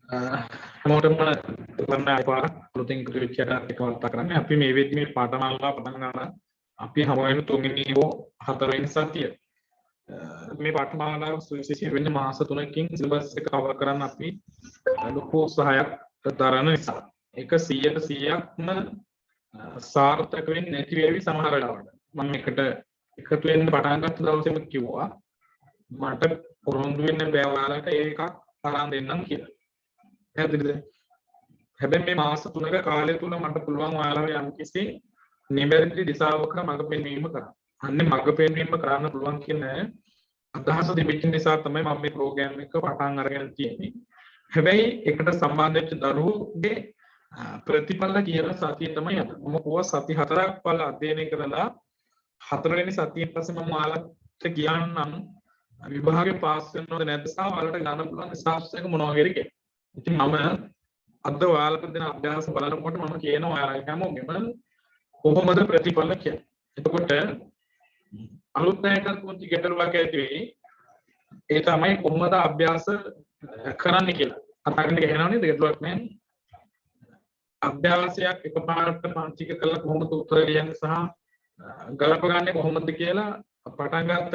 හැමෝටම කරන්න අයපාර අලුතින් එකතු වෙච්ච අයට එක වර්තා කරන්නේ. අපි මේ වෙද්දි මේ පාඨමාලාව පටන් ගන්න අපි හැම වෙලේම තුන්වෙනි හෝ හතරවෙනි සතිය. මේ පාඨමාලාව විශේෂයෙන් වෙන්නේ මාස 3කින් සිලබස් එක කවර් කරන්න අපි ලොකු උත්සාහයක් දරන නිසා. ඒක 100%ක්ම සාර්ථක වෙන්නේ නැති වෙවි සමහර වෙලාවට. මම එකට එකතු වෙන්න පටන් ගත්ත දවසේම කිව්වා මට පොරොන්දු වෙන්න බෑ ඔයාලට ඒකක් අරන් දෙන්නම් කියලා. පැහැදිලිද? හැබැයි මේ මාස 3ක කාලය තුල මට පුළුවන් ඔයාලව යම්කිසි නිවැරදි දිශාවක මඟ පෙන්වීම කරන්න. අන්නේ මඟ පෙන්වීම කරන්න පුළුවන් කියන අදහස තිබෙච්ච නිසා තමයි මම මේ ප්‍රෝග්‍රෑම් එක පටන් අරගෙන තියෙන්නේ. හැබැයි ඒකට සම්බන්ධ වෙච්ච දරුවෝගේ ප්‍රතිඵල කියන සතිය තමයි අද. මම කොහොම සති 4ක් පළ අධ්‍යයනය කරලා 4 වෙනි සතියෙන් පස්සේ මම ඔයාලට කියන්නම් විභාගේ පාස් වෙනවද නැද්ද සහ ඔයාලට ගන්න පුළුවන් ස්ටාර්ට්ස් එක මොනවා හරි කියලා. ඉතින් මම අද ඔයාලට දෙන අභ්‍යාස බලනකොට මම කියනවා ඔයාලා හැමෝගෙම කොහොමද ප්‍රතිඵල කියන්නේ. එතකොට අලුත් අයකට පුංචි ගැටලුවක් ඇති වෙයි. ඒ තමයි කොහොමද අභ්‍යාස කරන්න කියලා. අතකින් ගහනවා නේද ගැටලුවක් නැහැ. අභ්‍යාසයක් එකපාරට පාංචික කළා කොහොමද උත්තර ලියන්නේ සහ ගලපගන්නේ කොහොමද කියලා පටන් ගත්ත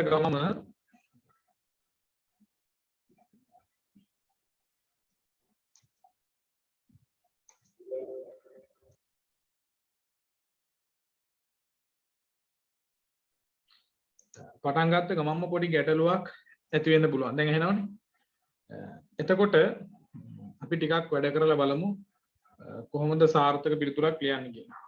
ගමම පොඩි ගැටලුවක් ඇති වෙන්න පුළුවන්. දැන් එහෙනවනේ. එතකොට අපි ටිකක් වැඩ කරලා බලමු කොහොමද සාර්ථක පිළිතුරක් ලියන්නේ කියලා.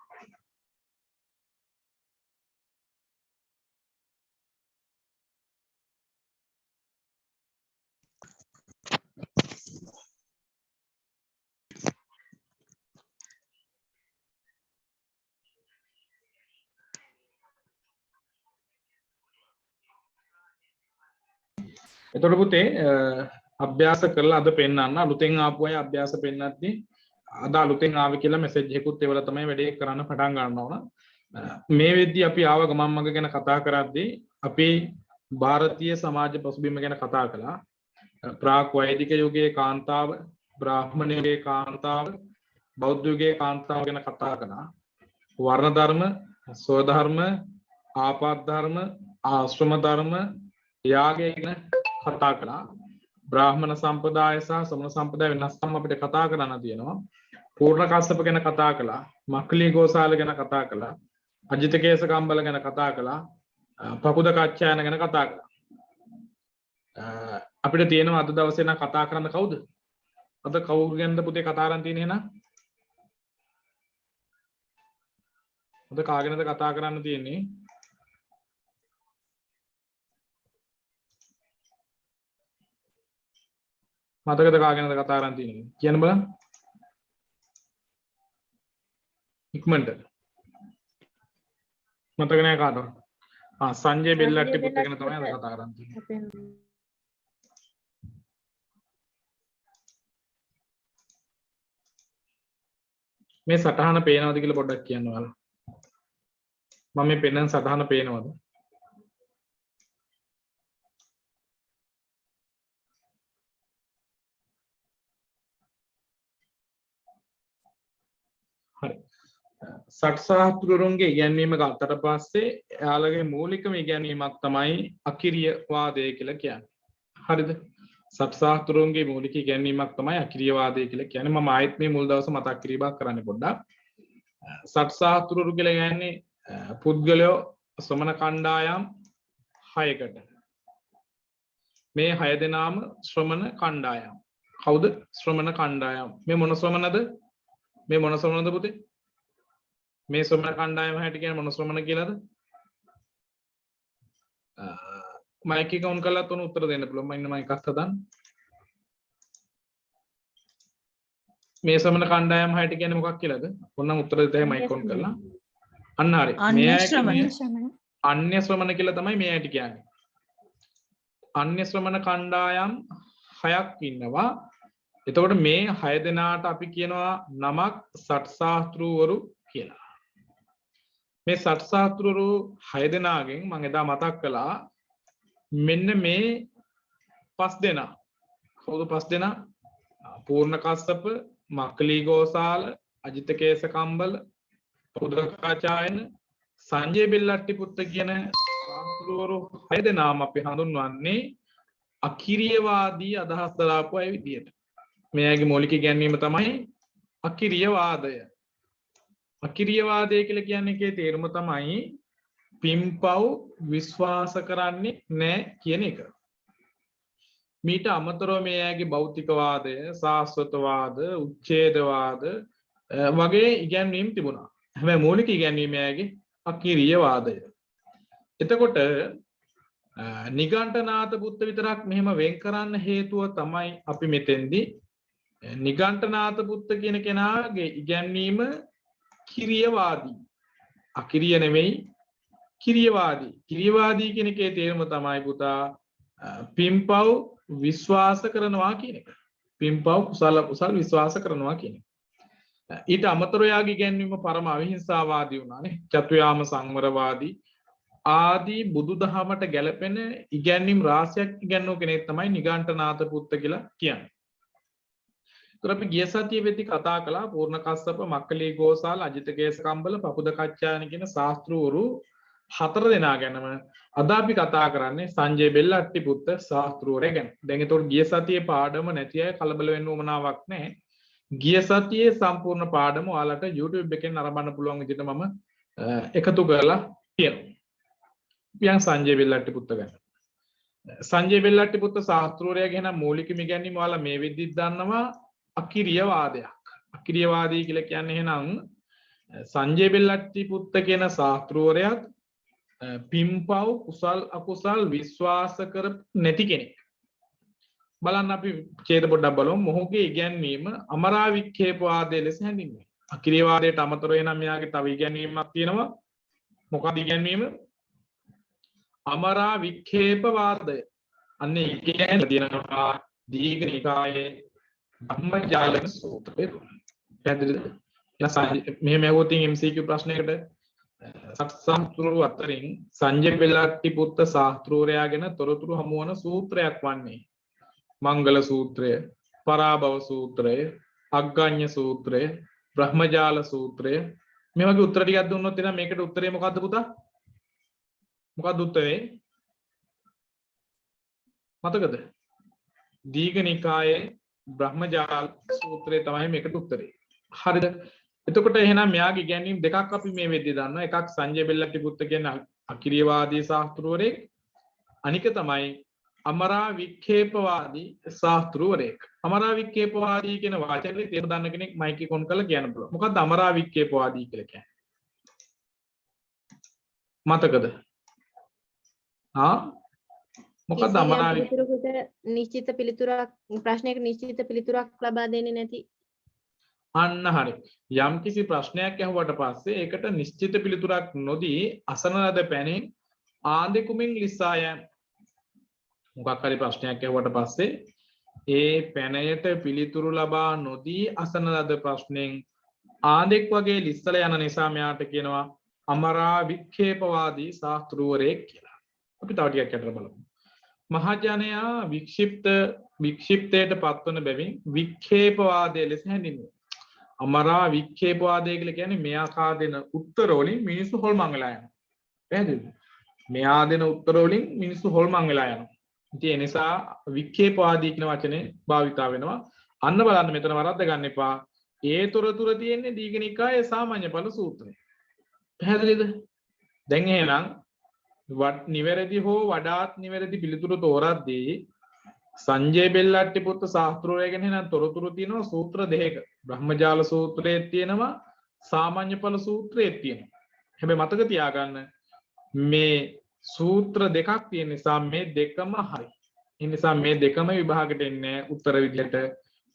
එතකොට පුතේ අභ්‍යාස කරලා අද පෙන්නන්න අලුතෙන් ආපු අය අභ්‍යාස පෙන්නද්දී අද අලුතෙන් ආවේ කියලා මෙසේජ් එකකුත් ඒවල තමයි වැඩේ කරන්න පටන් ගන්න ඕන. මේ වෙද්දී අපි ආව ගමන් මඟ ගැන කතා කරද්දී අපි ಭಾರತೀಯ සමාජ පසුබිම ගැන කතා කළා. ප්‍රාක් වෛදික යුගයේ කාන්තාව, බ්‍රාහ්මණ යුගයේ කාන්තාව, බෞද්ධ යුගයේ කාන්තාව ගැන කතා කළා. වර්ණ ධර්ම, ස්වධර්ම, ආපාත ධර්ම, ආශ්‍රම ධර්ම, යාගය ගැන කතා කළා. බ්‍රාහ්මණ සම්ප්‍රදාය සහ සමන සම්ප්‍රදාය වෙනස්කම් අපිට කතා කරන්න තියෙනවා. පූර්ණ කස්සප ගැන කතා කළා. මක්ඛලි ගෝසාල ගැන කතා කළා. අජිත කේස කම්බල ගැන කතා කළා. පකුද කච්චායන ගැන කතා කළා. අපිට තියෙනවා අද දවසේ නම් කතා කරන්න කවුද? අද කවුරු ගැනද පුතේ කතා කරන් තියෙන්නේ එහෙනම්? අද කාගෙනද කතා කරන්න තියෙන්නේ? මතකද කාගෙනද කතා කරන් තියෙන්නේ? කියන්න බලන්න. ඉක්මනට. මතක නැහැ කාටවත්. සංජය බෙල්ලට්ටි පුතේ ගැන තමයි අද කතා කරන් තියෙන්නේ. මේ සටහන පේනවද කියලා පොඩ්ඩක් කියන්න ඔයාලා. මම මේ පෙන්නන සටහන පේනවද? හරි. සට්සාහතුරුන්ගේ ඉගැන්වීම ගත්තට පස්සේ එයාලගේ මූලිකම ඉගැන්වීමක් තමයි අකිරියවාදය කියලා කියන්නේ. හරිද? සට්සාහතුරුන්ගේ මූලික ඉගැන්වීමක් තමයි අකිරියවාදය කියලා කියන්නේ. මම ආයෙත් මේ මුල් දවස් මතක් කිරීමක් කරන්න පොඩ්ඩක්. සට්සාහතුරු කියලා කියන්නේ පුද්ගලයෝ ශ්‍රමණ කණ්ඩායම් 6කට. මේ 6 දෙනාම ශ්‍රමණ කණ්ඩායම්. කවුද? ශ්‍රමණ කණ්ඩායම්. මේ මොන ශ්‍රමණද? මේ මොන ශ්‍රමණද පුතේ? මේ ශ්‍රමණ කණ්ඩායම හැටි කියන්නේ මොන ශ්‍රමණ කියලාද? මයික් එක ඔන් කරලා තොන උත්තර දෙන්න පුළුවන්. මම ඉන්න මයික් අස්ත දාන්න. මේ ශ්‍රමණ කණ්ඩායම හැටි කියන්නේ මොකක් කියලාද? ඔන්නම් උත්තර දෙතේ මයික් ඔන් කරලා. අන්න හරි. මේ අන්‍ය ශ්‍රමණ කියලා තමයි මේ හැටි කියන්නේ. අන්‍ය ශ්‍රමණ කණ්ඩායම් 6ක් ඉන්නවා. එතකොට මේ 6 දෙනාට අපි කියනවා නමක් සට්සාහතුරුවරු කියලා. මේ සට්සාහතුරුවරු 6 දෙනාගෙන් මම එදා මතක් කළා මෙන්න මේ 5 දෙනා. කවුද 5 දෙනා? පූර්ණ කස්සප, මක්ඛලී ගෝසාල, අජිත කේස කම්බල, පුදකාචායන, සංජය බෙල්ලට්ටි පුත්ත කියන ශාස්ත්‍රවරු 6 දෙනාම අපි හඳුන්වන්නේ අකිරියවාදී අදහස් දරාපු අය විදියට. මෙයාගේ මූලික ඉගැන්වීම තමයි අකිරියවාදය. අකිරියවාදය කියලා කියන්නේ ඒකේ තේරුම තමයි පින්පව් විශ්වාස කරන්නේ නැහැ කියන එක. මීට අමතරව මෙයාගේ භෞතිකවාදය, සාස්වතවාද, උච්ඡේදවාද වගේ ඉගැන්වීම් තිබුණා. හැබැයි මූලික ඉගැන්වීම මෙයාගේ අකිරියවාදය. එතකොට නිගණ්ඨනාථ පුත්ත විතරක් මෙහෙම වෙන් කරන්න හේතුව තමයි අපි මෙතෙන්දී නිගණ්ඨනාථ පුත්ත කියන කෙනාගේ ඉගැන්වීම කිරියවාදී. අකිරිය නෙමෙයි කිරියවාදී. කිරියවාදී කියන එකේ තේරුම තමයි පුතා පින්පව් විශ්වාස කරනවා කියන එක. පින්පව් කුසල විශ්වාස කරනවා කියන එක. ඊට අමතරව යාගේ ඉගැන්වීම පරම අවිහිංසාවාදී වුණානේ. චතුයාම සංවරවාදී ආදී බුදුදහමට ගැලපෙන ඉගැන්වීම් රාශියක් ඉගැන්වූ කෙනෙක් තමයි නිගණ්ඨනාථ පුත්ත කියලා කියන්නේ. ඒතර අපි ගිය සතියේ වෙද්දි කතා කළා පූර්ණ කස්සප, මක්ඛලී ගෝසාල, අජිත කේස කම්බල, පපුදකච්චායන කියන ශාස්ත්‍රවරු 4 දෙනා ගැනම. අද අපි කතා කරන්නේ සංජය බෙල්ලට්ටි පුත්ත ශාස්ත්‍රවරයා ගැන. දැන් ඒතකොට ගිය සතියේ පාඩම නැති අය කලබල වෙන්න උවමනාවක් නැහැ. ගිය සතියේ සම්පූර්ණ පාඩම ඔයාලට YouTube එකෙන් අරඹන්න පුළුවන් විදිහට මම එකතු කරලා තියෙනවා. පියන් සංජය බෙල්ලට්ටි පුත්ත ගැන. සංජය බෙල්ලට්ටි පුත්ත ශාස්ත්‍රවරයා ගැන මූලිකම ඉගැන්වීම ඔයාලා මේ විදිහට දන්නවා අකිරියවාදයක්. අකිරියවාදී කියලා කියන්නේ එහෙනම් සංජය බෙල්ලට්ටි පුත්ත කියන ශාස්ත්‍රවරයාත් පින්පව් කුසල් අකුසල් විශ්වාස කර නැති කෙනෙක්. බලන්න අපි ඡේද පොඩ්ඩක් බලමු. මොහුගේ ඉගැන්වීම අමරා වික්ඛේපවාදයේ ලෙස හැඳින්වෙනවා. අකිරියවාදයට අමතරව එනම් මෙයාගේ තව ඉගැන්වීමක් තියෙනවා. මොකක්ද ඉගැන්වීම? අමරා වික්ඛේපවාදය. අන්න ඒ කියන්නේ තියෙනවා දීඝ නිකායේ ධම්මජාලක සූත්‍රයේ. පැහැදිලිද? මෙහෙම ඇහුවොත් MCQ ප්‍රශ්නයකට සත්සහතුරු අතරින් සංජය බෙල්ලට්ටි පුත්ත ශාස්ත්‍රවරයා ගැන තොරතුරු හමු වන සූත්‍රයක් වන්නේ මංගල සූත්‍රය, පරාභව සූත්‍රය, අග්ගඤ්ඤ සූත්‍රය, බ්‍රහ්මජාල සූත්‍රය. මේ වගේ උත්තර ටිකක් දුන්නොත් එනම් මේකට උත්තරේ මොකද්ද පුතා? මොකක්ද උත්තරේ? මතකද? දීඝ නිකායේ බ්‍රහ්මජාල සූත්‍රය තමයි මේකට උත්තරේ. හරිද? එතකොට එහෙනම් මෙයාගේ ඉගැන්වීම් දෙකක් අපි මේ වෙද්දී දන්නවා. එකක් සංජය බෙල්ලට්ටි පුත්ත කියන අකිරියවාදී ශාස්ත්‍රවරයෙක්. අනික තමයි අමරා වික්ඛේපවාදී ශාස්ත්‍රවරයෙක්. අමරා වික්ඛේපවාදී කියන වචනේ තේරුම් ගන්න කෙනෙක් මයික් එක ඔන් කරලා කියන්න පුළුවන්. මොකක්ද අමරා වික්ඛේපවාදී කියලා කියන්නේ? මතකද? මොකක්ද අමරා නිශ්චිත පිළිතුරක් ප්‍රශ්නයක නිශ්චිත පිළිතුරක් ලබා දෙන්නේ නැති. අන්න හරි. යම්කිසි ප්‍රශ්නයක් අහුවට පස්සේ ඒකට නිශ්චිත පිළිතුරක් නොදී අසන ලද පැනෙන් ආන්දෙකුමින් ලිස්සා යෑම. මොකක් හරි ප්‍රශ්නයක් අහුවට පස්සේ ඒ පැනයට පිළිතුරු ලබා නොදී අසන ලද ප්‍රශ්නෙන් ආන්දෙක් වගේ ලිස්සලා යන නිසා මෙයාට කියනවා අමරා වික්ඛේපවාදී ශාස්ත්‍රවරයෙක් කියලා. අපි තව ටිකක් යටට බලමු. මහජනයා වික්ෂිප්තයට පත්වන බැවින් වික්ඛේපවාදයේ ලෙස හැඳින්වෙනවා. අමරා වික්ඛේපවාදය කියලා කියන්නේ මෙයා දෙන උත්තර වලින් මිනිස්සු හොල්මන් වෙලා යනවා. පැහැදිලිද? මෙයා දෙන උත්තර වලින් මිනිස්සු හොල්මන් වෙලා යනවා. ඉතින් ඒ නිසා වික්ඛේපවාදී කියන වචනේ භාවිතා වෙනවා. අන්න බලන්න මෙතන වරද්ද ගන්න එපා. ඒ තොරතුර තියෙන්නේ දීඝ නිකායේ සාමාන්‍ය ඵල සූත්‍රය. පැහැදිලිද? දැන් එහෙනම් නිවැරදි හෝ වඩාත් නිවැරදි පිළිතුරු තෝරද්දී සංජය බෙල්ලට්ටි පුත්ත ශාස්ත්‍රවරයා ගැන නම් තොරතුරු තියෙනවා සූත්‍ර දෙකක. බ්‍රහ්මජාල සූත්‍රයේ තියෙනවා, සාමාන්‍ය ඵල සූත්‍රයේ තියෙනවා. හැබැයි මතක තියාගන්න මේ සූත්‍ර දෙකක් තියෙන නිසා මේ දෙකම හරි. ඒ නිසා මේ දෙකම විභාගයට එන්නේ උත්තර විදියට.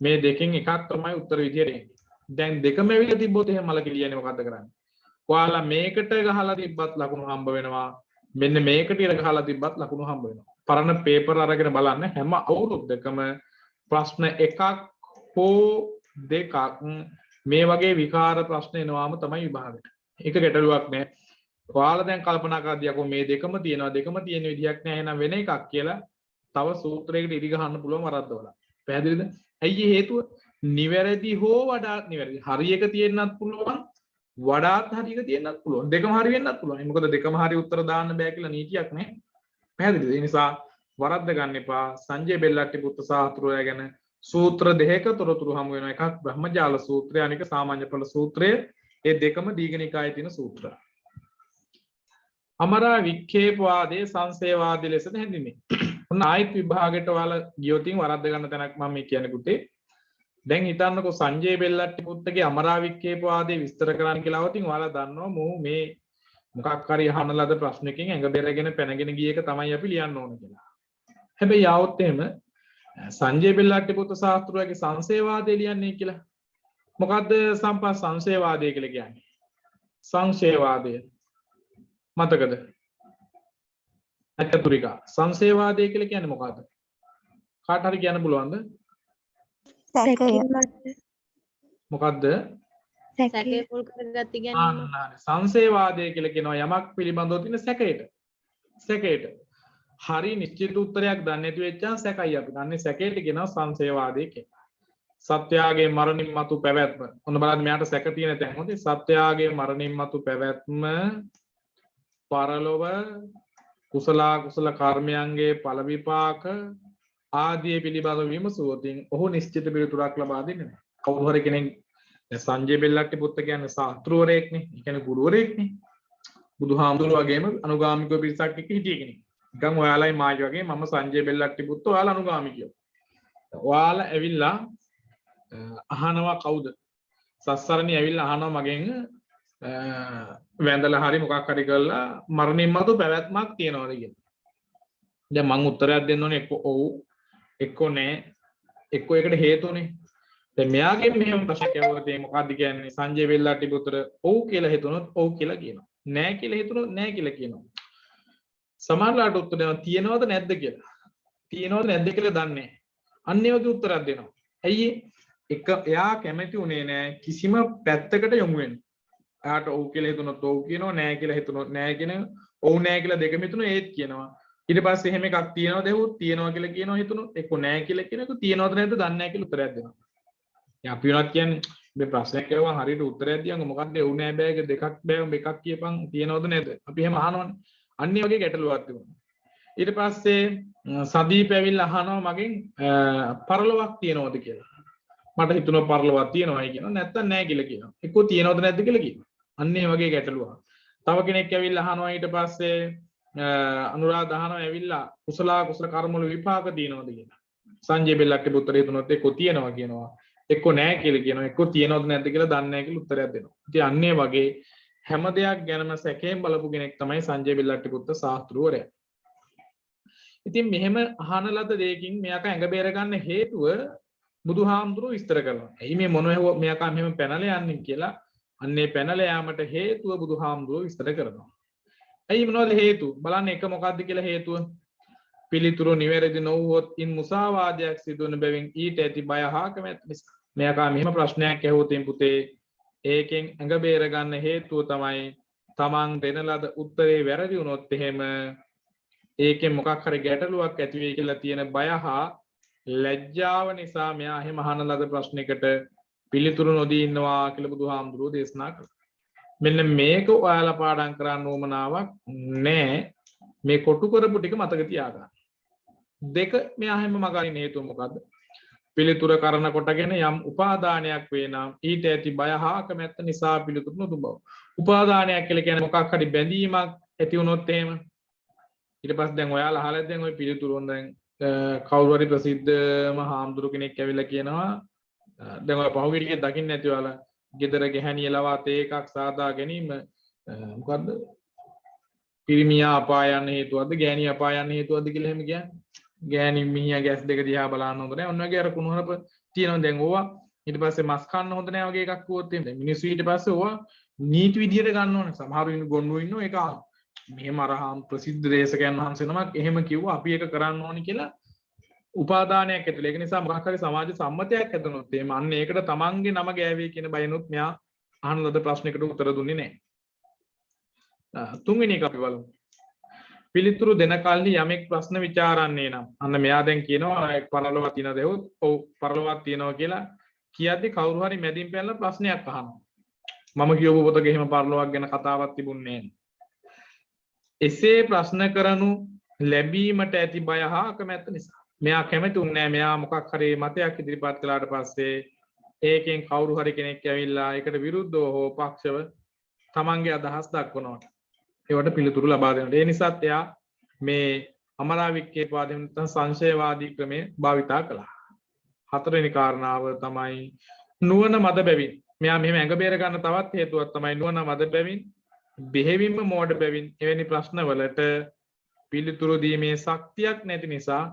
මේ දෙකෙන් එකක් තමයි උත්තර විදියට එන්නේ. දැන් දෙකම ඇවිල්ලා තිබ්බොත් එහෙම මල කියන්නේ මොකද්ද කරන්නේ? ඔයාලා මේකට ගහලා තිබ්බත් ලකුණු හම්බ වෙනවා. මෙන්න මේකට ඉර ගහලා තිබ්බත් ලකුණු හම්බ වෙනවා. පරණ පේපර් අරගෙන බලන්න හැම අවුරුද්දකම ප්‍රශ්න එකක් හෝ දෙකක් මේ වගේ විකාර ප්‍රශ්න එනවාම තමයි විභාගෙට. ඒක ගැටලුවක් නෑ. ඔයාලා දැන් කල්පනා කරද්දී අකෝ මේ දෙකම තියෙනවා දෙකම තියෙන විදියක් නෑ එහෙනම් වෙන එකක් කියලා තව සූත්‍රයකට ඉරි ගහන්න පුළුවන් වරද්දවලා. පැහැදිලිද? ඇයි හේතුව? නිවැරදි හෝ වඩාත් නිවැරදි. හරි එක තියෙන්නත් පුළුවන්, වඩාත් හරි එක තියෙන්නත් පුළුවන්. දෙකම හරි වෙන්නත් පුළුවන්. මොකද දෙකම හරි උත්තර දාන්න බෑ කියලා නීතියක් නැහැ. පැහැදිලිද? ඒ නිසා වරද්ද ගන්න එපා. සංජය බෙල්ලට්ටි පුත්තු සාහතුරුය ගැන සූත්‍ර දෙකක තොරතුරු හමු වෙනවා. එකක් බ්‍රහ්මජාල සූත්‍රය, අනික සාමාන්‍ය ඵල සූත්‍රය. ඒ දෙකම දීඝනිකායේ තියෙන සූත්‍ර. අමරා වික්ඛේපවාදයේ සංසේවාදී ලෙසද හැඳින්වේ. ඔන්න ආයත් විභාගයට ඔයාලා ගියොතින් වරද්ද ගන්න තැනක් මම මේ කියන්නේ පුතේ. දැන් හිතන්නකෝ සංජය බෙල්ලට්ටි පුත්තගේ අමරා වික්ඛේපවාදයේ විස්තර කරන්න කියලා આવතින් ඔයාලා දන්නවා මෝ මේ මොකක් හරි අහන ලද ප්‍රශ්නකින් ඇඟ බෙරගෙන පැනගෙන ගිය එක තමයි අපි ලියන්න ඕන කියලා. හැබැයි ආවොත් එහෙම සංජය බෙල්ලට්ටි පුත්ත ශාස්ත්‍රයේ සංසේවාදය ලියන්නේ කියලා. මොකද්ද සම්පා සංසේවාදය කියලා කියන්නේ? සංසේවාදය මතකද? අච්චතුරිකා සංසේවාදය කියලා කියන්නේ මොකද්ද? කාට හරි කියන්න පුළුවන්ද? මොකද්ද? සැකේ පුල් කරගත්ත කියන්නේ සංසේවාදය කියලා කියනවා යමක් පිළිබඳව තියෙන සැකයට. සැකයට. හරි නිශ්චිත උත්තරයක් දන්නේ නැති වෙච්චා සැකයි අපි. දන්නේ සැකයට කියනවා සංසේවාදය කියලා. සත්‍යයේ මරණින් මතු පැවැත්ම. ඔන්න බලන්න මෙයාට සැක තියෙන තැන්. හොඳයි සත්‍යයේ මරණින් මතු පැවැත්ම පරලොව කුසල කර්මයන්ගේ ඵල විපාක ආදී පිළිබඳව විමසුවොතින් ඔහු නිශ්චිත පිළිතුරක් ලබා දෙන්නේ නැහැ. කවුරු හරි කෙනෙක් සංජය බෙල්ලට්ටි පුත්ත කියන්නේ ශාස්ත්‍රවරයෙක්නේ. ඒ කියන්නේ ගුරුවරයෙක්නේ. බුදුහාමුදුරුවෝ වගේම අනුගාමිකව පිරිසක් එක්ක හිටිය කෙනෙක්. නිකන් ඔයාලයි මායි වගේ මම සංජය බෙල්ලට්ටි පුත්ත ඔයාලා අනුගාමිකයෝ. ඔයාලා ඇවිල්ලා අහනවා කවුද? සස්සරණි ඇවිල්ලා අහනවා මගෙන් වැඳලා හරි මොකක් හරි කරලා මරණින් මතු පැවැත්මක් තියනවාද කියලා. දැන් මම උත්තරයක් දෙන්න ඕනේ එක්ක ඔව් එක්ක නෑ එක්ක ඒකට හේතුනේ. දැන් මෙයාගෙන් මෙහෙම ප්‍රශ්නයක් ඇහුවොත් ඒ මොකද්ද කියන්නේ? සංජය බෙල්ලට්ටි පුතට ඔව් කියලා හිතුනොත් ඔව් කියලා කියනවා. නෑ කියලා හිතුනොත් නෑ කියලා කියනවා. සමහරලාට උත්තර දෙනවා තියනවද නැද්ද කියලා. තියනවද නැද්ද කියලා දන්නේ නැහැ. අන්න ඒ වගේ උත්තරයක් දෙනවා. ඇයි එක එයා කැමති උනේ නෑ කිසිම පැත්තකට යොමු වෙන්න. එයාට ඔව් කියලා හිතුනොත් ඔව් කියනවා නෑ කියලා හිතුනොත් නෑ කියනවා. ඔව් නෑ කියලා දෙකම හිතුනොත් ඒත් කියනවා. ඊට පස්සේ එහෙම එකක් තියනවද ඇහුවොත් තියනවා කියලා කියනවා හිතුනොත් එක්ක නෑ කියලා කියන එක තියනවද නැද්ද දන්නේ නැහැ කියලා උත්තරයක් දෙනවා. දැන් අපි උනත් කියන්නේ මේ ප්‍රශ්නයක් අහුවම හරියට උත්තරයක් දියංග මොකක්ද ඔව් නෑ බෑ එක දෙකක් බෑ උඹ එකක් කියපන් තියනවද නැද්ද? අපි එහෙම අහනවනේ. අන්න ඒ වගේ ගැටලුවක් තිබුණා. ඊට පස්සේ සදීප ඇවිල්ලා අහනවා මගෙන් පරලොවක් තියනවද කියලා. මට හිතුණා පරලොවක් තියනවායි කියනවා නැත්තම් නෑ කියලා කියනවා. එක්කෝ තියනවද නැද්ද කියලා කියනවා. අන්න ඒ වගේ ගැටලුවක්. තව කෙනෙක් ඇවිල්ලා අහනවා ඊට පස්සේ අනුරාධ අහනවා ඇවිල්ලා කුසල කර්ම වල විපාක තියනවද කියලා. සංජය බෙල්ලට්ටි පුත්‍රය හිතුනොත් එක්කෝ තියනවා කියනවා. එක්කෝ නෑ කියලා කියනවා. එක්කෝ තියනවද නැද්ද කියලා දන්නේ නැහැ කියලා උත්තරයක් දෙනවා. ඉතින් අන්න ඒ වගේ හැම දෙයක් ගැනම සැකයෙන් බලපු කෙනෙක් තමයි සංජය බෙල්ලට්ටි පුත්ත ශාස්ත්‍රවරයා. ඉතින් මෙහෙම අහන ලද දෙයකින් මෙයාක ඇඟ බේර ගන්න හේතුව බුදුහාමුදුරුවෝ විස්තර කරනවා. එයි මේ මොන මෙයාක මෙහෙම පැනලා යන්නේ කියලා අන්නේ පැනලා යාමට හේතුව බුදුහාමුදුරුවෝ විස්තර කරනවා. එයි මොනවද හේතුව? බලන්න එක මොකක්ද කියලා හේතුව. පිළිතුරු නිවැරදි නොවුවොත් ඉන් මුසාවාදයක් සිදුවන බැවින් ඊට ඇති බය හා කැමැත්ත නිසා. මෙයාක මෙහෙම ප්‍රශ්නයක් ඇහුවොත් පුතේ ඒකෙන් ඇඟ බේර ගන්න හේතුව තමයි තමන් දෙන ලද උත්තරේ වැරදි වුණොත් එහෙම ඒකෙන් මොකක් හරි ගැටලුවක් ඇති වෙයි කියලා තියෙන බය හා ලැජ්ජාව නිසා මෙයා එහෙම අහන ලද ප්‍රශ්නයකට පිළිතුරු නොදී ඉන්නවා කියලා බුදුහාමුදුරුවෝ දේශනා කළා. මෙන්න මේක ඔයාලා පාඩම් කරන්න ඕමනාවක් නෑ. මේ කොටු කරපු ටික මතක තියාගන්න. දෙක මෙයා හැම මගරින් හේතුව මොකද්ද? පිළිතුර කරන කොටගෙන යම් උපාදානයක් වේ නම් ඊට ඇති බය හා කැමැත්ත නිසා පිළිතුරු නොදුන් බව. උපාදානයක් කියලා කියන්නේ මොකක් හරි බැඳීමක් ඇති වුණොත් එහෙම ඊට පස්සේ දැන් ඔයාලා අහලා දැන් ওই පිළිතුරුන් දැන් කවුරු හරි ප්‍රසිද්ධම හාමුදුරු කෙනෙක් ඇවිල්ලා කියනවා දැන් ඔය පහුගිය ටිකේ දකින්න නැති ඔයාලා ගෙදර ගැහණිය ලවා තේ එකක් සාදා ගැනීම මොකද්ද පිරිමියා අපාය යන්න හේතුවක්ද ගෑණිය අපාය යන්න හේතුවක්ද කියලා එහෙම කියන්නේ. ගෑණි මිනිහා ගෑස් දෙක දිහා බලන්න හොඳ නැහැ. ඔන්න වගේ අර කුණුහරුප තියෙනවා දැන් ඕවා. ඊට පස්සේ මස් කන්න හොඳ නැහැ වගේ එකක් කිව්වොත් එහෙම. මිනිස්සු ඊට පස්සේ ඕවා නීති විදියට ගන්න ඕනේ. සමහරු ඉන්න ගොන්නු ඉන්නෝ ඒක මෙහෙම අරහම් ප්‍රසිද්ධ දේශකයන් වහන්සේ නමක් එහෙම කිව්වා අපි ඒක කරන්න ඕනි කියලා උපාදානයක් ඇතුළේ. ඒක නිසා මොකක් හරි සමාජ සම්මතයක් හැදුනොත් එහෙම අන්න ඒකට තමන්ගේ නම ගෑවේ කියන බයනොත් මෙයා අහන ලද ප්‍රශ්නයකට උත්තර දුන්නේ නැහැ. තුන්වෙනි එක අපි බලමු. පිළිතුරු දෙන කල්හි යමෙක් ප්‍රශ්න විචාරන්නේ නම් අන්න මෙයා දැන් කියනවා එක් පරලොවක් තියෙනවද එහෙොත් ඔව් පරලොවක් තියෙනවා කියලා කියද්දි කවුරු හරි මැදින් පැනලා ප්‍රශ්නයක් අහනවා. මම කියවපු පොතක එහෙම පරලොවක් ගැන කතාවක් තිබුණේ නැහැ. එසේ ප්‍රශ්න කරනු ලැබීමට ඇති බය හා අකමැත්ත නිසා. මෙයා කැමති උන්නේ නැහැ. මෙයා මොකක් හරි මතයක් ඉදිරිපත් කළාට පස්සේ ඒකෙන් කවුරු හරි කෙනෙක් ඇවිල්ලා ඒකට විරුද්ධව හෝ පක්ෂව තමන්ගේ අදහස් දක්වනවට ඒවට පිළිතුරු ලබා දෙනවා. ඒ නිසාත් එයා මේ අමරාවික්කේපවාදයෙන් නැත්නම් සංශයවාදී ක්‍රමය භාවිතා කළා. හතරවෙනි කාරණාව තමයි නුවණ මද බැවින්. මෙයා මෙහෙම ඇඟ බේර ගන්න තවත් හේතුවක් තමයි නුවණ මද බැවින් බෙහෙවින්ම මෝඩ බැවින් එවැනි ප්‍රශ්නවලට පිළිතුරු දීමේ ශක්තියක් නැති නිසා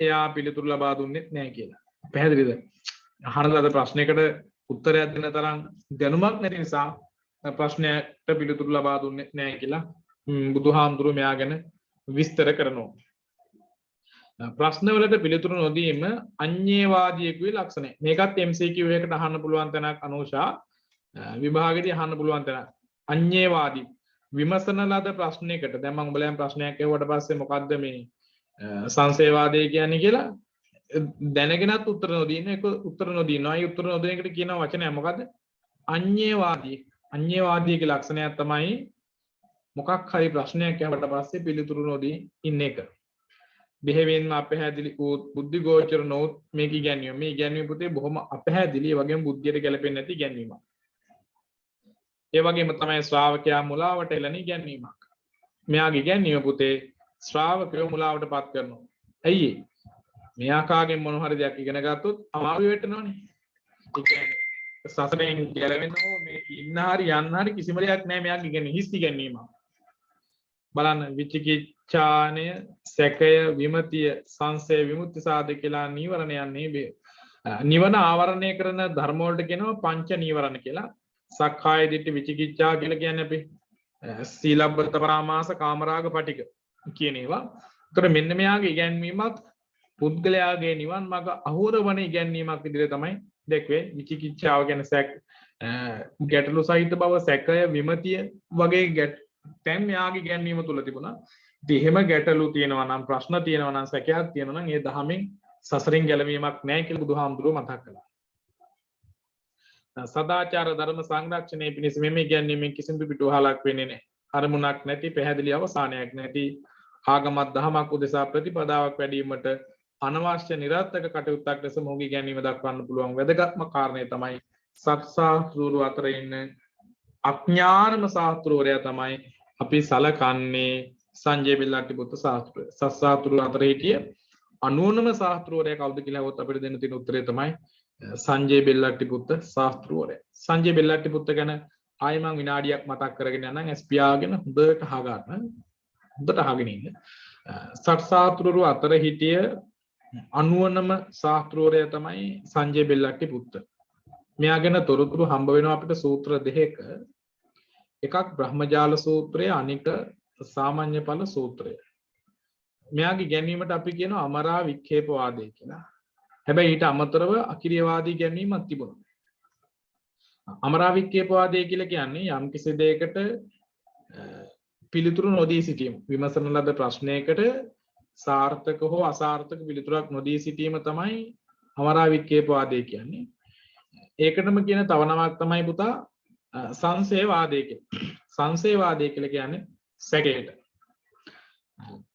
එයා පිළිතුරු ලබා දුන්නේ නැහැ කියලා. පැහැදිලිද? අහන ලද ප්‍රශ්නයකට උත්තරයක් දෙන්න තරම් දැනුමක් නැති නිසා ප්‍රශ්නයට පිළිතුරු ලබා දුන්නේ නැහැ කියලා බුදුහාමුදුරුවෝ මෙයා ගැන විස්තර කරනවා. ප්‍රශ්නවලට පිළිතුරු නොදීම අඤ්ඤේවාදීකුවේ ලක්ෂණය. මේකත් MCQ එකකට අහන්න පුළුවන් තැනක් අනුෂා විභාගෙදී අහන්න පුළුවන් තැනක්. අඤ්ඤේවාදී විමසන ලද ප්‍රශ්නයකට දැන් මම උඹලයන් ප්‍රශ්නයක් ඇහුවට පස්සේ මොකද්ද මේ සංශයවාදය කියන්නේ කියලා දැනගෙනත් උත්තර නොදීන එක උත්තර නොදීනවා. ඒ උත්තර නොදෙන එකට කියන වචනය මොකද්ද? අඤ්ඤේවාදී. අඤ්ඤේවාදීගේ ලක්ෂණයක් තමයි මොකක් හරි ප්‍රශ්නයක් ඇහුවට පස්සේ පිළිතුරු නොදී ඉන්න එක. බෙහෙවින්ම අපහැදිලි වූ බුද්ධි ගෝචර නොවුත් මේක ඉගැන්වීම. මේ ඉගැන්වීම පුතේ බොහොම අපහැදිලි ඒ වගේම බුද්ධියට ගැලපෙන්නේ නැති ඉගැන්වීමක්. ඒ වගේම තමයි ශ්‍රාවකයා මුලාවට එළන ඉගැන්වීමක්. මෙයාගේ ඉගැන්වීම පුතේ ශ්‍රාවකයෝ මුලාවට පත් කරනවා. ඇයි ඒ? මෙයා කාගෙන් මොන හරි දෙයක් ඉගෙන ගත්තොත් අමාරු වෙටනවනේ. ඒ කියන්නේ සසරෙන් ගැලවෙන්න ඕ මේ ඉන්න හරි යන්න හරි කිසිම දෙයක් නැහැ මෙයාගේ ඉගැන්වීම. හිස් ඉගැන්වීමක්. බලන්න විචිකිච්ඡාණය සැකය විමතිය සංසය විමුක්ති සාධක කියලා නීවරණයන්නේ නිවන ආවරණය කරන ධර්ම වලට කියනවා පංච නීවරණ කියලා. සක්කාය දිට්ඨි විචිකිච්ඡා කියලා කියන්නේ අපි සීලබ්බත පරාමාස කාමරාග පටික කියන ඒවා. ඒතර මෙන්න මෙයාගේ ඉගැන්වීමත් පුද්ගලයාගේ නිවන් මඟ අහුරවන ඉගැන්වීමක් විදිහට තමයි දැක්වේ. විචිකිච්ඡාව කියන්නේ ගැටලු සහිත බව සැකය විමතිය වගේ දැන් මෙයාගේ ඉගැන්වීම තුල තිබුණා. ඉතින් එහෙම ගැටලු තියෙනවා නම් ප්‍රශ්න තියෙනවා නම් සැකයක් තියෙනවා නම් ඒ දහමෙන් සසරින් ගැලවීමක් නැහැ කියලා බුදුහාමුදුරුවෝ මතක් කළා. සදාචාර ධර්ම සංරක්ෂණය පිණිස මෙමෙ ඉගැන්වීමෙන් කිසිදු පිටුවහලක් වෙන්නේ නැහැ. අරමුණක් නැති පැහැදිලි අවසානයක් නැති ආගමත් දහමක් උදෙසා ප්‍රතිපදාවක් වැඩිවීමට අනවශ්‍ය නිරර්ථක කටයුත්තක් ලෙස මොහුගේ ඉගැන්වීම දක්වන්න පුළුවන් වැදගත්ම කාරණය තමයි සත්සාස්ත්‍රූරු අතර ඉන්න අඥානම ශාස්ත්‍රවරයා තමයි අපි සලකන්නේ සංජය බෙල්ලට්ටි පුත්ත ශාස්ත්‍රය. සත්සාස්ත්‍රූරු අතර හිටිය අනුවනම ශාස්ත්‍රවරයා කවුද කියලා හොත් අපිට දෙන්න තියෙන උත්තරේ තමයි සංජය බෙල්ලට්ටි පුත්ත ශාස්ත්‍රවරයා. සංජය බෙල්ලට්ටි පුත්ත ගැන ආයෙ මම විනාඩියක් මතක් කරගෙන යනවා. ස්පියාගෙන හොඳට අහගන්න. හොඳට අහගෙන ඉන්න. සත්සාස්ත්‍රූරු අතර හිටිය අනුවනම ශාස්ත්‍රවරයා තමයි සංජය බෙල්ලට්ටි පුත්ත. මෙයා ගැන තොරතුරු හම්බ වෙනවා අපිට සූත්‍ර දෙකක. එකක් බ්‍රහ්මජාල සූත්‍රය අනික සාමාන්‍ය ඵල සූත්‍රය. මෙයාගේ ගැනීමට අපි කියනවා අමරා වික්ඛේපවාදය කියලා. හැබැයි ඊට අමතරව අකිරියවාදී ගැනීමක් තිබුණා. අමරා වික්ඛේපවාදය කියලා කියන්නේ යම් කිසි දෙයකට පිළිතුරු නොදී සිටීම. විමසන ලද ප්‍රශ්නයකට සාර්ථක හෝ අසාර්ථක පිළිතුරක් නොදී සිටීම තමයි අමරා වික්ඛේපවාදය කියන්නේ. ඒකටම කියන තව නමක් තමයි පුතා සංශයවාදය කියලා. සංශයවාදය කියලා කියන්නේ සැකයට.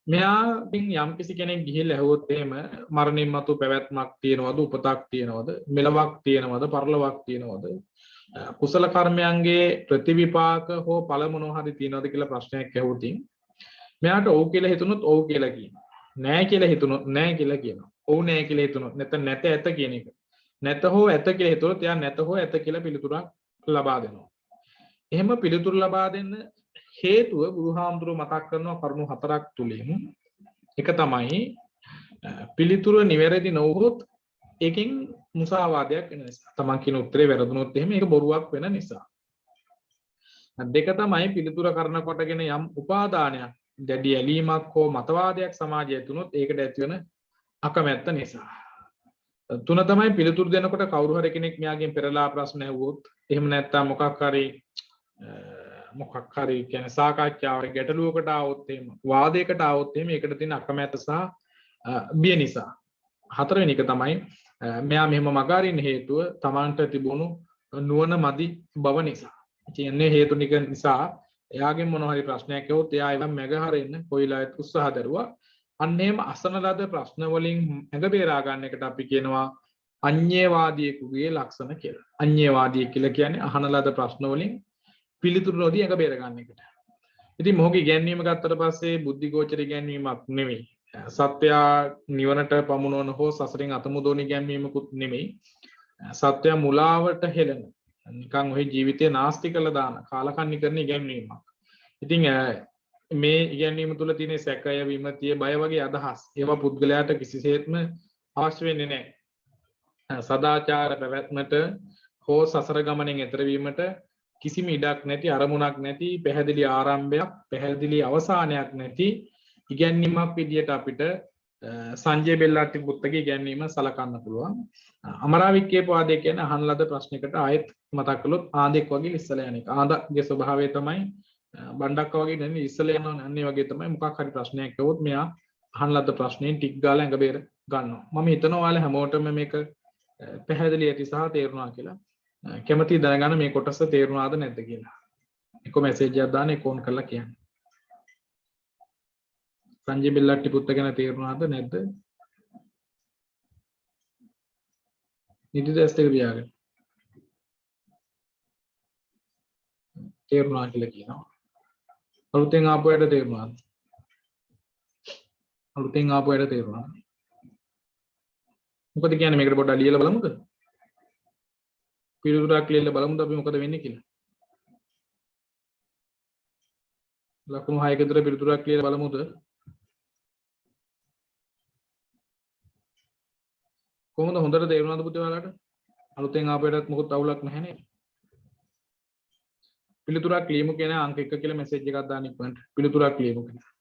මෙයාකින් යම් කිසි කෙනෙක් ගිහිල්ලා ඇහුවොත් එහෙම මරණින් මතු පැවැත්මක් තියනවද, උපතක් තියනවද, මෙලවක් තියනවද, පරලොවක් තියනවද, කුසල කර්මයන්ගේ ප්‍රතිවිපාක හෝ ඵල මොනවා හරි තියනවද කියලා ප්‍රශ්නයක් ඇහුවොත් මෙයාට ඔව් කියලා හිතුනොත් ඔව් කියලා කියනවා. නෑ කියලා හිතුනොත් නෑ කියලා කියනවා. ඔව් නෑ කියලා හිතුනොත් නැත්නම් නැත ඇත කියන එක. නැත හෝ ඇත කියලා හිතුවොත් එයා නැත හෝ ඇත කියලා පිළිතුරක් ලබා දෙනවා. එහෙම පිළිතුරු ලබා දෙන්න හේතුව බුදුහාමුදුරුවෝ මතක් කරනවා කරුණු හතරක් තුලින්. එක තමයි පිළිතුර නිවැරදි නොවුවොත් ඒකෙන් මුසාවාදයක් වෙන නිසා. තමන් කියන උත්තරේ වැරදුනොත් එහෙම ඒක බොරුවක් වෙන නිසා. දෙක තමයි පිළිතුර කරන කොටගෙන යම් උපාදානයක්, දැඩි ඇලීමක් හෝ මතවාදයක් සමාජයේ තුනොත් ඒකට ඇතිවන අකමැත්ත නිසා. තුන තමයි පිළිතුරු දෙනකොට කවුරු හරි කෙනෙක් මෙයාගෙන් පෙරලා ප්‍රශ්න ඇහුවොත් එහෙම නැත්නම් මොකක් හරි මොකක් හරි කියන්නේ සාකච්ඡාවට ගැටලුවකට ආවොත් එහෙම වාදයකට ආවොත් එහෙම ඒකට තියෙන අකමැත්ත සහ බිය නිසා. හතරවෙනි එක තමයි මෙයා මෙහෙම මග අරින්න හේතුව තමන්ට තිබුණු නුවණ මදි බව නිසා. ඉතින් මේ හේතු ටික නිසා එයාගෙන් මොන හරි ප්‍රශ්නයක් ඇහුවොත් එයා ඒවා මැග හරින්න කොයිලාත් උත්සාහ දරුවා. අන්න එහෙම අසන ලද ප්‍රශ්න වලින් ඇඟ බේරා ගන්න එකට අපි කියනවා අඤ්ඤේවාදියෙකුගේ ලක්ෂණ කියලා. අඤ්ඤේවාදිය කියලා කියන්නේ අහන ලද ප්‍රශ්න වලින් පිළිතුරු නොදී ඇඟ බේර ගන්න එකට. ඉතින් මොහොගේ ඉගැන්වීම ගත්තට පස්සේ බුද්ධි ගෝචර ඉගැන්වීමක් නෙමෙයි. සත්‍යය නිවනට පමුණවන හෝ සසරින් අතමුදවන ඉගැන්වීමකුත් නෙමෙයි. සත්‍යය මුලාවට හෙළන නිකන් ඔය ජීවිතේ නාස්ති කළ දාන කාලකන්ණි කරන ඉගැන්වීමක්. ඉතින් මේ ඉගැන්වීම තුළ තියෙන සැකය විමතිය බය වගේ අදහස් ඒවා පුද්ගලයාට කිසිසේත්ම අවශ්‍ය වෙන්නේ නැහැ. සදාචාර පැවැත්මට හෝ සසර ගමනෙන් එතර වීමට කිසිම ඉඩක් නැති අරමුණක් නැති පැහැදිලි ආරම්භයක් පැහැදිලි අවසානයක් නැති ඉගැන්වීමක් විදියට අපිට සංජය බෙල්ලාට්ටි පුත්තගේ ඉගැන්වීම සලකන්න පුළුවන්. අමරාවික්කේ වාදය කියන්නේ අහන ලද ප්‍රශ්නයකට ආයෙත් මතක් කළොත් ආන්දෙක් වගේ ඉස්සලා යන එක. ආන්දගේ ස්වභාවය තමයි බණ්ඩක්ක වගේ නෙවෙයි ඉස්සලා යනවා. අන්නේ වගේ තමයි මොකක් හරි ප්‍රශ්නයක් આવොත් මෙයා අහන ලද ප්‍රශ්නෙන් ටික් ගාලා ඇඟ බේර ගන්නවා. මම හිතනවා ඔයාලා හැමෝටම මේක පැහැදිලි ඇති සහ තේරුණා කියලා. කැමති දැනගන්න මේ කොටස තේරුණාද නැද්ද කියලා. එක මැසේජ් එකක් දාන්න ඒක ඕන් කරලා කියන්න. සංජය බෙල්ලට්ටි පුත්ත ගැන තේරුණාද නැද්ද? නිදි ටෙස්ට් එක පියාගෙන. තේරුණා කියලා කියනවා. අලුතෙන් ආපු අයට තේරුණාද? අලුතෙන් ආපු අයට තේරුණාද? මොකද කියන්නේ මේකට පොඩ්ඩක් ලියලා බලමුද? පිළිතුරක් ලියලා බලමුද අපි මොකද වෙන්නේ කියලා. ලකුණු 6ක විතර පිළිතුරක් ලියලා බලමුද? කොහොමද හොඳට තේරුණාද පුතේ ඔයාලට? අලුතෙන් ආපුවටත් මොකොත් අවුලක් නැහැ නේද? පිළිතුරක් ලියමු කියන අංක 1 කියලා මැසේජ් එකක් දාන්න ඉක්මනට. පිළිතුරක් ලියමු කියලා.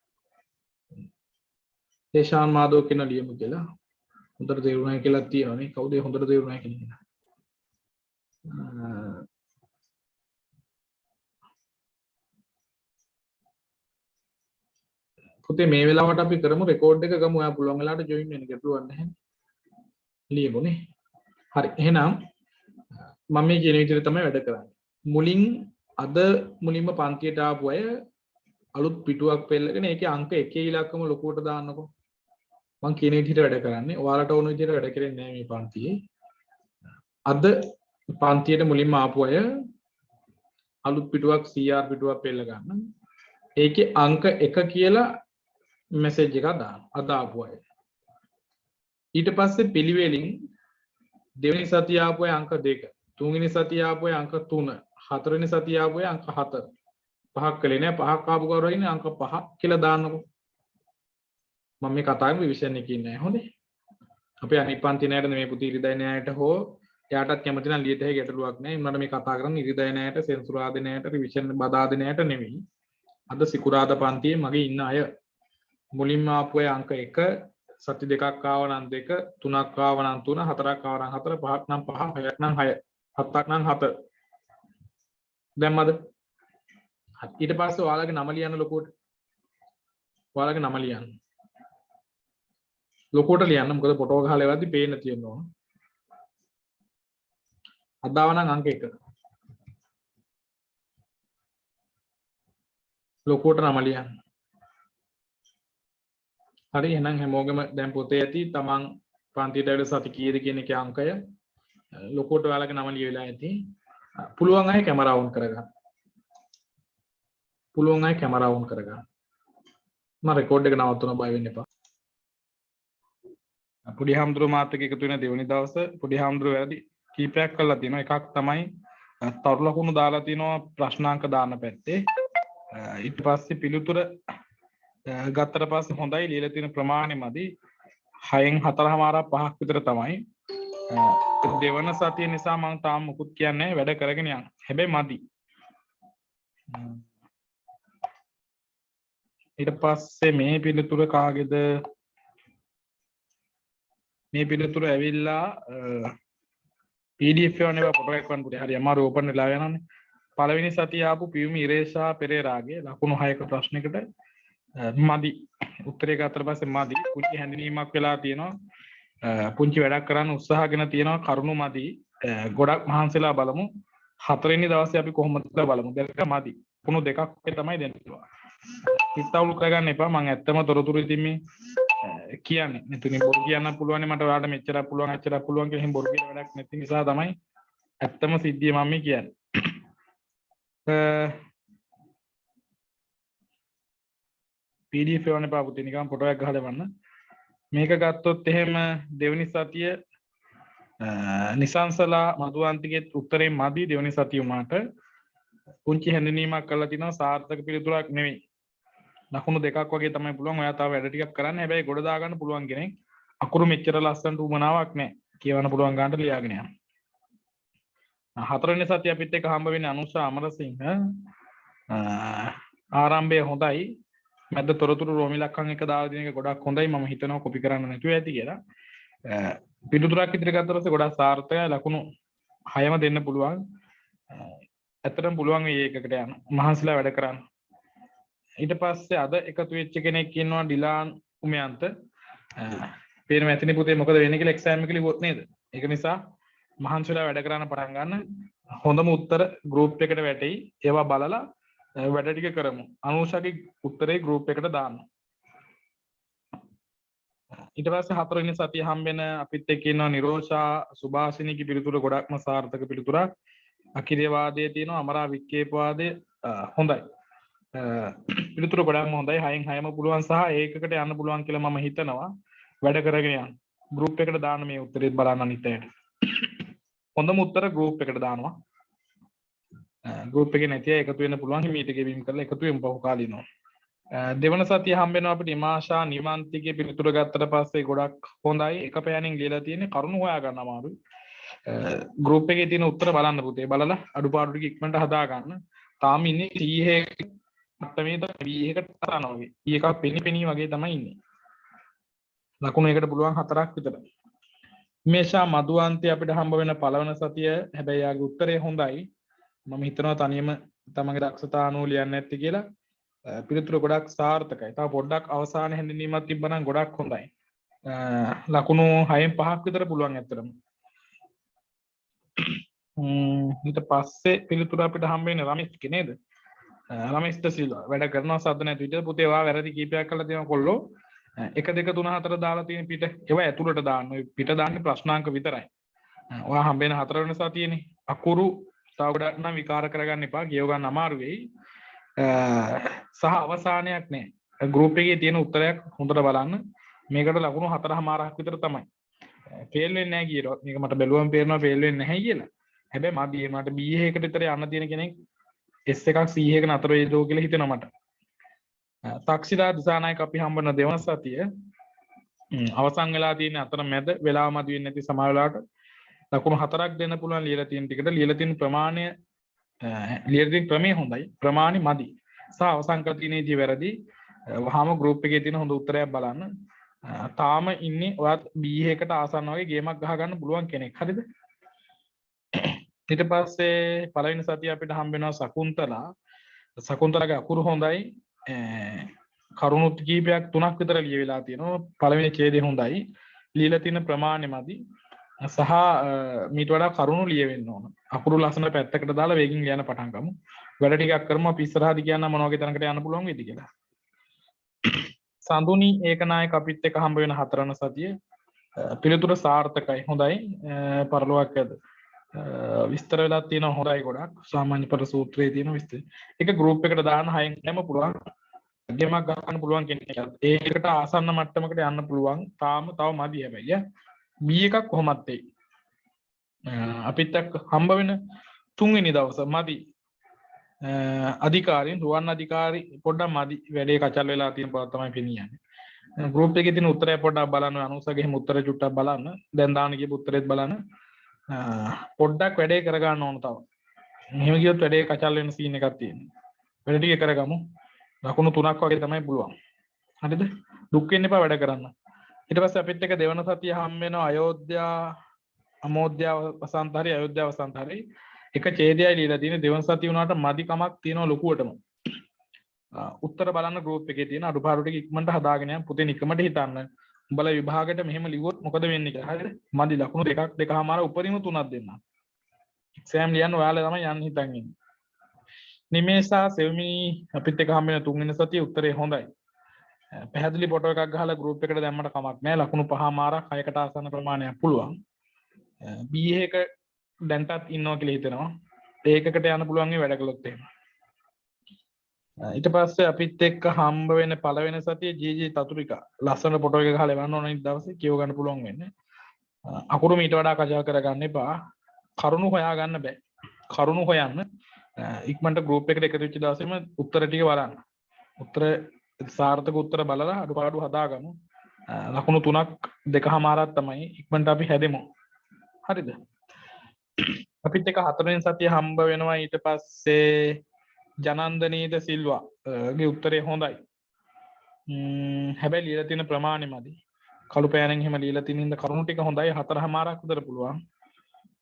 දේශාන් මාදෝ කියන ලියමු කියලා. හොඳට තේරුණා කියලා තියෙනවානේ. කවුද හොඳට තේරුණා කියන්නේ? පුතේ මේ වෙලාවට අපි කරමු රෙකෝඩ් එක ගමු. ඔයා පුළුවන් වෙලාවට ජොයින් වෙන්න ගැටලුවක් නැහැ. ලියමුනේ. හරි. එහෙනම් මම මේ කියන විදිහට තමයි වැඩ කරන්නේ. මුලින්ම පන්තියට ආපු අය අලුත් පිටුවක් පෙන්නගෙන ඒකේ අංක 1 ඉලක්කම ලොකුවට දාන්නකෝ. මම කියන විදිහට වැඩ කරන්නේ. ඔයාලට ඕන විදිහට වැඩ කරන්නේ නැහැ මේ පන්තියේ. අද පන්තියට මුලින්ම ආපු අය අලුත් පිටුවක් CR පිටුවක් පෙළ ගන්න. ඒකේ අංක 1 කියලා මැසේජ් එකක් දාන්න. අද ආපු අය. ඊට පස්සේ පිළිවෙලින් දෙවෙනි සතිය ආපු අය අංක 2, තුන්වෙනි සතිය ආපු අය අංක 3, හතරවෙනි සතිය ආපු අය අංක 7. පහක් කලේ නෑ. පහක් ආපු කවුරු ඉන්නේ අංක 5 කියලා දාන්නකෝ. මම මේ කතා කරන්නේ රිවිෂන් එකේ ඉන්නේ නැහැ. හොඳේ. අපි අනිත් පන්ති නෑට මේ පුතී ඉරිදයි නෑයට හෝ එයාටත් කැමති නම් ලියත හැකි ගැටලුවක් නෑ. උන්වන්ට මේ කතා කරන්නේ ඉරිදයි නෑයට, සෙන්සුරාදා නෑයට, රිවිෂන් බදාදා නෑයට නෙමෙයි. අද සිකුරාදා පන්තියේ මගේ ඉන්න අය මුලින්ම ආපු අය අංක 1, සති දෙකක් ආව නම් 2, තුනක් ආව නම් 3, හතරක් ආව නම් 4, පහක් නම් 5, හයක් නම් 6, හතක් නම් 7. දැම්මද? ඊට පස්සේ ඔයාලගේ නම ලියන්න ලොකුවට. ඔයාලගේ නම ලියන්න. ලොකුවට ලියන්න. මොකද ෆොටෝ ගහලා එවද්දි පේන්න තියෙනවා. අදාව නම් අංක 1. ලොකුවට නම ලියන්න. හරි. එහෙනම් හැමෝගෙම දැන් පොතේ ඇති තමන් පන්තියට ඇවිල්ලා සති කීයද කියන එකේ අංකය ලොකුවට ඔයාලගේ නම ලියවිලා ඇති. පුළුවන් අය කැමරා ඔන් කරගන්න. පුළුවන් අය කැමරා ඔන් කරගන්න. මම රෙකෝඩ් එක නවත්වනවා බය වෙන්න එපා. පොඩි හාමුදුරුවෝ මාත් එක්ක එකතු වෙන දෙවෙනි දවසේ පොඩි හාමුදුරුවෝ වැඩි කීපයක් කළා තියෙනවා. එකක් තමයි තරු ලකුණු දාලා තිනවා ප්‍රශ්නාංක දාන්න පැත්තේ. ඊට පස්සේ පිළිතුර ගත්තට පස්සේ හොඳයි ලියලා තියෙන ප්‍රමාණය මදි. 6න් 4මාරක් 5ක් විතර තමයි. දෙවන සතිය නිසා මම තාම මුකුත් කියන්නේ වැඩ කරගෙන යන්න. හැබැයි මදි. ඊට පස්සේ මේ පිළිතුර කාගේද? මේ පිළිතුර ඇවිල්ලා PDF එක නෙවෙයි ෆොටෝ එකක් වань පුතේ. හරි අමාරු ඕපන් වෙලා යනවානේ. පළවෙනි සතිය ආපු පියුමි ඉරේෂා පෙරේරාගේ ලකුණු 6ක ප්‍රශ්නයකට මදි උත්තරේ ගත්තට පස්සේ මදි පුංචි හැඳිනීමක් වෙලා තියෙනවා පුංචි වැඩක් කරන්න උත්සාහගෙන තියෙනවා කරුණු මදි ගොඩක් මහන්සිලා බලමු හතරවෙනි දවසේ අපි කොහොමද බලමු දැන් මදි කුණු දෙකක් තමයි දෙන්න පුළුවන් හිතවුල් කරගන්න එපා මම ඇත්තම තොරතුරු ඉතින් මේ කියන්නේ මෙතනින් බොරු කියන්න පුළුවන් මට ඔයාලට මෙච්චරක් පුළුවන් අච්චරක් පුළුවන් කියලා එහෙම බොරු කියන වැඩක් නැති නිසා තමයි ඇත්තම සිද්ධිය මම මේ කියන්නේ PDF එවන්න එපා පුතේ නිකන් ෆොටෝ එකක් ගහලා දෙවන්න මේක ගත්තොත් එහෙම දෙවෙනි සතිය නිසංසලා මధుවන්තිගේ උත්තරේ මදි දෙවෙනි සතිය උමාට පුංචි හැඳිනීමක් කරලා තිනවා සාර්ථක පිළිතුරක් නෙවෙයි ලකුණු දෙකක් වගේ තමයි පුළුවන් ඔයා තව වැඩ ටිකක් කරන්න හැබැයි ගොඩ දා ගන්න පුළුවන් කෙනෙක් අකුරු මෙච්චර ලස්සනට උමනාවක් නැහැ කියවන්න පුළුවන් ගන්නට ලියාගෙන යන්න හතරවෙනි සතිය අපිත් එක්ක හම්බ වෙන්නේ අනුෂා අමරසිංහ ආරම්භය හොඳයි මැද තොරතුරු රෝමිලක්කන් එක දාලා දෙන එක ගොඩක් හොඳයි මම හිතනවා කොපි කරන්න නැතුව ඇති කියලා පිටුතුරක් ඉදිරිය ගත්තා පස්සේ ගොඩක් සාර්ථකයි ලකුණු 6ම දෙන්න පුළුවන් ඇත්තටම පුළුවන් මේ එකකට යන්න මහන්සිලා වැඩ කරන්න ඊට පස්සේ අද එකතු වෙච්ච කෙනෙක් ඉන්නවා ඩිලාන් උමයන්ත පේනවා ඇතිනේ පුතේ මොකද වෙන්නේ කියලා එක්සෑම් එක ලිව්වොත් නේද ඒක නිසා මහන්සිලා වැඩ කරන්න පටන් ගන්න හොඳම උත්තර ගෲප් එකට වැටෙයි ඒවා බලලා වැඩ ටික කරමු අනුෂාගේ උත්තරේ ගෲප් එකට දාන්න ඊට පස්සේ හතරවෙනි සතිය හම්බෙන අපිත් එක්ක ඉන්නවා නිරෝෂා සුභාසිනීගේ පිළිතුර ගොඩක්ම සාර්ථක පිළිතුරක් අකිරේවාදයේ තියෙනවා අමරා වික්කේපවාදයේ හොඳයි පිළිතුර ගොඩක්ම හොඳයි 6න් 6ම පුළුවන් සහ ඒකකට යන්න පුළුවන් කියලා මම හිතනවා වැඩ කරගෙන යන්න ගෲප් එකට දාන්න මේ උත්තරේත් බලන්න අනිත් අයට හොඳම උත්තර ගෲප් එකට දානවා ගෲප් එකේ නැති අය එකතු වෙන්න පුළුවන් හිමීට ගෙවීම් කරලා එකතු වෙමු බහු කාලිනව දෙවන සතිය හම්බ වෙනවා අපිට ඉමාෂා නිවන්තිගේ පිළිතුර ගත්තට පස්සේ ගොඩක් හොඳයි එක පෑනින් ලියලා තියෙන්නේ කරුණු හොයා ගන්න අමාරුයි ගෲප් එකේ තියෙන උත්තර බලන්න පුතේ බලලා අඩුපාඩු ටික ඉක්මනට හදා ගන්න තාම ඉන්නේ 30 මට්ටමේ 20කට තරනවා වගේ 1 එකක් පෙනි වගේ තමයි ඉන්නේ ලකුණු එකට පුළුවන් 4ක් විතර මේෂා මధుවන්තය අපිට හම්බ වෙන පළවෙනි සතිය හැබැයි යාගේ උත්තරේ හොඳයි මම හිතනවා තනියම තමන්ගේ දක්ෂතා අනුව ලියන්නේ නැති කියලා පිළිතුර ගොඩක් සාර්ථකයි. තව පොඩ්ඩක් අවසාන හැඳින්වීමක් තිබ්බනම් ගොඩක් හොඳයි. ලකුණු 6න් 5ක් විතර පුළුවන් ඇත්තටම. ඊට පස්සේ පිළිතුර අපිට හම්බ වෙන්නේ රමේෂ්ගේ නේද? රමේෂ් ද සිල්වා වැඩ කරනවා සද්ද නැති විදිහට පුතේ වා වැරදි කීපයක් කරලා තියෙනවා කොල්ලෝ. 1 2 3 4 දාලා තියෙන පිට ඒවා ඇතුළට දාන්න. ඔය පිට දාන්නේ ප්‍රශ්නාංක විතරයි. ඔයා හම්බ වෙන 4 වෙනි සතියේනේ. අකුරු තව ගොඩක් නම් විකාර කරගන්න එපා. කියව ගන්න අමාරු වෙයි. සහ අවසානයක් නැහැ. ගෲප් එකේ තියෙන උත්තරයක් හොඳට බලන්න. මේකට ලකුණු 4.5ක් විතර තමයි. ෆේල් වෙන්නේ නැහැ කියනවා. මේක මට බැලුවම පේනවා ෆේල් වෙන්නේ නැහැ කියලා. හැබැයි මදි මට B එකකට විතර යන්න තියෙන කෙනෙක් S එකක් C එක නතර වෙයිදෝ කියලා හිතෙනවා මට. තාක්ෂිරා දිසානායක අපි හම්බ වෙන දෙවන සතිය අවසන් වෙලා තියෙන අතර මැද වෙලාව මදි වෙන්නේ නැති සමහර වෙලාවට ලකුණු 4ක් දෙන්න පුළුවන් ලියලා තියෙන ටිකට ලියලා තියෙන ප්‍රමාණය ලියලා තියෙන ක්‍රමය හොඳයි ප්‍රමාණි මදි සහ අවසන් කර තියෙනේදී වැරදි වහාම ගෲප් එකේ තියෙන හොඳ උත්තරයක් බලන්න තාම ඉන්නේ ඔයත් B එකකට ආසන්න වගේ ගේමක් ගහ ගන්න පුළුවන් කෙනෙක් හරිද ඊට පස්සේ පළවෙනි සතිය අපිට හම්බ වෙනවා සකුන්තලාගේ අකුරු හොඳයි කරුණු කීපයක් 3ක් විතර ලියවිලා තියෙනවා පළවෙනි ඡේදය හොඳයි ලියලා තියෙන ප්‍රමාණය මදි සහ මීට වඩා කරුණු ලියවෙන්න ඕන අකුරු ලස්සන පැත්තකට දාලා වේගින් ලියන්න පටන් ගමු වැඩ ටිකක් කරමු අපි ඉස්සරහදී කියන්න මොන වගේ තැනකට යන්න පුළුවන් වේද කියලා සඳුනි ඒකනායක අපිත් එක්ක හම්බ වෙන 4 වෙනි සතිය පිළිතුර සාර්ථකයි හොඳයි පරලොවක් ඇද විස්තර වෙලා තියෙනවා හොඳයි ගොඩක් සාමාන්‍ය පර සූත්‍රයේ තියෙන විස්තර ඒක ගෲප් එකට දාන්න 6න් හැම පුළුවන් ගේමක් ගන්න පුළුවන් කෙනෙක් ඒකට ආසන්න මට්ටමකට යන්න පුළුවන් තාම තව මදි හැබැයි B එකක් කොහොමත් එයි අපිත් එක්ක හම්බ වෙන 3 වෙනි දවස මදි අධිකාරීන් රුවන් අධිකාරී පොඩ්ඩක් මදි වැඩේ කචල් වෙලා තියෙන බව තමයි පෙනියන්නේ ගෲප් එකේ තියෙන උත්තරය පොඩ්ඩක් බලන්න අනුසගේ එහෙම උත්තර චුට්ටක් බලන්න දැන් දාන්න කියපු උත්තරෙත් බලන්න පොඩ්ඩක් වැඩේ කරගන්න ඕන තව මෙහෙම කියොත් වැඩේ කචල් වෙන සීන් එකක් තියෙනවා වැඩ ටික කරගමු ලකුණු 3ක් වගේ තමයි පුළුවන් හරිද දුක් වෙන්න එපා වැඩ කරන්න ඊට පස්සේ අපිත් එක දෙවන සතිය හම් වෙනවා අයෝධ්‍යා අමෝධ්‍යා වසන්ත හරි අයෝධ්‍යා වසන්ත හරි එක ඡේදයයි ලියලා තියෙන දෙවන සතිය වුණාට මදි කමක් තියෙනවා ලොකුවටම. උත්තර බලන්න ගෲප් එකේ තියෙන අඩුපාඩු ටික ඉක්මනට හදාගෙන යන්න පුතේ නිකමට හිතන්න. උඹලා විභාගයට මෙහෙම ලිව්වොත් මොකද වෙන්නේ කියලා. හරිද? මදි ලකුණු දෙකක් දෙකමාර උපරිම තුනක් දෙන්න. එක්සෑම් ලියන්න ඔයාලා තමයි යන්න හිතන් ඉන්නේ. නිමේෂා සෙව්මිනි අපිත් එක හම්බ වෙන තුන්වෙනි සතියේ උත්තරේ හොඳයි. පැහැදිලි ෆොටෝ එකක් ගහලා ගෲප් එකට දැම්මට කමක් නැහැ. ලකුණු 5මාරක් 6කට ආසන්න ප්‍රමාණයක් පුළුවන්. BA එක දැන්ටත් ඉන්නවා කියලා හිතෙනවා. ඒකකට යන්න පුළුවන් මේ වැඩ කළොත් එහෙම. ඊට පස්සේ අපිත් එක්ක හම්බ වෙන පළවෙනි සතියේ ජීජී තතුරිකා ලස්සන ෆොටෝ එක ගහලා එවන්න ඕන ඉන්න දවසේ කියව ගන්න පුළුවන් වෙන්නේ. අකුරු මීට වඩා කජා කරගන්න එපා. කරුණු හොයා ගන්න බෑ. කරුණු හොයන්න ඉක්මනට ගෲප් එකට එකතු වෙච්ච දවසේම උත්තර ටික බලන්න. උත්තර සාර්ථක උත්තර බලලා අඩුපාඩු හදාගමු. ලකුණු 3ක් 2මාරක් තමයි ඉක්මනට අපි හැදෙමු. හරිද? අපිත් එක හතරවෙනි සතිය හම්බ වෙනවා. ඊට පස්සේ ජනන්දනීද සිල්වා ගේ උත්තරේ හොඳයි. හැබැයි ලියලා තියෙන ප්‍රමාණය මදි. කළු පෑනෙන් එහෙම ලියලා තියෙන ඉඳ කරුණු ටික හොඳයි 4මාරක් විතර පුළුවන්.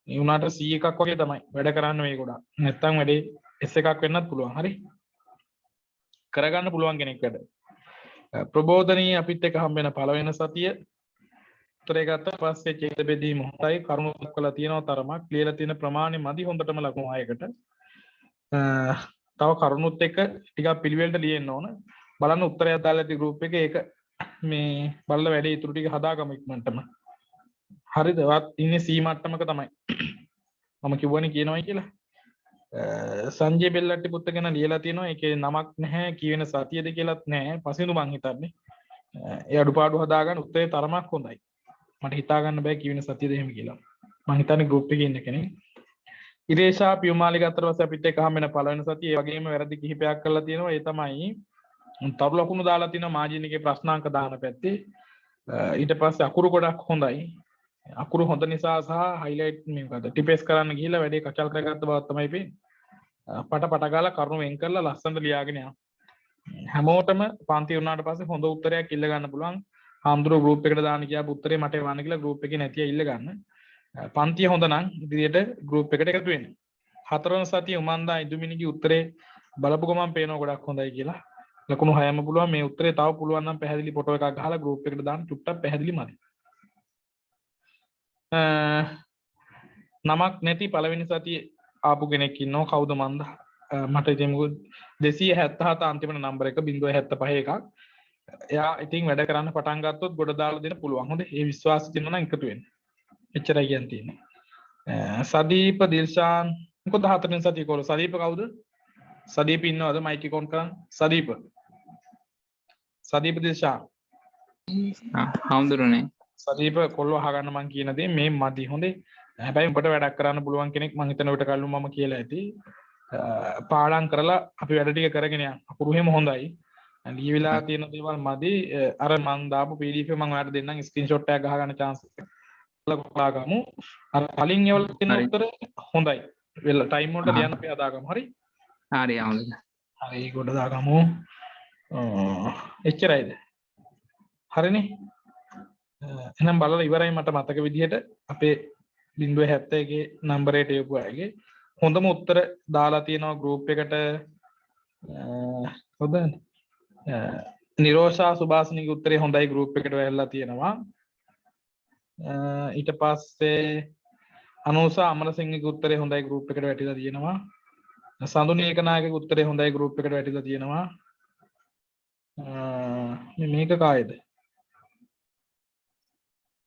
ඒ වුණාට C එකක් වගේ තමයි වැඩ කරන්න මේ ගොඩක්. නැත්තම් වැඩේ S එකක් වෙන්නත් පුළුවන්. හරි. කරගන්න පුළුවන් කෙනෙක් වැඩ. ප්‍රබෝධනී අපිත් එක හම්බ වෙන පළවෙනි සතිය උත්තරේ ගත්ත පස්සේ ඡේද බෙදීම හොඳයි. කරුණු දක්වලා තියෙනවා තරමක්. ලියලා තියෙන ප්‍රමාණය මදි හොඳටම ලකුණු 6කට. තව කරුණුත් එක ටිකක් පිළිවෙලට ලියන්න ඕන. බලන්න උත්තරයක් දාලා ඇති ගෲප් එකේ ඒක මේ බලලා වැඩේ ඉතුරු ටික හදාගමු ඉක්මනටම. හරිද? වත් ඉන්නේ C මට්ටමක තමයි. මම කිව්වනේ කියනවායි කියලා. සංජය බෙල්ලට්ටි පුත්ත ගැන ලියලා තියෙනවා. ඒකේ නමක් නැහැ, කීවෙන සතියද කියලාත් නැහැ. පසින්දු මං හිතන්නේ. ඒ අඩුපාඩු හදාගන්න උත්තරේ තරමක් හොඳයි. මට හිතා ගන්න බෑ කීවෙන සතියද එහෙම කියලා. මං හිතන්නේ ගෲප් එකේ ඉන්න කෙනෙක්. ඉරේෂා පියුමාලි ගත්තට පස්සේ අපිත් එක්ක හම් වෙන පළවෙනි සතියේ ඒ වගේම වැරදි කිහිපයක් කරලා තියෙනවා. ඒ තමයි තරු ලකුණු දාලා තියෙනවා මාජින් එකේ ප්‍රශ්නාංක දාන පැත්තේ. ඊට පස්සේ අකුරු ගොඩක් හොඳයි. අකුරු හොඳ නිසා සහ හයිලයිට් මේ මොකද ටිපෙස් කරන්න ගිහිල්ලා වැඩේ කචල් කරගත්ත බව තමයි පේන්නේ. පට ගාලා කරුණු වෙන් කරලා ලස්සනට ලියාගෙන යනවා. හැමෝටම පන්ති වුණාට පස්සේ හොඳ උත්තරයක් ඉල්ල ගන්න පුළුවන්. හාමුදුරුවෝ ගෲප් එකට දාන්න කියාපු උත්තරේ මට එවන්න කියලා ගෲප් එකේ නැතිය ඉල්ල ගන්න. පන්තිය හොඳ නම් ඉදිරියට ගෲප් එකට එකතු වෙන්න. හතරවෙනි සතියේ උමන්දා ඉදුමිනිගේ උත්තරේ බලපු ගමන් පේනවා ගොඩක් හොඳයි කියලා. ලකුණු 6ම පුළුවන්. මේ උත්තරේ තව පුළුවන් නම් පැහැදිලි ෆොටෝ එකක් ගහලා ගෲප් එකට දාන්න චුට්ටක් පැහැදිලි මදි. නමක් නැති පළවෙනි සතියේ ආපු කෙනෙක් ඉන්නවා. කවුද මන්ද? මට ඉතින් 277 අන්තිමට නම්බර එක 075 එකක්. එයා ඉතින් වැඩ කරන්න පටන් ගත්තොත් ගොඩ දාලා දෙන්න පුළුවන්. හොඳ. ඒ විශ්වාසය තියෙනවා නම් එකතු වෙන්න. එච්චරයි කියන්න තියෙන්නේ. සදීප දිල්ෂාන් මොකද හතරවෙනි සතිය කෝල සදීප කවුද? සදීප ඉන්නවද? මයික් එක ඔන් කරන්න. සදීප දිල්ෂාන්. හාමුදුරනේ. සදීප කොල්ලෝ අහගන්න මං කියන දේ මේ මදි. හොඳේ. හැබැයි උඹට වැඩක් කරන්න පුළුවන් කෙනෙක් මං හිතන විට කල්ලු මම කියලා ඇති. පාඩම් කරලා අපි වැඩ ටික කරගෙන යන්න. අකුරු එහෙම හොඳයි. ලියවිලා තියෙන දේවල් මදි. අර මං දාපු PDF මං ඔයාලට දෙන්නම් ස්ක්‍රීන්ෂොට් එකක් ගහගන්න chance එක ගමු. අර කලින් ඒවල තියෙන උත්තර හොඳයි. වෙල ටයිම් වලට ලියන්න අපි හදාගමු. හරි? හරි හාමුදුරනේ. හරි කොට දාගමු. එච්චරයිද? හරිනේ? එහෙනම් බලලා ඉවරයි. මට මතක විදිහට අපේ 071 නම්බරයට යපු අයගේ හොඳම උත්තර දාලා තියෙනවා ගෲප් එකට. හොඳයි. නිරෝෂා සුභාසිනීගේ උත්තරේ හොඳයි ගෲප් එකට වැල්ලා තියෙනවා. ඊට පස්සේ අනුසා අමරසිංහගේ උත්තරේ හොඳයි ගෲප් එකට වැටිලා තියෙනවා. සඳුනි ඒකනායකගේ උත්තරේ හොඳයි ගෲප් එකට වැටිලා තියෙනවා. මේක කායේද?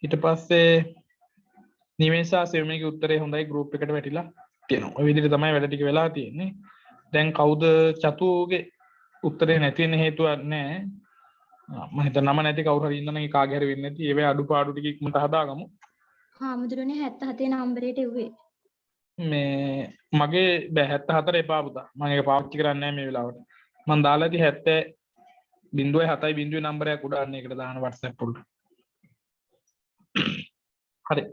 ඊට පස්සේ නිමේෂා සෙවමිගේ උත්තරේ හොඳයි ගෲප් එකට වැටිලා තියෙනවා. ඔය විදිහට තමයි වැඩ ටික වෙලා තියෙන්නේ. දැන් කවුද චතුගේ උත්තරේ නැති වෙන හේතුවක් නැහැ. මම හිතන නම නැති කවුරු හරි ඉන්නනම් ඒ කාගේ හරි වෙන්නේ නැති. ඒවේ අඩුපාඩු ටික ඉක්මනට හදාගමු. හාමුදුරනේ 77 නම්බරයට එව්වේ. මේ මගේ බෑ 74 එපා පුතා. මම ඒක පාවිච්චි කරන්නේ නැහැ මේ වෙලාවට. මම දාලා ඇති 70.7 නම්බරයක් උඩ අන්න ඒකට දාන WhatsApp වලට. හරි.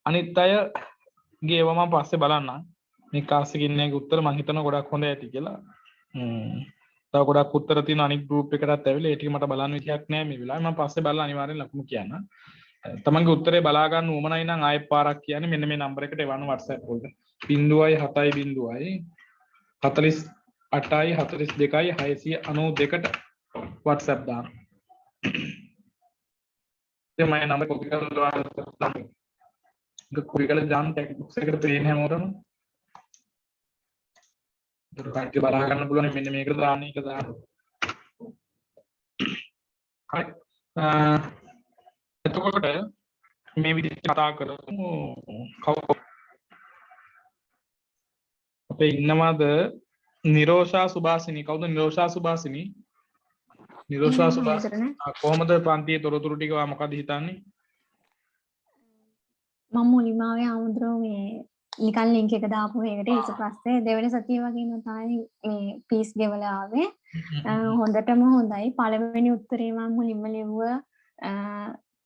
අනිත් අයගේ ඒවා මම පස්සේ බලන්නම්. මේ කාසිකින්නේගේ උත්තර මම හිතනවා ගොඩක් හොඳ ඇති කියලා. තව ගොඩක් උත්තර තියෙන අනිත් ගෲප් එකකටත් ඇවිල්ලා ඒ ටික මට බලන්න විදියක් නැහැ මේ වෙලාවේ. මම පස්සේ බලලා අනිවාර්යෙන් ලකුණු කියන්නම්. තමන්ගේ උත්තරේ බලා ගන්න උවමනයි නම් ආයෙත් පාරක් කියන්නේ මෙන්න මේ නම්බර එකට එවන්න WhatsApp වලට 0.7 48යි 42යි 692ට WhatsApp දාන්න. ඉතින් මම නම්බර කොපි කරලා දාන්න. ඒක කොපි කරලා දාන්න ටෙක්ස්ට් බොක්ස් එකට පේන හැමෝටම. ඒක කට්ටිය බලා ගන්න පුළුවන් මෙන්න මේකට දාන්න එක දාන්න. හරි. එතකොට මේ විදිහට කතා කරමු. අපේ ඉන්නවද නිරෝෂා සුභාසිනී? කවුද නිරෝෂා සුභාසිනී? නිරෝෂා සුභාසිනී කොහොමද පන්තියේ තොරතුරු ටික මොකද හිතන්නේ? මම මුලින්ම ආවේ ආමුද්‍රෝ මේ නිකන් ලින්ක් එක දාපු එකට ඊට පස්සේ දෙවෙනි සතිය වගේම තමයි මේ පීස් ගෙවලා ආවේ. හොඳටම හොඳයි. පළවෙනි උත්තරේ මම මුලින්ම ලිව්ව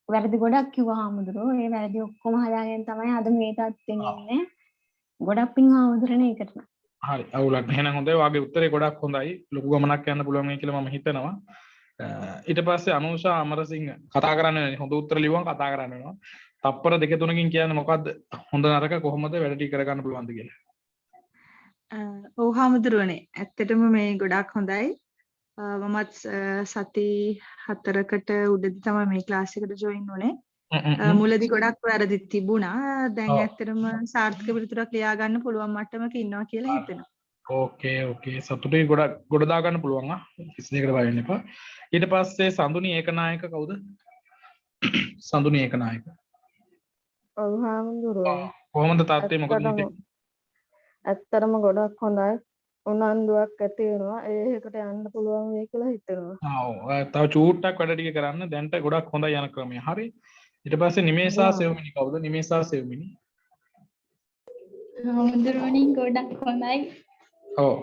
වැරදි ගොඩක් කිව්වා ආමුද්‍රෝ. ඒ වැරදි ඔක්කොම හදාගෙන තමයි අද මේ තත්ත්වෙන් ඉන්නේ. ගොඩක් පිං ආමුද්‍රනේ ඒකට. හරි. අවුලක් නැහැ නේද? හොඳයි. වාගේ උත්තරේ ගොඩක් හොඳයි. ලොකු ගමනක් යන්න පුළුවන් වෙයි කියලා මම හිතනවා. ඊට පස්සේ අනුෂා අමරසිංහ කතා කරන්නේ හොඳ උත්තර ලිව්වම කතා කරන්න වෙනවා. තප්පර දෙක තුනකින් කියන්නේ මොකද්ද හොඳ නරක කොහොමද වැඩ ටික කරගන්න පුළුවන්ද කියලා. ඔව් හාමුදුරුවනේ ඇත්තටම මේ ගොඩක් හොඳයි. මමත් සති 4කට උඩදී තමයි මේ ක්ලාස් එකට ජොයින් වුණේ. මුලදී ගොඩක් වැරදි තිබුණා. දැන් ඇත්තටම සාර්ථක පිළිතුරක් ලියා ගන්න පුළුවන් මට්ටමක ඉන්නවා කියලා හිතෙනවා. ඕකේ සතුටුයි ගොඩ දා ගන්න පුළුවන් ආ. කිසි දෙයකට බය වෙන්න එපා. ඊට පස්සේ සඳුනි ඒකනායක කවුද? සඳුනි ඒකනායක. ඔව් හාමුදුරුවෝ. කොහොමද තාත්තේ මොකද හිතේ? ඇත්තටම ගොඩක් හොඳයි. උනන්දුවක් ඇති වෙනවා. ඒකට යන්න පුළුවන් වෙයි කියලා හිතෙනවා. ඔව්. තව චූට්ටක් වැඩ ටික කරන්න. දැන්ට ගොඩක් හොඳයි යන ක්‍රමය. හරි. ඊට පස්සේ නිමේෂා සෙවමිනි කවුද? නිමේෂා සෙවමිනි. හාමුදුරුවනේ ගොඩක් හොඳයි. ඔව්.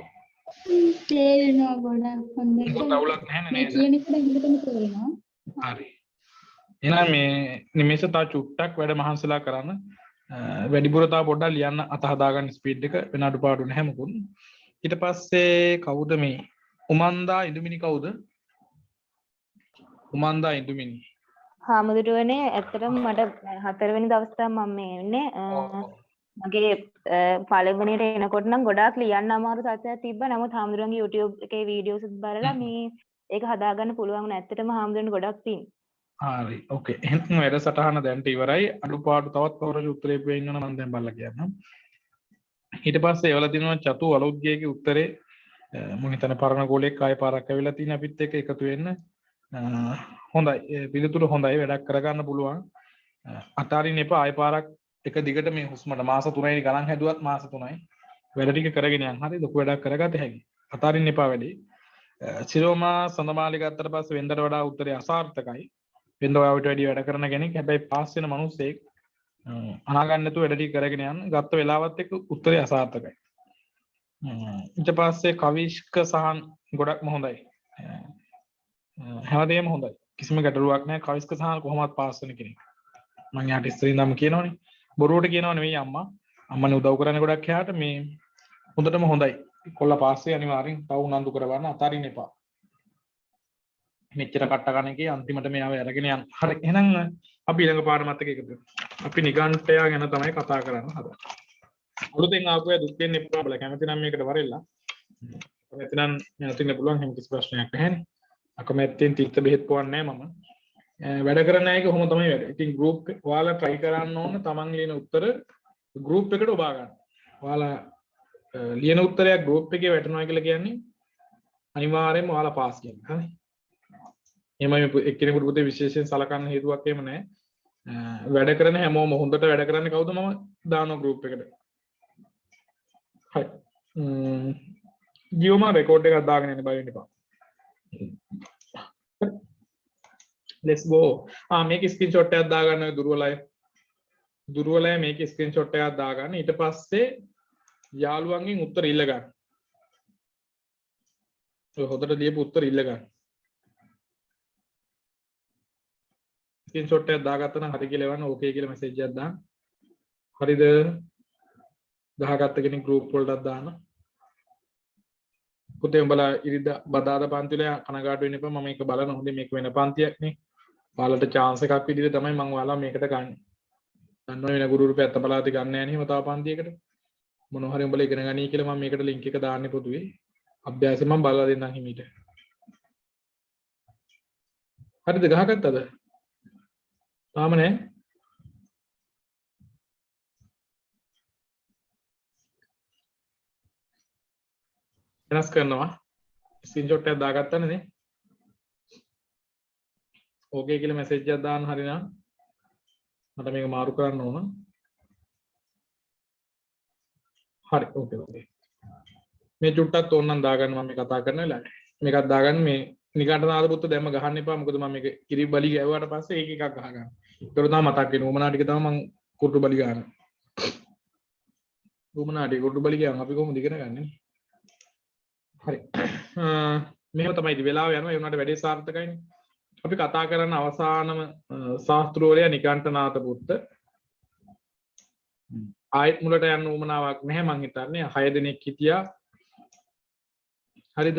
තේරෙනවා ගොඩක් හොඳයි. මොකද අවුලක් නැහැ නේද? කියන එක හොඳටම තේරෙනවා. හරි. එහෙනම් මේ නිමේෂ තා චුට්ටක් වැඩ මහන්සිලා කරන්න. වැඩිපුර තා පොඩ්ඩක් ලියන්න අත හදාගන්න ස්පීඩ් එක වෙන අඩුපාඩු නැහැ මොකුත්. ඊට පස්සේ කවුද මේ උමන්දා ඉඳුමිනි කවුද? උමන්දා ඉඳුමිනි. හාමුදුරුවනේ ඇත්තටම මට 4 වෙනි දවස් තමයි මම මේ ඉන්නේ. මගේ පළවෙනියට එනකොට නම් ගොඩාක් ලියන්න අමාරු තත්ත්වයක් තිබ්බා. නමුත් හාමුදුරුවන්ගේ YouTube එකේ වීඩියෝස් බලලා මේ ඒක හදාගන්න පුළුවන් වුණා. ඇත්තටම හාමුදුරුවන්ට ගොඩක් පිං. හරි. ඕකේ. එහෙනම් වැඩසටහන දැන්ට ඉවරයි. අඩුපාඩු තවත් කවුරුහරි උත්තරේ වෙන්න නම් මම දැන් බලලා කියන්නම්. ඊට පස්සේ එවලා දිනවා චතු අලුත්ගේගේ උත්තරේ මම හිතන පරණ ගෝලයක් ආයෙ පාරක් ඇවිල්ලා තියෙන අපිත් එක්ක එකතු වෙන්න. හොඳයි. පිළිතුරු හොඳයි. වැඩක් කරගන්න පුළුවන්. අතාරින්න එපා. ආයෙ පාරක් එක දිගට මේ හුස්මට මාස 3යි ගණන් හැදුවත් මාස 3යි. වැඩ ටික කරගෙන යන්න. හරි. ලොකු වැඩක් කරගත හැකියි. අතාරින්න එපා වැඩේ. සිරෝමා සඳමාලි ගත්තට පස්සේ වෙන්දට වඩා උත්තරේ අසාර්ථකයි. වෙන්ද ඔයාට වැඩි වැඩ කරන කෙනෙක්. හැබැයි පාස් වෙන මිනිස්සෙක් අනාගන්න නැතුව වැඩ ටික කරගෙන යන්න. ගත්ත වෙලාවත් එක්ක උත්තරේ අසාර්ථකයි. ඊට පස්සේ කවිෂ්ක සහන් ගොඩක්ම හොඳයි. හැමදේම හොඳයි. කිසිම ගැටලුවක් නැහැ. කවිෂ්ක සහන් කොහොමවත් පාස් වෙන කෙනෙක්. මම යාට ඉස්සරින්දම කියනවනේ. බොරුවට කියනව නෙවෙයි අම්මා. අම්මනේ උදව් කරන්නේ ගොඩක් එහාට මේ හොඳටම හොඳයි. කොල්ල පාස් වෙයි අනිවාර්යෙන්. තව උනන්දු කරවන්න අතාරින්න එපා. මෙච්චර කට්ට ගන්න එකේ අන්තිමට මෙයාව අරගෙන යන්න. හරි. එහෙනම් අපි ඊළඟ පාඩමත් එක්ක එකතු වෙමු. අපි නිගණ්ඨය ගැන තමයි කතා කරන්න හදන්නේ. අලුතෙන් ආපු අය දුක් වෙන්න එපා බල. කැමති නම් මේකට වරෙල්ලා. කැමති නම් නැතිනම් පුළුවන් හැම කිසි ප්‍රශ්නයක් නැහැනේ. අකමැත්තෙන් තිත්ත බෙහෙත් පොවන්නේ නැහැ මම. වැඩ කරන අයක කොහොම තමයි වැඩ. ඉතින් group ඔයාලා try කරන්න ඕන තමන් ලියන උත්තර group එකට ඔබා ගන්න. ඔයාලා ලියන උත්තරයක් group එකේ වැටෙනවා කියලා කියන්නේ අනිවාර්යයෙන්ම ඔයාලා පාස් කියන්නේ. හරි. එහෙමයි එක්කෙනෙකුට පුතේ විශේෂයෙන් සලකන්න හේතුවක් එහෙම නැහැ. වැඩ කරන හැමෝම හොඳට වැඩ කරන්නේ කවුද මම දානවා group එකට. හරි. ජීවම රෙකෝඩ් එකක් දාගෙන ඉන්න බය වෙන්න එපා. let's go. මේක ස්ක්‍රීන්ෂොට් එකක් දාගන්න ඔය දුර්වල අය මේක ස්ක්‍රීන්ෂොට් එකක් දාගන්න. ඊට පස්සේ යාළුවන්ගෙන් උත්තර ඉල්ල ගන්න. ඔය හොඳට ලියපු උත්තර ඉල්ල ගන්න. ස්ක්‍රීන්ෂොට් එකක් දාගත්තා නම් හරි කියලා එවන්න ඕකේ කියලා මෙසේජ් එකක් දාන්න. හරිද? ගහගත්ත කෙනෙක් group වලටත් දාන්න. පුතේ උඹලා ඉරිදා බදාදා පන්ති වල කනගාටු වෙන්න එපා. මම මේක බලන හොඳේ මේක වෙන පන්තියක් නේ. ඔයාලට chance එකක් විදිහට තමයි මම ඔයාලා මේකට ගන්න. දන්නව වෙන ගුරු රුපියල් 70 පලාති ගන්න නැහැ නේ එහෙම තව පන්තියකට. මොනවා හරි උඹලා ඉගෙන ගනී කියලා මම මේකට link එක දාන්නේ පොදුවේ. අභ්‍යාසෙ මම බලලා දෙන්නම් හිමීට. හරිද ගහගත්තද? තාම නෑ. වෙනස් කරනවා. ස්ක්‍රීන්ෂොට් එකක් දාගත්තනේ නේ. ඕකේ කියලා මැසේජ් එකක් දාන්න හරිනම් මට මේක මාරු කරන්න ඕන. හරි ඕකේ ඕකේ. මේ චුට්ටක් ඕනනම් දාගන්න මම මේ කතා කරන වෙලාවට. මේකත් දාගන්න මේ නිකාණ්ඨනාද පුත්ත දැම්ම ගහන්න එපා. මොකද මම මේක කිරි බලි ගැව්වට පස්සේ ඒක එකක් ගහගන්න. ඒක තමයි මතක් වෙන උමනා ටික තමයි මම කුරුටු බලි ගන්න. උමනා ටික කුරුටු බලි ගියාම අපි කොහොමද ඉගෙන ගන්නේ? හරි. මේක තමයි ඉතින් වෙලාව යනවා. ඒ වුණාට වැඩේ සාර්ථකයිනේ. අපි කතා කරන අවසානම ශාස්ත්‍රෝලය නිකාණ්ඨනාත පුත්ත. ආයෙත් මුලට යන්න උමනාවක් නැහැ මං හිතන්නේ 6 දෙනෙක් හිටියා. හරිද?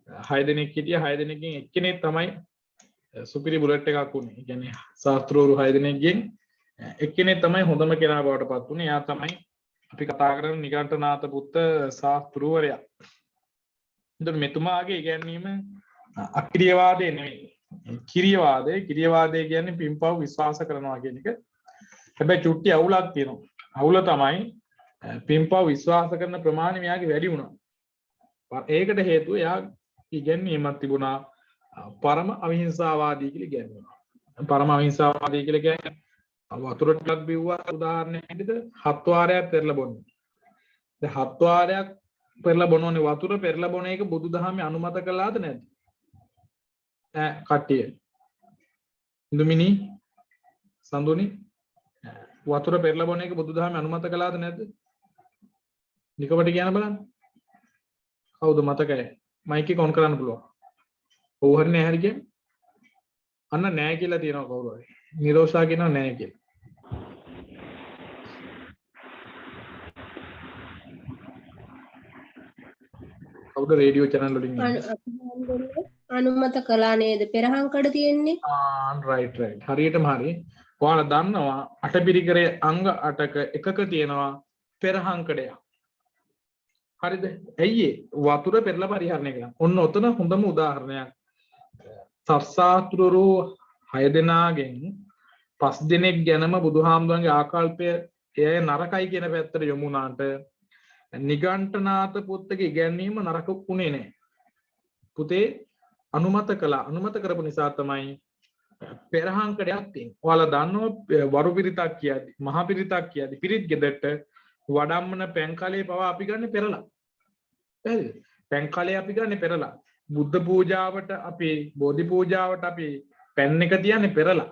6 දෙනෙක් හිටියා 6 දෙනෙක්ගෙන් එක්කෙනෙක් තමයි සුපිරි බුලට් එකක් උනේ. ඒ කියන්නේ ශාස්ත්‍රෝරු 6 දෙනෙක්ගෙන් එක්කෙනෙක් තමයි හොඳම කෙනා බවට පත් උනේ. එයා තමයි අපි කතා කරන නිකාණ්ඨනාත පුත්ත ශාස්ත්‍රූවරයා. එතකොට මෙතුමාගේ ඉගැන්වීම අක්‍රීයවාදේ නෙමෙයි. කිරියවාදේ කියන්නේ පින්පව් විශ්වාස කරනවා කියන එක. හැබැයි චුට්ටි අවුලක් තියෙනවා. අවුල තමයි පින්පව් විශ්වාස කරන ප්‍රමාණය මෙයාගේ වැඩි වුණා. ඒකට හේතුව එයා ඉගැන්වීමක් තිබුණා පරම අවිහිංසාවාදී කියලා ඉගැන්වුවා. පරම අවිහිංසාවාදී කියලා කියන්නේ වතුර ටිකක් බිව්වා උදාහරණයක් විදිහට 7 වාරයක් පෙරලා බොන්නේ. දැන් 7 වාරයක් පෙරලා බොනෝනේ වතුර පෙරලා බොන එක බුදුදහමේ අනුමත කළාද නැද්ද? කට්ටිය. ඉඳුමිනි සඳුනි වතුර පෙරලා බොන එක බුදුදහමේ අනුමත කළාද නැද්ද? නිකවට කියන්න බලන්න. කවුද මතකයි? මයික් එක ඔන් කරන්න පුළුවන්. ඔව් හරි නෑ හරි කියන්නේ. අන්න නෑ කියලා තියෙනවා කවුරු හරි. නිරෝෂා කියනවා නෑ කියලා. කවුද රේඩියෝ channel වලින් අනුමත කළා නේද? පෙරහංකඩ තියෙන්නේ. රයිට් හරියටම හරි. ඔයාලා දන්නවා අටපිරිකරේ අංග 8ක එකක තියෙනවා පෙරහංකඩයක්. හරිද? ඇයි වතුර පෙරලා පරිහරණය කරන්නේ? ඔන්න ඔතන හොඳම උදාහරණයක්. සත්සාත්‍රරු 6 දෙනාගෙන් 5 දෙනෙක් ගැනම බුදුහාමුදුරන්ගේ ආකල්පය එය නරකයි කියන පැත්තට යොමු වුණාට නිගණ්ඨනාත පුත්තගේ ඉගැන්වීම නරක වුණේ නැහැ. පුතේ අනුමත කළා. අනුමත කරපු නිසා තමයි පෙරහංකඩයක් තියෙන්නේ. ඔයාලා දන්නවා වරු පිරිතක් කියද්දි, මහා පිරිතක් කියද්දි පිරිත් ගෙදරට වඩම්මන පැන්කලේ පවා අපි ගන්න පෙරලා. පැහැදිලිද? පැන්කලේ අපි ගන්න පෙරලා. බුද්ධ පූජාවට අපි බෝධි පූජාවට අපි පැන් එක තියන්නේ පෙරලා.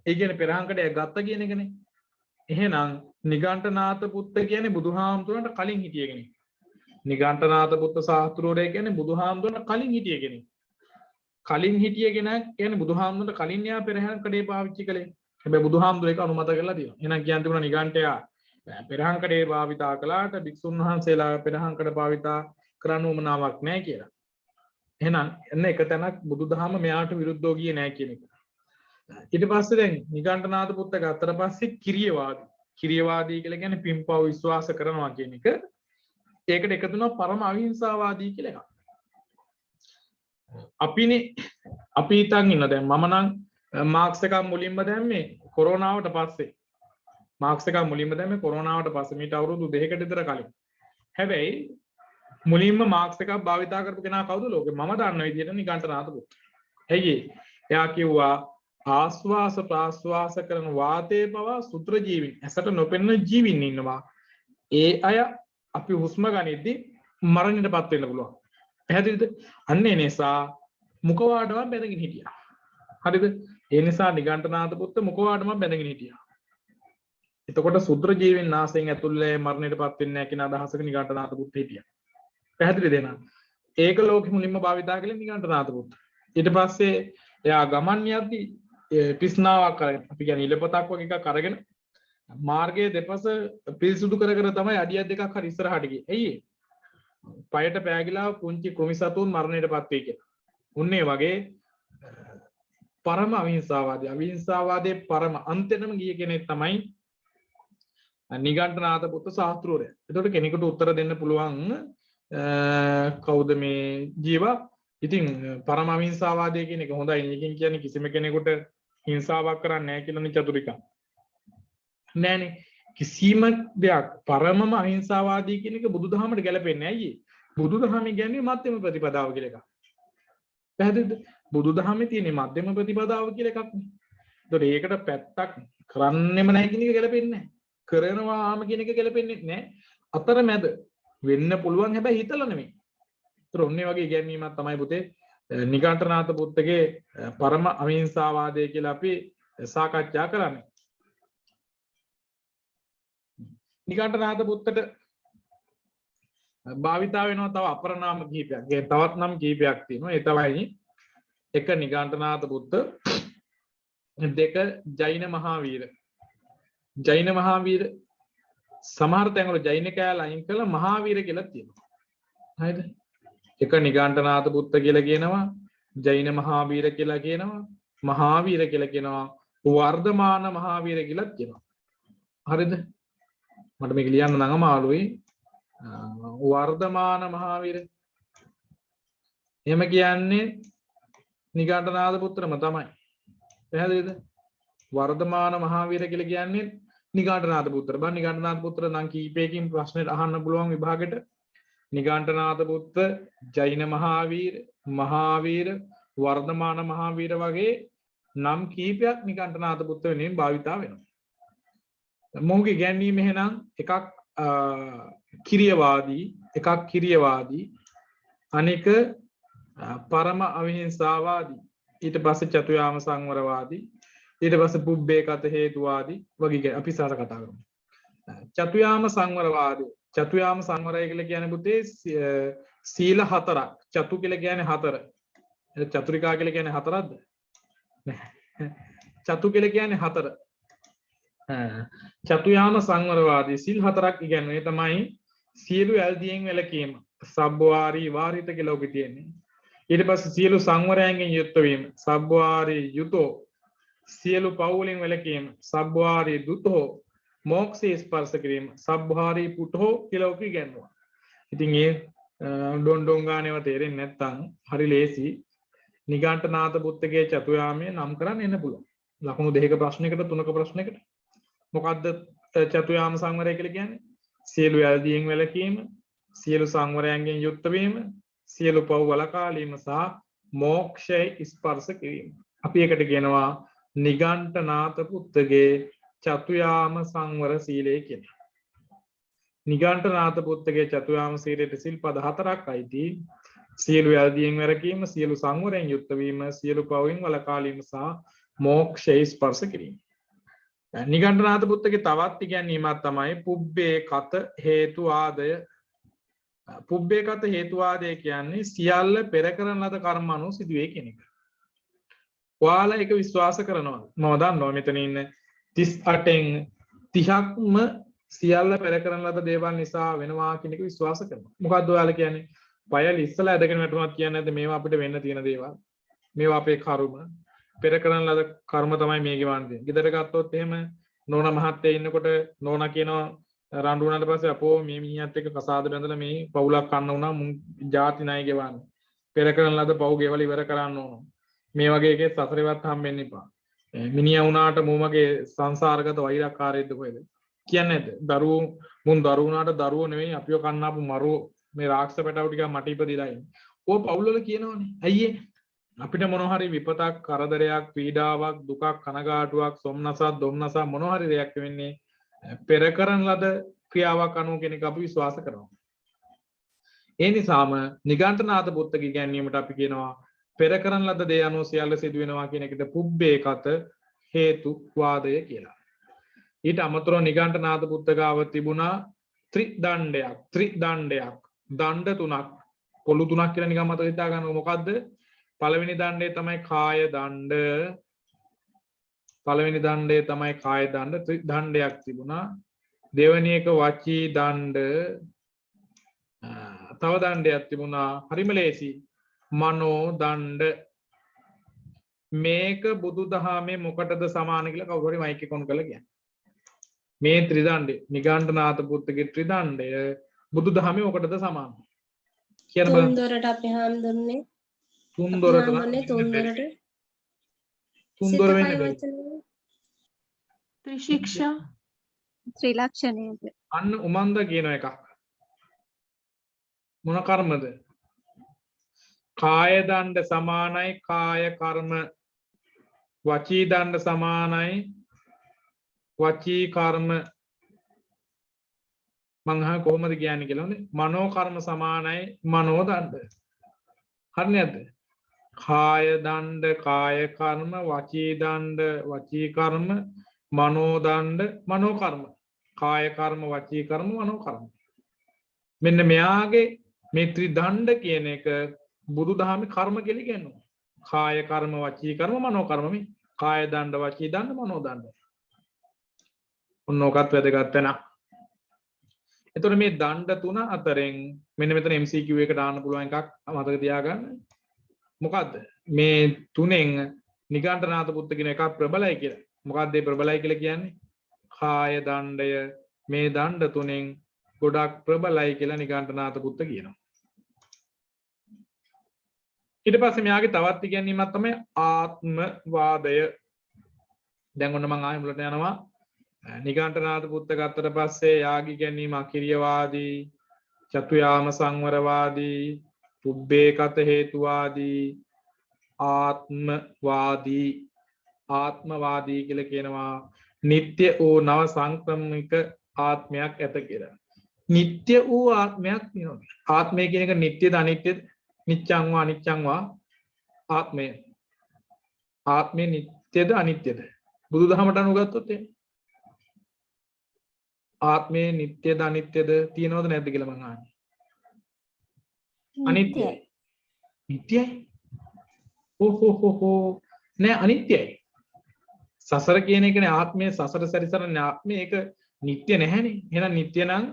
ඒ කියන්නේ පෙරහංකඩයක් ගත්ත කියන එකනේ. එහෙනම් නිගණ්ඨනාත පුත්ත කියන්නේ බුදුහාමුදුරන්ට කලින් හිටිය කෙනෙක්. නිගණ්ඨනාත පුත්ත ශාස්ත්‍රෝරය කියන්නේ බුදුහාමුදුරන්ට කලින් හිටිය කෙනෙක්. කලින් හිටිය කෙනෙක් කියන්නේ බුදුහාමුදුරන්ට කලින් යා පෙරහංකඩේ පාවිච්චි කළේ. හැබැයි බුදුහාමුදුර ඒක අනුමත කරලා තියෙනවා. එහෙනම් කියන්න තිබුණා නිගණ්ඨයා පෙරහංකඩේ භාවිතා කළාට භික්ෂුන් වහන්සේලා පෙරහංකඩ භාවිතා කරන්න උවමනාවක් නැහැ කියලා. එහෙනම් එන්න එක තැනක් බුදුදහම මෙයාට විරුද්ධව ගියේ නැහැ කියන එක. ඊට පස්සේ දැන් නිගණ්ඨනාත පුත්ත ගත්තට පස්සේ කිරියවාදී කියලා කියන්නේ පින්පව් විශ්වාස කරනවා කියන එක. ඒකට එකතු වෙනවා පරම අවිහිංසාවාදී කියලා එකක්. අපි හිතන් ඉන්න දැන් මම නම් මාක්ස් එකක් මුලින්ම දැම්මේ කොරෝනාවට පස්සේ. මාක්ස් එකක් මුලින්ම දැම්මේ කොරෝනාවට පස්සේ මීට අවුරුදු 2කට විතර කලින්. හැබැයි මුලින්ම මාක්ස් එකක් භාවිතා කරපු කෙනා කවුද ලෝකේ? මම දන්න විදිහට නිගණ්ඨනාත පුත්ත. ඇයි එයා කිව්වා ආස්වාස ප්‍රාස්වාස කරන වාතයේ පවා සුත්‍ර ජීවින් ඇසට නොපෙනෙන ජීවින් ඉන්නවා. ඒ අය අපි හුස්ම ගනිද්දි මරණයටපත් වෙන්න පුළුවන්. පැහැදිලිද? අන්න ඒ නිසා මුඛවාඩම බැඳගෙන හිටියා. හරිද? ඒ නිසා නිගණ්ඨනාත පුත්ත මුඛවාඩම බැඳගෙන හිටියා. එතකොට සුත්‍ර ජීවින් නාසයෙන් ඇතුළේ මරණයටපත් වෙන්නේ නැහැ කියන අදහසක නිගණ්ඨනාත පුත්ත හිටියා. පැහැදිලිද එහෙනම්? ඒක ලෝකෙ මුලින්ම භාවිතා කළේ නිගණ්ඨනාත පුත්ත. ඊට පස්සේ එයා ගමන් යද්දි පිස්නාවක් කරගෙන අපි කියන්නේ ඉලපතක් වගේ එකක් අරගෙන මාර්ගයේ දෙපස පිරිසුදු කර කර තමයි අඩියක් දෙකක් හරි ඉස්සරහට ගියේ. ඇයි පයට පෑගිලා පුංචි කෘමි සතුන් මරණයටපත් වෙයි කියලා. උන්නේ වගේ පරම අවිහිංසාවාදී. අවිහිංසාවාදයේ පරම අන්තිමටම ගිය කෙනෙක් තමයි නිගණ්ඨනාථ පුත්ත ශාස්ත්‍රූරයා. එතකොට කෙනෙකුට උත්තර දෙන්න පුළුවන් කවුද මේ ජීවා? ඉතින් පරම අවිහිංසාවාදය කියන එක හොඳයි. මේකෙන් කියන්නේ කිසිම කෙනෙකුට හිංසාවක් කරන්නේ නැහැ කියලානේ චතුරිකා. නෑනේ. කිසිම දෙයක් පරමම අහිංසාවාදී කියන එක බුදුදහමට ගැලපෙන්නේ නැහැ අයියේ. බුදුදහම කියන්නේ මධ්‍යම ප්‍රතිපදාව කියලා එකක්. පැහැදිලිද? බුදුදහමේ තියෙන මධ්‍යම ප්‍රතිපදාව කියලා එකක් නේ. ඒතකොට ඒකට පැත්තක් කරන්නෙම නැහැ කියන එක ගැලපෙන්නේ නැහැ. කරනවාම කියන එක ගැලපෙන්නේ නැහැ. අතරමැද වෙන්න පුළුවන් හැබැයි හිතලා නෙමෙයි. ඒතර ඔන්නේ වගේ ඉගැන්වීමක් තමයි පුතේ නිගණ්ඨනාථ පුත්තගේ පරම අහිංසාවාදය කියලා අපි සාකච්ඡා කරන්නේ. නිගණ්ඨනාථ පුත්තට භාවිතා වෙනවා තව අපරනාම කිහිපයක්. ඒ තවත් නම් කිහිපයක් තියෙනවා. ඒ තමයි එක නිගණ්ඨනාථ පුත්ත, දෙක ජෛන මහාවීර. ජෛන මහාවීර සමහර තැන්වල ජෛන කෑල්ල අයින් කළා මහාවීර කියලා තියෙනවා. හරිද? එක නිගණ්ඨනාථ පුත්ත කියලා කියනවා, ජෛන මහාවීර කියලා කියනවා, මහාවීර කියලා කියනවා, වර්ධමාන මහාවීර කියලා කියනවා. හරිද? මට මේක ලියන්න නම් අමාරුයි. වර්ධමාන මහාවීර. එහෙම කියන්නේ නිගණ්ඨනාථ පුත්‍රම තමයි. පැහැදිලිද? වර්ධමාන මහාවීර කියලා කියන්නේ නිගණ්ඨනාථ පුත්‍ර. බං නිගණ්ඨනාථ පුත්‍ර නම් කීපයකින් ප්‍රශ්නෙට අහන්න පුළුවන් විභාගෙට. නිගණ්ඨනාථ පුත්ත, ජෛන මහාවීර, මහාවීර, වර්ධමාන මහාවීර වගේ නම් කීපයක් නිගණ්ඨනාථ පුත්ත වෙනුවෙන් භාවිතා වෙනවා. මොහුගේ ගැන්වීම එහෙනම් එකක් කිරියවාදී, එකක් කිරියවාදී, අනෙක පරම අවිහිංසාවාදී, ඊට පස්සේ චතුයාම සංවරවාදී, ඊට පස්සේ පුබ්බේ කත හේතුවාදී වගේ අපි ඉස්සරහ කතා කරමු. චතුයාම සංවරවාදී. චතුයාම සංවරය කියලා කියන්නේ පුතේ සීල හතරක්. චතු කියලා කියන්නේ හතර. චතුරිකා කියලා කියන්නේ හතරක්ද? නැහැ. චතු කියලා කියන්නේ හතර. චතුයාම සංවරවාදී සිල් හතරක් ඉගෙනුනේ තමයි සියලු ඇල්දියෙන් වැළකීම. සබ්බවාරී වාරිත කියලා ඔකේ තියෙන්නේ. ඊට පස්සේ සියලු සංවරයන්ගෙන් යුක්ත වීම. සබ්බවාරී යුතෝ. සියලු පවුලින් වැළකීම. සබ්බවාරී දුතෝ. මොක්ෂේ ස්පර්ශ කිරීම. සබ්බවාරී පුටෝ කියලා ඔකේ ඉගෙනුවා. ඉතින් ඒ ඩොන් ගානේව තේරෙන්නේ නැත්නම් හරි ලේසි. නිගණ්ඨනාථ පුත්තගේ චතුයාමයේ නම් කරන්න එන්න පුළුවන්. ලකුණු දෙකක ප්‍රශ්නයකට තුනක ප්‍රශ්නයකට. මොකද්ද චතුයාම සංවරය කියලා කියන්නේ? සියලු ඇල්දියෙන් වැළකීම, සියලු සංවරයන්ගෙන් යුක්ත වීම, සියලු පව් වළකාලීම සහ මෝක්ෂය ස්පර්ශ කිරීම. අපි එකට කියනවා නිගණ්ඨනාථ පුත්තගේ චතුයාම සංවර සීලය කියලා. නිගණ්ඨනාථ පුත්තගේ චතුයාම සීලයට සිල්පද හතරක් අයිති. සියලු ඇල්දියෙන් වැළකීම, සියලු සංවරයෙන් යුක්ත වීම, සියලු පවෙන් වළකාලීම සහ මෝක්ෂය ස්පර්ශ කිරීම. නිගණ්ඨනාථ පුත්තගේ තවත් ඉගැන්වීමක් තමයි පුබ්බේ කත හේතුවාදය. පුබ්බේ කත හේතුවාදය කියන්නේ සියල්ල පෙර කරන ලද කර්ම අනුව සිදුවේ කියන එක. ඔයාලා ඒක විශ්වාස කරනවා. මම දන්නවා මෙතන ඉන්න 38න් 30ක්ම සියල්ල පෙර කරන ලද දේවල් නිසා වෙනවා කියන එක විශ්වාස කරනවා. මොකද්ද ඔයාලා කියන්නේ? පයල ඉස්සලා ඇදගෙන වැටුණාත් කියන්නේ නැද්ද මේවා අපිට වෙන්න තියෙන දේවල්. මේවා අපේ කර්ම. පෙර කරන ලද කර්ම තමයි මේ ගෙවන්නේ. ගෙදර ගත්තොත් එහෙම නෝනා මහත්තයා ඉන්නකොට නෝනා කියනවා රණ්ඩු වුණාට පස්සේ අපෝ මේ මිනිහත් එක්ක කසාද බැඳලා මේ පවුලක් කන්න උනා මුන් ಜಾති ණය ගෙවන්නේ. පෙර කරන ලද පව් ගෙවල ඉවර කරන්න ඕන. මේ වගේ එකේ සසරේවත් හම්බෙන්න එපා. මිනිහා වුණාට මූමගේ සංසාරගත වෛරක්කාරයෙක්ද කොහෙද? කියන්නේ නැද්ද? දරුවෝ මුන් දරුවෝ වුණාට දරුවෝ නෙවෙයි අපිව කන්නාපු මරුවෝ මේ රාක්ෂස පැටවු ටික මට ඉපදිලා ඉන්නේ. ඕ පවුල් වල කියනවනේ. ඇයි අපිට මොනවා හරි විපතක්, කරදරයක්, පීඩාවක්, දුකක්, කනගාටුවක්, සොම්නසක්, දොම්නසක් මොනවා හරි දෙයක් වෙන්නේ පෙර කරන ලද ක්‍රියාවක් අනුව කෙනෙක් අපි විශ්වාස කරනවා. ඒ නිසාම නිගණ්ඨනාථ පුත්තගේ ගැන්වීමට අපි කියනවා පෙර කරන ලද දේ අනුව සියල්ල සිදු වෙනවා කියන එකට පුබ්බේ කත හේතු වාදය කියලා. ඊට අමතරව නිගණ්ඨනාථ පුත්ත ගාව තිබුණා ත්‍රිදණ්ඩයක්. දණ්ඩ තුනක්, පොළු තුනක් කියලා නිකන් මතක හිතා ගන්න. මොකද්ද? පළවෙනි දණ්ඩේ තමයි කාය දණ්ඩ. පළවෙනි දණ්ඩේ තමයි කාය දණ්ඩ. ත්‍රිදණ්ඩයක් තිබුණා. දෙවෙනි එක වචී දණ්ඩ. තව දණ්ඩයක් තිබුණා. හරිම ලේසි. මනෝ දණ්ඩ. මේක බුදුදහමේ මොකටද සමාන කියලා කවුරු හරි මයික් එක ඔන් කරලා කියන්න. මේ ත්‍රිදණ්ඩය නිගණ්ඨනාථ පුත්තගේ ත්‍රිදණ්ඩය බුදුදහමේ මොකටද සමාන? කියන බලන්න. තුන්දොරට අපි හාමුදුරනේ තුන්දොරට තුන්දොරට තුන්දොර වෙන්න බැරි. ත්‍රිශික්ෂා ත්‍රිලක්ෂණයද අන්න උමන්ද කියන එකක්. මොන කර්මද? කාය දණ්ඩ සමානයි කාය කර්ම, වචී දණ්ඩ සමානයි වචී කර්ම. මං අහන්නේ කොහොමද කියන්නේ කියලා නේ. මනෝ කර්ම සමානයි මනෝ දණ්ඩ. හරි නැද්ද? කාය දණ්ඩ කාය කර්ම, වචී දණ්ඩ වචී කර්ම, මනෝ දණ්ඩ මනෝ කර්ම. කාය කර්ම, වචී කර්ම, මනෝ කර්ම. මෙන්න මෙයාගේ මේ ත්‍රිදණ්ඩ කියන එක බුදුදහමේ කර්ම කියලා කියනවා. කාය කර්ම, වචී කර්ම, මනෝ කර්ම. මේ කාය දණ්ඩ, වචී දණ්ඩ, මනෝ දණ්ඩ. ඔන්නෝකත් වැදගත් වෙනවා. එතකොට මේ දණ්ඩ තුන අතරින් මෙන්න මෙතන MCQ එක දාන්න පුළුවන් එකක් මතක තියාගන්න. මොකද්ද? මේ තුනෙන් නිගණ්ඨනාථ පුත්ත කියන එක ප්‍රබලයි කියලා. මොකක්ද මේ ප්‍රබලයි කියලා කියන්නේ? කාය දණ්ඩය මේ දණ්ඩ තුනෙන් ගොඩක් ප්‍රබලයි කියලා නිගණ්ඨනාථ පුත්ත කියනවා. ඊට පස්සේ මෙයාගේ තවත් ඉගැන්වීමක් තමයි ආත්මවාදය. දැන් ඔන්න මම ආයෙ මුලට යනවා. නිගණ්ඨනාථ පුත්ත ගත්තට පස්සේ යාගේ ඉගැන්වීම අකිරියවාදී, චතුයාම සංවරවාදී, පුබ්බේකත හේතුවාදී, ආත්මවාදී. ආත්මවාදී කියලා කියනවා නিত্য වූ නව සංක්‍රමණික ආත්මයක් ඇත කියලා. නিত্য වූ ආත්මයක් තියෙනවා. ආත්මය කියන එක නিত্যද අනිත්‍යද? නිච්ඡං වා අනිච්ඡං වා ආත්මය. ආත්මය නিত্যද අනිත්‍යද? බුදුදහමට අනුව ගත්තොත් එහෙනම් ආත්මය නিত্যද අනිත්‍යද තියෙනවද නැද්ද කියලා මං අහන්නේ. අනිත්‍යයි. නිට්ටයයි. ඕ නෑ අනිත්‍යයි. සසර කියන එකනේ ආත්මය. සසර සැරිසරන්නේ ආත්මය. ඒක නිට්ටය නැහැනේ. එහෙනම් නිට්ටය නම්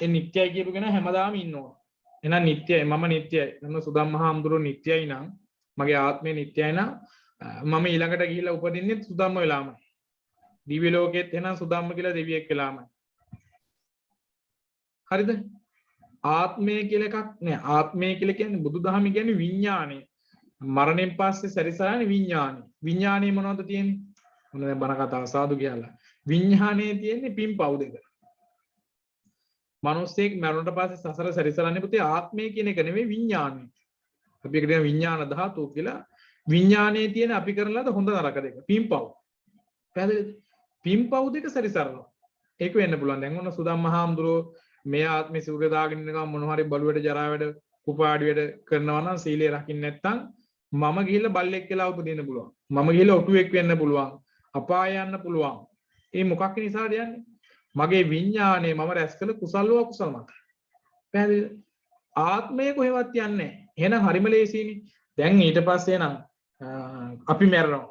ඒ නිට්ටයයි කියපු කෙනා හැමදාම ඉන්නවා. එහෙනම් නිට්ටයයි. මම නිට්ටයයි. මම සුදම්මහාමුදුරුවෝ නිට්ටයයි නම් මගේ ආත්මය නිට්ටයයි නම් මම ඊළඟට ගිහිල්ලා උපදින්නේ සුදම්ම වෙලාමයි. දිව්‍ය ලෝකෙත් එහෙනම් සුදම්ම කියලා දෙවියෙක් වෙලාමයි. හරිද? ආත්මය කියලා එකක් නෑ. ආත්මය කියලා කියන්නේ බුදුදහම කියන්නේ විඥාණය. මරණයෙන් පස්සේ සැරිසරන්නේ විඥාණය. විඥාණය මොනවද තියෙන්නේ? මොන දැන් බණ කතාව සාදු කියලා. විඥාණයේ තියෙන්නේ පින් පව් දෙක. මිනිස්සෙක් මරණයට පස්සේ සසර සැරිසරන්නේ පුතේ ආත්මය කියන එක නෙමෙයි විඥාණය. අපි එකට කියන විඥාන ධාතුව කියලා. විඥාණයේ තියෙන අපි කරන ලද හොඳ නරක දෙක. පින් පව්. පැහැදිලිද? පින් පව් දෙක සැරිසරනවා. ඒක වෙන්න පුළුවන්. දැන් ඔන්න සුදම්මහාමුදුරුවෝ මේ ආත්මේ සූර්ය දාගෙන ඉන්නකම් මොන හරි බලුවට ජරා වැඩ කුපාඩි වැඩ කරනවා නම් සීලය රකින්න නැත්නම් මම ගිහිල්ලා බල්ලෙක් කියලා උපදින්න පුළුවන්. මම ගිහිල්ලා ඔටුවෙක් වෙන්න පුළුවන්. අපාය යන්න පුළුවන්. ඒ මොකක් නිසාද යන්නේ? මගේ විඥාණය මම රැස් කළ කුසල්ව අකුසල මත. පැහැදිලිද? ආත්මය කොහෙවත් යන්නේ නැහැ. එහෙනම් හරිම ලේසියිනේ. දැන් ඊට පස්සේ නම් අපි මැරෙනවා.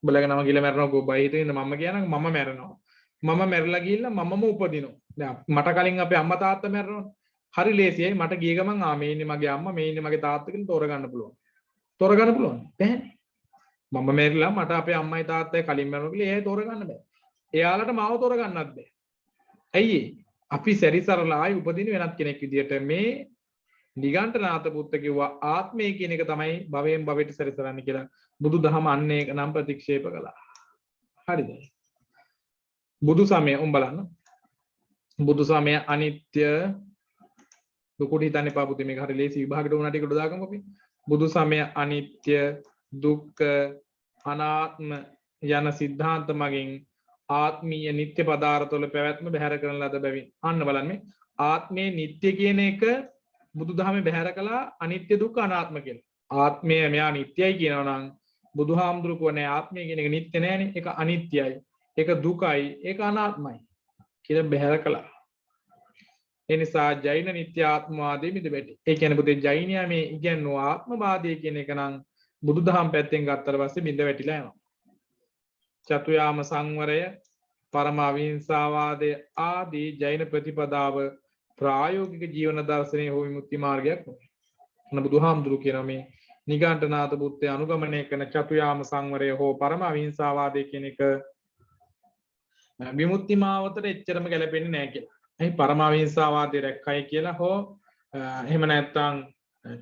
උඹලගේ නම ගිහලා මැරෙනවා ගොබයි හිටින්න මම කියනනම් මම මැරෙනවා. මම මැරලා ගිහිල්ලා මමම උපදිනවා. දැන් මට කලින් අපේ අම්මා තාත්තා මැරෙනවා. හරි ලේසියයි. මට ගිය ගමන් මේ ඉන්නේ මගේ අම්මා, මේ ඉන්නේ මගේ තාත්තා කියලා තෝරගන්න පුළුවන්. තෝරගන්න පුළුවන්. බැහැනේ. මම මැරිලා මට අපේ අම්මයි තාත්තයි කලින් මැරුණා කියලා එයා තෝරගන්න බෑ. එයාලට මාව තෝරගන්නත් බෑ. ඇයි අපි සැරිසරලා ආයි උපදින වෙනත් කෙනෙක් විදියට මේ නිගණ්ඨනාථ පුත්ත කිව්වා ආත්මය කියන එක තමයි භවයෙන් භවයට සැරිසරන්නේ කියලා. බුදුදහම අන්න ඒක නම් ප්‍රතික්ෂේප කළා. හරිද? බුදු සමය උඹලන්න. බුදු සමය අනිත්‍ය දුකට හිතන්න එපා පුතේ. මේක හරි ලේසි විභාගයට උනාට ඒකට දාගමු අපි. බුදු සමය අනිත්‍ය දුක්ඛ අනාත්ම යන සිද්ධාන්ත මගින් ආත්මීය නිත්‍ය පදාර්ථ වල පැවැත්ම බැහැර කරන ලද බැවින් අන්න බලන්න මේ ආත්මේ නිත්‍ය කියන එක බුදුදහමේ බැහැර කළා අනිත්‍ය දුක්ඛ අනාත්ම කියලා. ආත්මය මෙයා නිට්ටයයි කියනවා නම් බුදුහාමුදුරුවෝ කියන්නේ ආත්මය කියන එක නිට්ටය නෑනේ. ඒක අනිත්‍යයි. ඒක දුකයි. ඒක අනාත්මයි කියලා බැහැර කළා. ඒ නිසා ජෛන නිත්‍ය ආත්මවාදී මිදෙබැටි. ඒ කියන්නේ පුතේ ජෛනයා මේ ඉගැන්වූ ආත්මවාදය කියන එක නම් බුදුදහම පැත්තෙන් ගත්තට පස්සේ බිඳ වැටිලා යනවා. චතුයාම සංවරය, පරම අවිහිංසාවාදය ආදී ජෛන ප්‍රතිපදාව ප්‍රායෝගික ජීවන දර්ශනයේ හෝ විමුක්ති මාර්ගයක් නෙවෙයි. මොන බුදුහාමුදුරු කියනවා මේ නිගණ්ඨනාථ පුත්තේ අනුගමනය කරන චතුයාම සංවරය හෝ පරම අවිහිංසාවාදය කියන එක විමුක්ති මාවතට එච්චරම ගැලපෙන්නේ නැහැ කියලා. එහි පරම අවිහිංසාවාදය රැක්කයි කියලා හෝ එහෙම නැත්නම්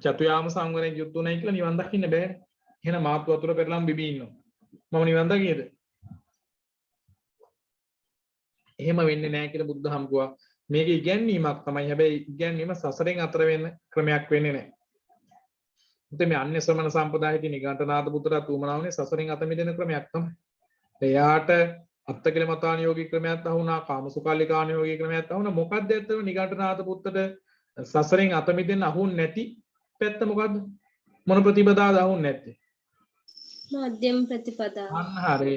චතුයාම සංවරයෙන් යුක්ත උනායි කියලා නිවන් දකින්න බෑනේ. එහෙනම් මාත් වතුර පෙරලම් බිබී ඉන්නවා. මම නිවන් දකියද? එහෙම වෙන්නේ නැහැ කියලා බුදුදහම කිව්වා. මේක ඉගැන්වීමක් තමයි. හැබැයි ඉගැන්වීම සසරෙන් අතර වෙන ක්‍රමයක් වෙන්නේ නැහැ. උතේ මේ අන්‍ය ශ්‍රමණ සම්ප්‍රදායේ නිගණ්ඨනාථ පුත්‍රයා තුමනාවනේ සසරෙන් අත මිදෙන ක්‍රමයක් තමයි. එයාට අත්තකල මතානියෝගී ක්‍රමයක් අහුණා, කාමසුකල්ලිකානියෝගී ක්‍රමයක් අහුණා. මොකක්ද ඇත්තම නිගණ්ඨනාථ පුත්‍රට සසරෙන් අත මිදෙන්න අහුන්නේ නැති පැත්ත මොකද්ද? මොන ප්‍රතිපදාවද අහුන්නේ නැත්තේ? මධ්‍යම ප්‍රතිපදාව. අන්න හරි.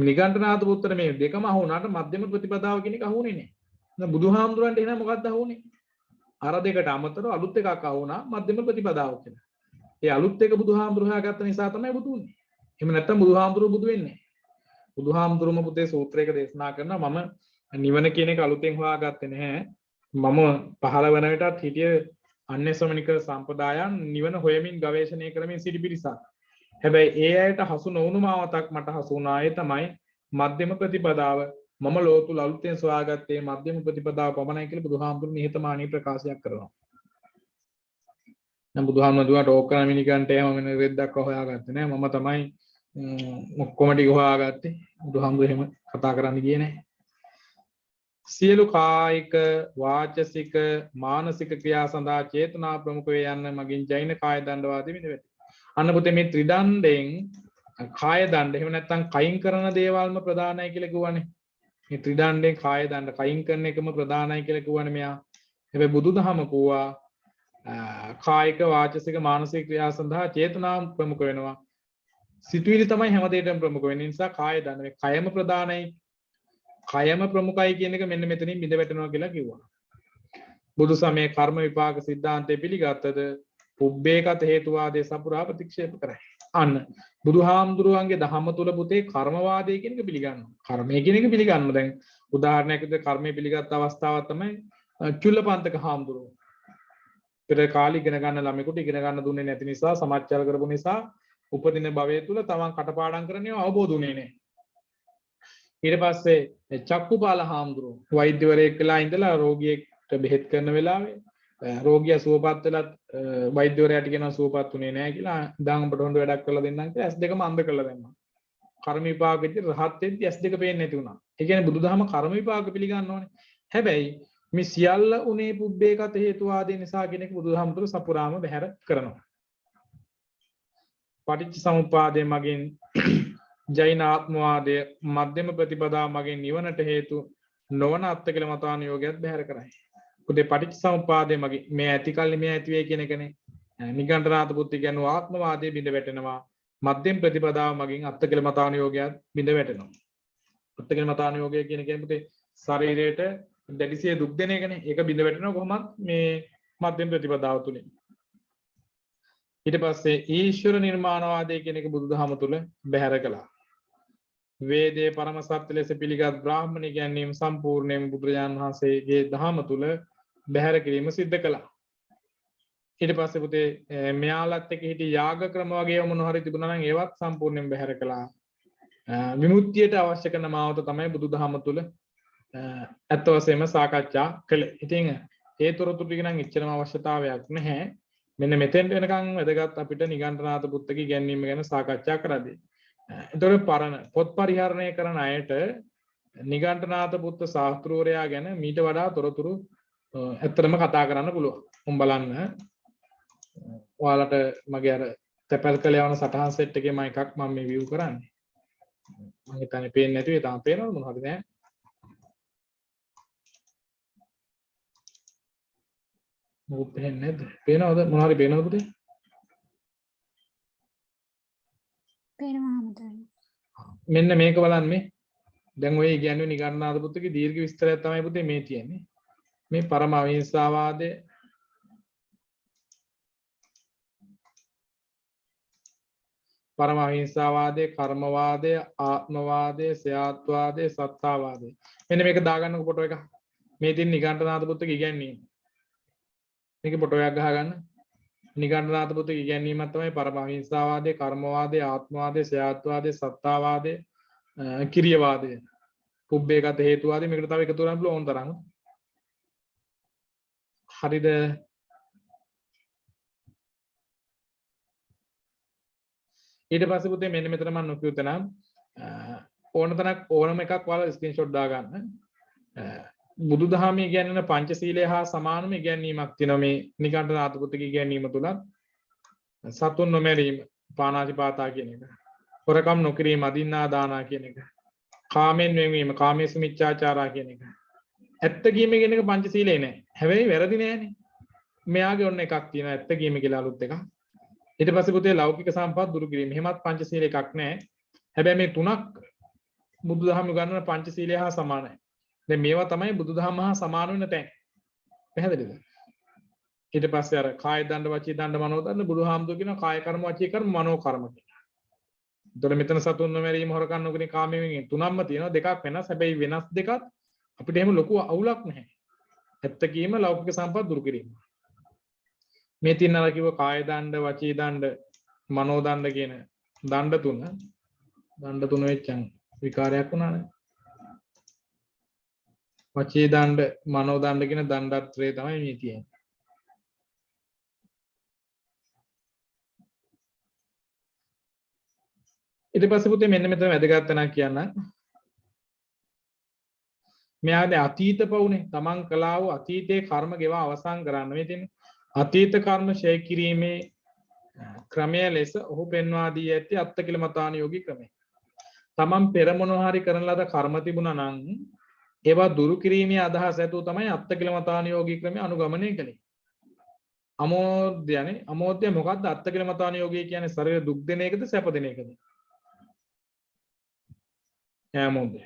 නිගණ්ඨනාථ පුත්‍ර මේ දෙකම අහුණාට මධ්‍යම ප්‍රතිපදාව කියන එක අහුනේ නැහැ. දැන් බුදුහාමුදුරන්ට එහෙනම් මොකක්ද අහුනේ? අර දෙකට අමතරව අලුත් එකක් අහුණා මධ්‍යම ප්‍රතිපදාව කියලා. ඒ අලුත් එක බුදුහාමුදුරු හොයාගත්ත නිසා තමයි බුදු වුනේ. එහෙම නැත්නම් බුදුහාමුදුරු බුදු වෙන්නේ නැහැ. බුදුහාමුදුරුම පුතේ සූත්‍රයක දේශනා කරනවා මම නිවන කියන එක අලුතෙන් හොයාගත්තේ නැහැ. මම පහළ වෙන විටත් හිටිය අන්‍ය ශ්‍රමණික සම්ප්‍රදායන් නිවන හොයමින් ගවේෂණය කරමින් සිටි පිරිසක්. හැබැයි ඒ අයට හසු නොවුණු මාවතක් මට හසු වුණා. ඒ තමයි මධ්‍යම ප්‍රතිපදාව. මම ලෝතුල අලුතෙන් සොයාගත්තේ මධ්‍යම ප්‍රතිපදාව පමණයි කියලා බුදුහාමුදුරු නිහතමානී ප්‍රකාශයක් කරනවා. නම් බුදුහාමුදුරුවෝ ටෝක් කරන මිනිකන්ට එහෙම වෙන රෙද්දක් හොයාගත්තේ නෑ. මම තමයි ඔක්කොම ටික හොයාගත්තේ. බුදුහාමුදුරුවෝ එහෙම කතා කරන්න ගියේ නෑ. සියලු කායික වාචසික මානසික ක්‍රියා සඳහා චේතනා ප්‍රමුඛ වේ යන්න මගින් ජෛන කාය දණ්ඩවාදී විඳවෙති. අන්න පුතේ මේ ත්‍රිදණ්ඩෙන් කාය දණ්ඩ එහෙම නැත්නම් කයින් කරන දේවල්ම ප්‍රධානයි කියලා කිව්වනේ. මේ ත්‍රිදණ්ඩෙන් කාය දණ්ඩ කයින් කරන එකම ප්‍රධානයි කියලා කිව්වනේ මෙයා. හැබැයි බුදුදහම කිව්වා කායික වාචසික මානසික ක්‍රියා සඳහා චේතනා ප්‍රමුඛ වෙනවා. සිතුවිලි තමයි හැමදේටම ප්‍රමුඛ වෙන්නේ. නිසා කාය දණ්ඩ මේ කයම ප්‍රධානයි. කයම ප්‍රමුඛයි කියන එක මෙන්න මෙතනින් බිඳ වැටෙනවා කියලා කිව්වා. බුදු සමයේ කර්ම විපාක સિદ્ધාන්තය පිළිගත්තද පුබ්බේකත හේතුවාදයේ සපුරා ප්‍රතික්ෂේප කරයි. අන්න බුදුහාමුදුරුවන්ගේ දහම තුල පුතේ කර්මවාදය කියන එක පිළිගන්නවා. කර්මය කියන එක පිළිගන්නවා. දැන් උදාහරණයක් විදිහට කර්මය පිළිගත් අවස්ථාවක් තමයි චුල්ලපන්තක හාමුදුරුවෝ. පෙර කාලේ ඉගෙන ගන්න ළමයෙකුට ඉගෙන ගන්න දුන්නේ නැති නිසා සමාජචාර කරපු නිසා උපදින භවය තුල තමන් කටපාඩම් කරන්නේ අවබෝධ වුණේ නැහැ. ඊට පස්සේ චක්කුපාල හාමුදුරුවෝ වෛද්‍යවරයෙක් වෙලා ඉඳලා රෝගියෙක්ට බෙහෙත් කරන වෙලාවේ රෝගියා සුවපත් වෙලත් වෛද්‍යවරයාට කියනවා සුවපත් උනේ නැහැ කියලා ඉඳන් අපට හොඳ වැඩක් කරලා දෙන්නම් කියලා S2ම අන්ධ කරලා දැම්මා. කර්ම විපාක විදිහට රහත් වෙද්දී S2 පේන්නේ නැති වුණා. ඒ කියන්නේ බුදුදහම කර්ම විපාක පිළිගන්න ඕනේ. හැබැයි මේ සියල්ල උනේ පුබ්බේකත හේතුවාදී නිසා කියන එක බුදුදහම තුළ සපුරාම බැහැර කරනවා. පටිච්ච සමුප්පාදයේ මගින් ජෛන ආත්මවාදය මධ්‍යම ප්‍රතිපදාව මගින් නිවනට හේතු නොවන අත්කල මතානුയോഗයත් බැහැර කරයි. පුතේ පටිච්ච සමුප්පාදයේ මගින් මේ ඇති කල්ලි මේ ඇති වේ කියන එකනේ. නිගණ්ඨනාථ පුත්ති කියනවා ආත්මවාදයේ බිඳ වැටෙනවා. මධ්‍යම ප්‍රතිපදාව මගින් අත්කල මතානුയോഗයත් බිඳ වැටෙනවා. අත්කල මතානුയോഗය කියන එක පුතේ ශරීරයට දැඩිසිය දුක් දෙන එකනේ. ඒක බිඳ වැටෙනවා කොහොමද මේ මධ්‍යම ප්‍රතිපදාව තුලින්. ඊට පස්සේ ඊශ්වර නිර්මාණවාදය කියන එක බුදුදහම තුල බැහැර කළා. වේදේ පරම සත්‍ය ලෙස පිළිගත් බ්‍රාහ්මණ ඉගැන්වීම සම්පූර්ණයෙන්ම බුදුරජාණන් වහන්සේගේ දහම තුල බැහැර කිරීම සිද්ධ කළා. ඊට පස්සේ පුතේ මෙයාලත් එක්ක හිටි යාග ක්‍රම වගේ මොන හරි තිබුණා නම් ඒවත් සම්පූර්ණයෙන් බැහැර කළා. විමුක්තියට අවශ්‍ය කරන මාවත තමයි බුදුදහම තුල ඇත්ත වශයෙන්ම සාකච්ඡා කළේ. ඉතින් ඒ තොරතුරු ටික නම් එච්චරම අවශ්‍යතාවයක් නැහැ. මෙන්න මෙතෙන් වෙනකන් වැදගත් අපිට නිගණ්ඨනාථ පුත්තගේ ඉගැන්වීම ගැන සාකච්ඡා කරද්දී. එතකොට පරණ පොත් පරිහරණය කරන අයට නිගණ්ඨනාථ පුත්ත ශාස්ත්‍රූරයා ගැන මීට වඩා තොරතුරු ඇත්තටම කතා කරන්න පුළුවන්. උන් බලන්න. ඔයාලට මගේ අර තැපැල් කළ යවන සටහන් සෙට් එකේ මම එකක් මම මේ view කරන්නේ. මම හිතන්නේ පේන්නේ නැති වෙයි තාම පේනවද මොනවද නෑ. මොකද පේන්නේ නැද්ද? පේනවද මොනවද පේනවද පුතේ? මෙන්න මේක බලන්න මේ. දැන් ඔය කියන්නේ නිගණ්ඨනාථ පුත්තගේ දීර්ඝ විස්තරයක් තමයි පුතේ මේ තියෙන්නේ. මේ පරම අවිහිංසාවාදය පරම අහිංසාවාදය, කර්මවාදය, ආත්මවාදය, ස්යාත්වාදය, සත්තාවාදය. මෙන්න මේක දාගන්නකො ෆොටෝ එක. මේ තියෙන නිගණ්ඨනාථ පුත්තගේ ඉගැන්වීම. මේකේ ෆොටෝ එකක් ගහගන්න. නිගණ්ඨනාථ පුත්‍රගේ ඉගැන්වීමක් තමයි පරම අහිංසාවාදය, කර්මවාදය, ආත්මවාදය, ස්වයාත්වාදය, සත්තාවාදය, කිරියවාදය, පුබ්බේගත හේතුවාදය. මේකට තව එකතු කරන්න පුළුවන් ඕන තරම්. හරිද? ඊට පස්සේ පුතේ මෙන්න මෙතන මම නොකියුත නම් ඕන තැනක් ඕනම එකක් ඔයාලා ස්ක්‍රීන්ෂොට් දාගන්න. බුදුදහමේ ඉගැන්වෙන පංචශීලය හා සමානම ඉගැන්වීමක් තියෙනවා මේ නිගණ්ඨනාථ පුත්‍රගේ ඉගැන්වීම තුලත්. සතුන් නොමැරීම, පාණාතිපාතා කියන එක, හොරකම් නොකිරීම, අදින්නා දානා කියන එක, කාමෙන් වෙන්වීම, කාමේසු මිච්ඡාචාරා කියන එක. ඇත්ත කීම කියන එක පංචශීලයේ නෑ. හැබැයි වැරදි නෑනේ. මෙයාගේ ඔන්න එකක් තියෙනවා ඇත්ත කීම කියලා අලුත් එකක්. ඊට පස්සේ පුතේ ලෞකික සම්පත් දුරු කිරීම. එහෙමත් පංචශීල එකක් නෑ. හැබැයි මේ තුනක් බුදුදහම උගන්වන පංචශීලය හා සමානයි. දැන් මේවා තමයි බුදුදහම හා සමාන වෙන තැන්. පැහැදිලිද? ඊට පස්සේ අර කාය දණ්ඩ, වචී දණ්ඩ, මනෝ දණ්ඩ බුදුහාමුදුරුවෝ කියනවා කාය කර්ම, වචී කර්ම, මනෝ කර්ම කියලා. එතකොට මෙතන සතුන් නොමැරීම, හොරකම් නොකිරීම, කාමයෙන් තුනක්ම තියෙනවා. දෙකක් වෙනස්. හැබැයි වෙනස් දෙකත් අපිට එහෙම ලොකු අවුලක් නැහැ. ඇත්ත කීම, ලෞකික සම්පත් දුරු කිරීම. මේ තියන අර කිව්ව කාය දණ්ඩ, වචී දණ්ඩ, මනෝ දණ්ඩ කියන දණ්ඩ තුන වෙච්චන් විකාරයක් වුණානේ. වචී දණ්ඩ, මනෝ දණ්ඩ කියන දණ්ඩත්‍රය තමයි මේ තියෙන්නේ. ඊට පස්සේ පුතේ මෙන්න මෙතන වැදගත් වෙනවා කියන්න. මෙයාගේ අතීත පවුනේ තමන් කළා වූ අතීතයේ කර්ම ගෙවා අවසන් කරන්න මේ තියෙන්නේ. අතීත කර්ම ඡය කිරීමේ ක්‍රමය ලෙස ඔහු පෙන්වා දී ඇත්තේ අත්තකිලමතානුයෝගී ක්‍රමය. තමන් පෙර මොනවා හරි කරන ලද කර්ම තිබුණා නම් ඒවා දුරු කිරීමේ අදහස ඇතුව තමයි අත්තකිලමතානුයෝගී ක්‍රමය අනුගමනය කළේ. අමෝද්‍යනේ. අමෝද්‍ය මොකද්ද? අත්තකිලමතානුයෝගී කියන්නේ ශරීර දුක් දෙන එකද සැප දෙන එකද? අමෝද්‍ය.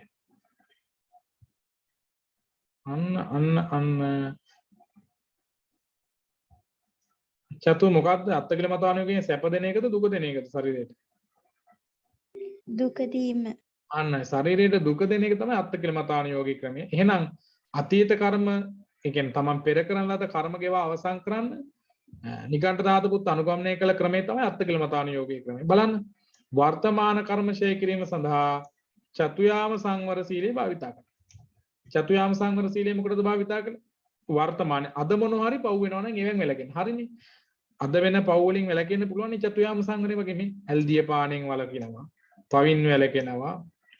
අන්න චතු මොකද්ද? අත්තකිලමතානුයෝගයෙන් සැප දෙන එකද දුක දෙන එකද ශරීරයට? දුක දීම. අන්න ශරීරයට දුක දෙන එක තමයි අත්තකිලමතානුයෝගී ක්‍රමය. එහෙනම් අතීත කර්ම, ඒ කියන්නේ තමන් පෙර කරන ලද කර්ම ගෙවා අවසන් කරන්න නිගණ්ඨනාථ පුත් අනුගමනය කළ ක්‍රමය තමයි අත්තකිලමතානුයෝගී ක්‍රමය. බලන්න වර්තමාන කර්ම ඡය කිරීම සඳහා චතුයාම සංවර සීලය භාවිතා කරනවා. චතුයාම සංවර සීලය මොකටද භාවිතා කළේ? වර්තමානයේ අද මොනවා හරි පව් වෙනවා නම් ඒවෙන් වැළකෙන්න. හරිනේ. අද වෙන පව් වලින් වැළකෙන්න පුළුවන් නේ චතුයාම සංවරය වගේ මේ ඇල්දිය පාණෙන් වළකිනවා. පවින් වැළකෙනවා.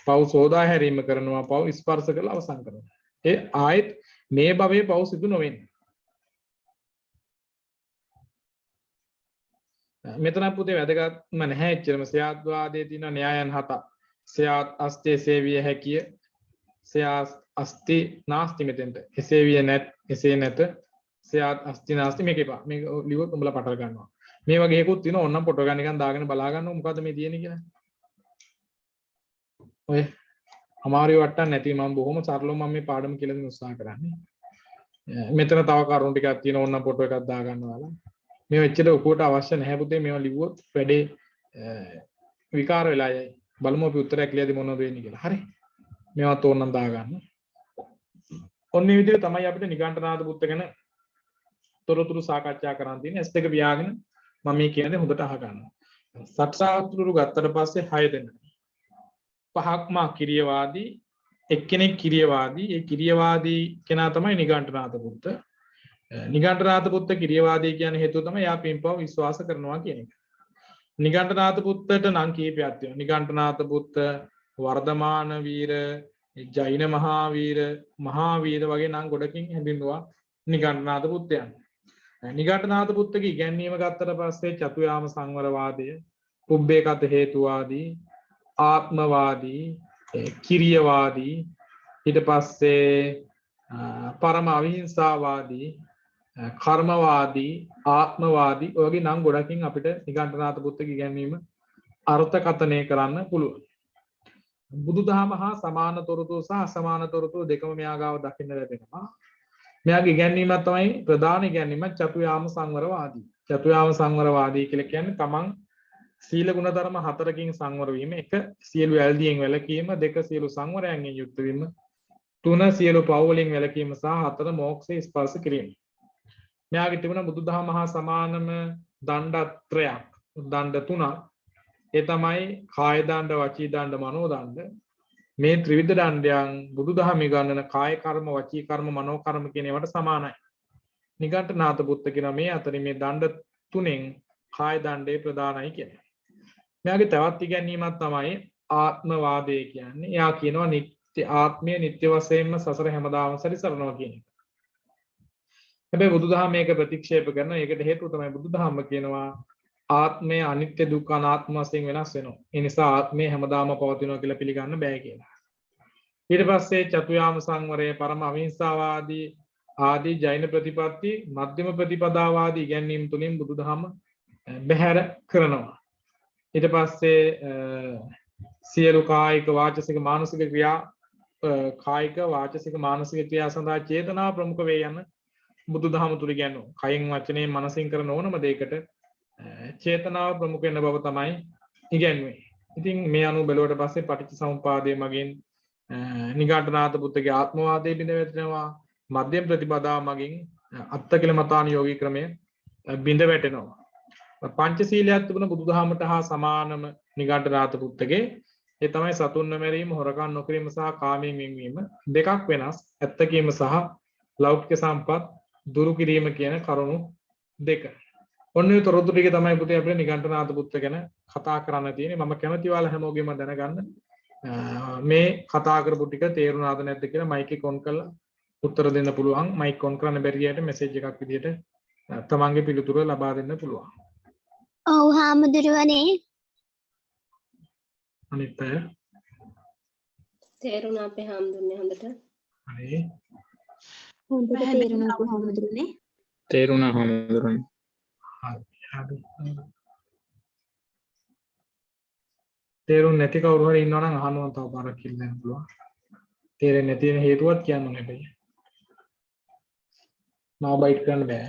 පව් සෝදා හැරීම කරනවා. පව් ස්පර්ශ කරලා අවසන් කරනවා. ඒ ආයෙත් මේ භවයේ පව් සිදු නොවෙන්නේ. මෙතන පුතේ වැදගත්ම නැහැ එච්චරම. ස්යාත්වාදයේ තියෙන න්‍යායයන් 7ක්. ස්යාත් අස්තේ සේවිය හැකිය. ස්යාත් අස්ති නාස්ති මෙතෙන්ට. එසේ විය නැත්, එසේ නැත. ස්යාත් අස්ති නාස්ති මේක එපා. මේක ලියුවොත් උඹලා පටල ගන්නවා. මේ වගේ එකකුත් තියෙනවා. ඕන්නම් ෆොටෝ ගන්න එකක් දාගෙන බලා ගන්නකො මොකද්ද මේ තියෙන්නේ කියලා. ඔය අමාරුයි වට්ටන්න නැති මම බොහොම සරලව මම මේ පාඩම කියලා දෙන්න උත්සාහ කරන්නේ. මෙතන තව කරුණු ටිකක් තියෙනවා. ඕන්නම් ෆොටෝ එකක් දා ගන්නවා. මේ වෙච්චට ඔකුවට අවශ්‍ය නැහැ පුතේ. මේවා ලිව්වොත් වැඩේ විකාර වෙලා යයි. බලමු අපි උත්තරයක් ලියදී මොනවද වෙන්නේ කියලා. හරි. මේවත් ඕනනම් දා ගන්න. ඔන්න ඒ විදිහට තමයි අපිට නිගණ්ඨනාථ පුත්ත ගැන තොරතුරු සාකච්ඡා කරන්න තියෙන්නේ. S2 පියාගෙන මම මේ කියන්නේ හොඳට අහගන්න. සත්‍යාතුරු ගත්තට පස්සේ 6 දෙනා. 5ක්ම කිරියවාදී, එක්කෙනෙක් කිරියවාදී. ඒ කිරියවාදී කෙනා තමයි නිගණ්ඨනාථ පුත්ත. නිගණ්ඨනාථ පුත්ත කිරියවාදී කියන හේතුව තමයි යා පින්පව විශ්වාස කරනවා කියන එක. නිගණ්ඨනාථ පුත්තට නම් කීපයක් තියෙනවා. නිගණ්ඨනාථ පුත්ත, වර්ධමාන වීර, ජෛන මහාවීර, මහාවීර වගේ නම් ගොඩකින් හැඳින්වුවා නිගණ්ඨනාථ පුත්තයන්. නිගණ්ඨනාථ පුත්තගේ ඉගැන්වීම ගත්තට පස්සේ චතුයාම සංවරවාදය, පුබ්බේකත හේතුවාදී, ආත්මවාදී, කිරියවාදී, ඊට පස්සේ පරම අවිහිංසාවාදී, කර්මවාදී, ආත්මවාදී ඔයගේ නම් ගොඩකින් අපිට නිගණ්ඨනාථ පුත්තගේ ඉගැන්වීම අර්ථකථනය කරන්න පුළුවන්. බුදුදහම හා සමාන තොරතුරු සහ අසමාන තොරතුරු දෙකම මෙයා ගාව දකින්න ලැබෙනවා. මෙයාගේ ඉගැන්වීමක් තමයි ප්‍රධාන ඉගැන්වීම චතුයාම සංවරවාදී. චතුයාම සංවරවාදී කියලා කියන්නේ තමන් සීල ගුණ ධර්ම 4කින් සංවර වීම. 1 සියලු ඇල්දියෙන් වැළකීම, 2 සියලු සංවරයන්ගෙන් යුක්ත වීම, 3 සියලු පව් වලින් වැළකීම සහ 4 මෝක්ෂය ස්පර්ශ කිරීම. මෙයාගේ තිබුණ බුදුදහම හා සමානම දණ්ඩත්‍රයක් දණ්ඩ තුනක් ඒ තමයි කාය දණ්ඩ වචී දණ්ඩ මනෝ දණ්ඩ මේ ත්‍රිවිධ දණ්ඩයන් බුදුදහම ඉගන්වන කාය කර්ම වචී කර්ම මනෝ කර්ම කියන ඒවාට සමානයි නිගණ්ඨනාථ පුත්ත කියන මේ අතරින් මේ දණ්ඩ තුනෙන් කාය දණ්ඩේ ප්‍රධානයි කියන්නේ මෙයාගේ තවත් ඉගැන්වීමක් තමයි ආත්මවාදය කියන්නේ එයා කියනවා නිත්‍ය ආත්මය නිත්‍ය වශයෙන්ම සසර හැමදාම සැරිසරනවා කියන එක හැබැයි බුදුදහම මේක ප්‍රතික්ෂේප කරනවා ඒකට හේතුව තමයි බුදුදහම කියනවා ආත්මය අනිත්‍ය දුක්ඛ අනාත්ම වශයෙන් වෙනස් වෙනවා. ඒ නිසා ආත්මය හැමදාම පවතිනවා කියලා පිළිගන්න බෑ කියලා. ඊට පස්සේ චතුයාම සංවරය, පරම අවිහිංසාවාදී ආදී ජෛන ප්‍රතිපත්ති, මධ්‍යම ප්‍රතිපදාවාදී ඉගැන්වීම් තුලින් බුදුදහම බැහැර කරනවා. ඊට පස්සේ සියලු කායික වාචසික මානසික ක්‍රියා කායික වාචසික මානසික ක්‍රියා සඳහා චේතනාව ප්‍රමුඛ වේ යන බුදුදහම තුල ඉගැන්වනවා. කයින් වචනයෙන් මනසින් කරන ඕනම දෙයකට චේතනාව ප්‍රමුඛ වෙන බව තමයි ඉගැන්වෙන්නේ. ඉතින් මේ අනුව බැලුවට පස්සේ පටිච්චසමුප්පාදයේ මගින් නිගණ්ඨනාථ පුත්තගේ ආත්මවාදයේ බිඳ වැටෙනවා. මධ්‍යම ප්‍රතිපදාව මගින් අත්තකිලමතාන යෝගී ක්‍රමය බිඳ වැටෙනවා. පංචශීලයක් තිබුණ බුදුදහමට හා සමානම නිගණ්ඨනාථ පුත්තගේ ඒ තමයි සතුන් නොමැරීම, හොරකම් නොකිරීම සහ කාමයෙන් වෙන්වීම දෙකක් වෙනස්. ඇත්ත කීම සහ ලෞකික සම්පත් දුරු කිරීම කියන කරුණු දෙක. ඔන්නේ තොරතුරු ටික තමයි පුතේ අපේ නිගණ්ඨනාථ පුත්ත ගැන කතා කරන්න තියෙන්නේ. මම කැමති ඔයාලා හැමෝගෙම දැනගන්න මේ කතා කරපු ටික තේරුණාද නැද්ද කියලා මයික් එක ඔන් කරලා උත්තර දෙන්න පුළුවන්. මයික් ඔන් කරන්න බැරි අයට මෙසේජ් එකක් විදියට තමන්ගේ පිළිතුර ලබා දෙන්න පුළුවන්. ඔව් හාමුදුරුවනේ. අනිත් අය තේරුණා අපේ හාමුදුරනේ හොඳට. හරි. හොඳට තේරුණා හාමුදුරුවනේ. තේරුණා හාමුදුරනේ. තේරුම් නැති කවුරු හරි ඉන්නවා නම් අහනවා තව පාරක් කියලා දෙන්න පුළුවන්. තේරෙන්නේ නැති වෙන හේතුවත් කියන්න ඕනේ හැබැයි. නෝ බයිට් කරන්න බෑ.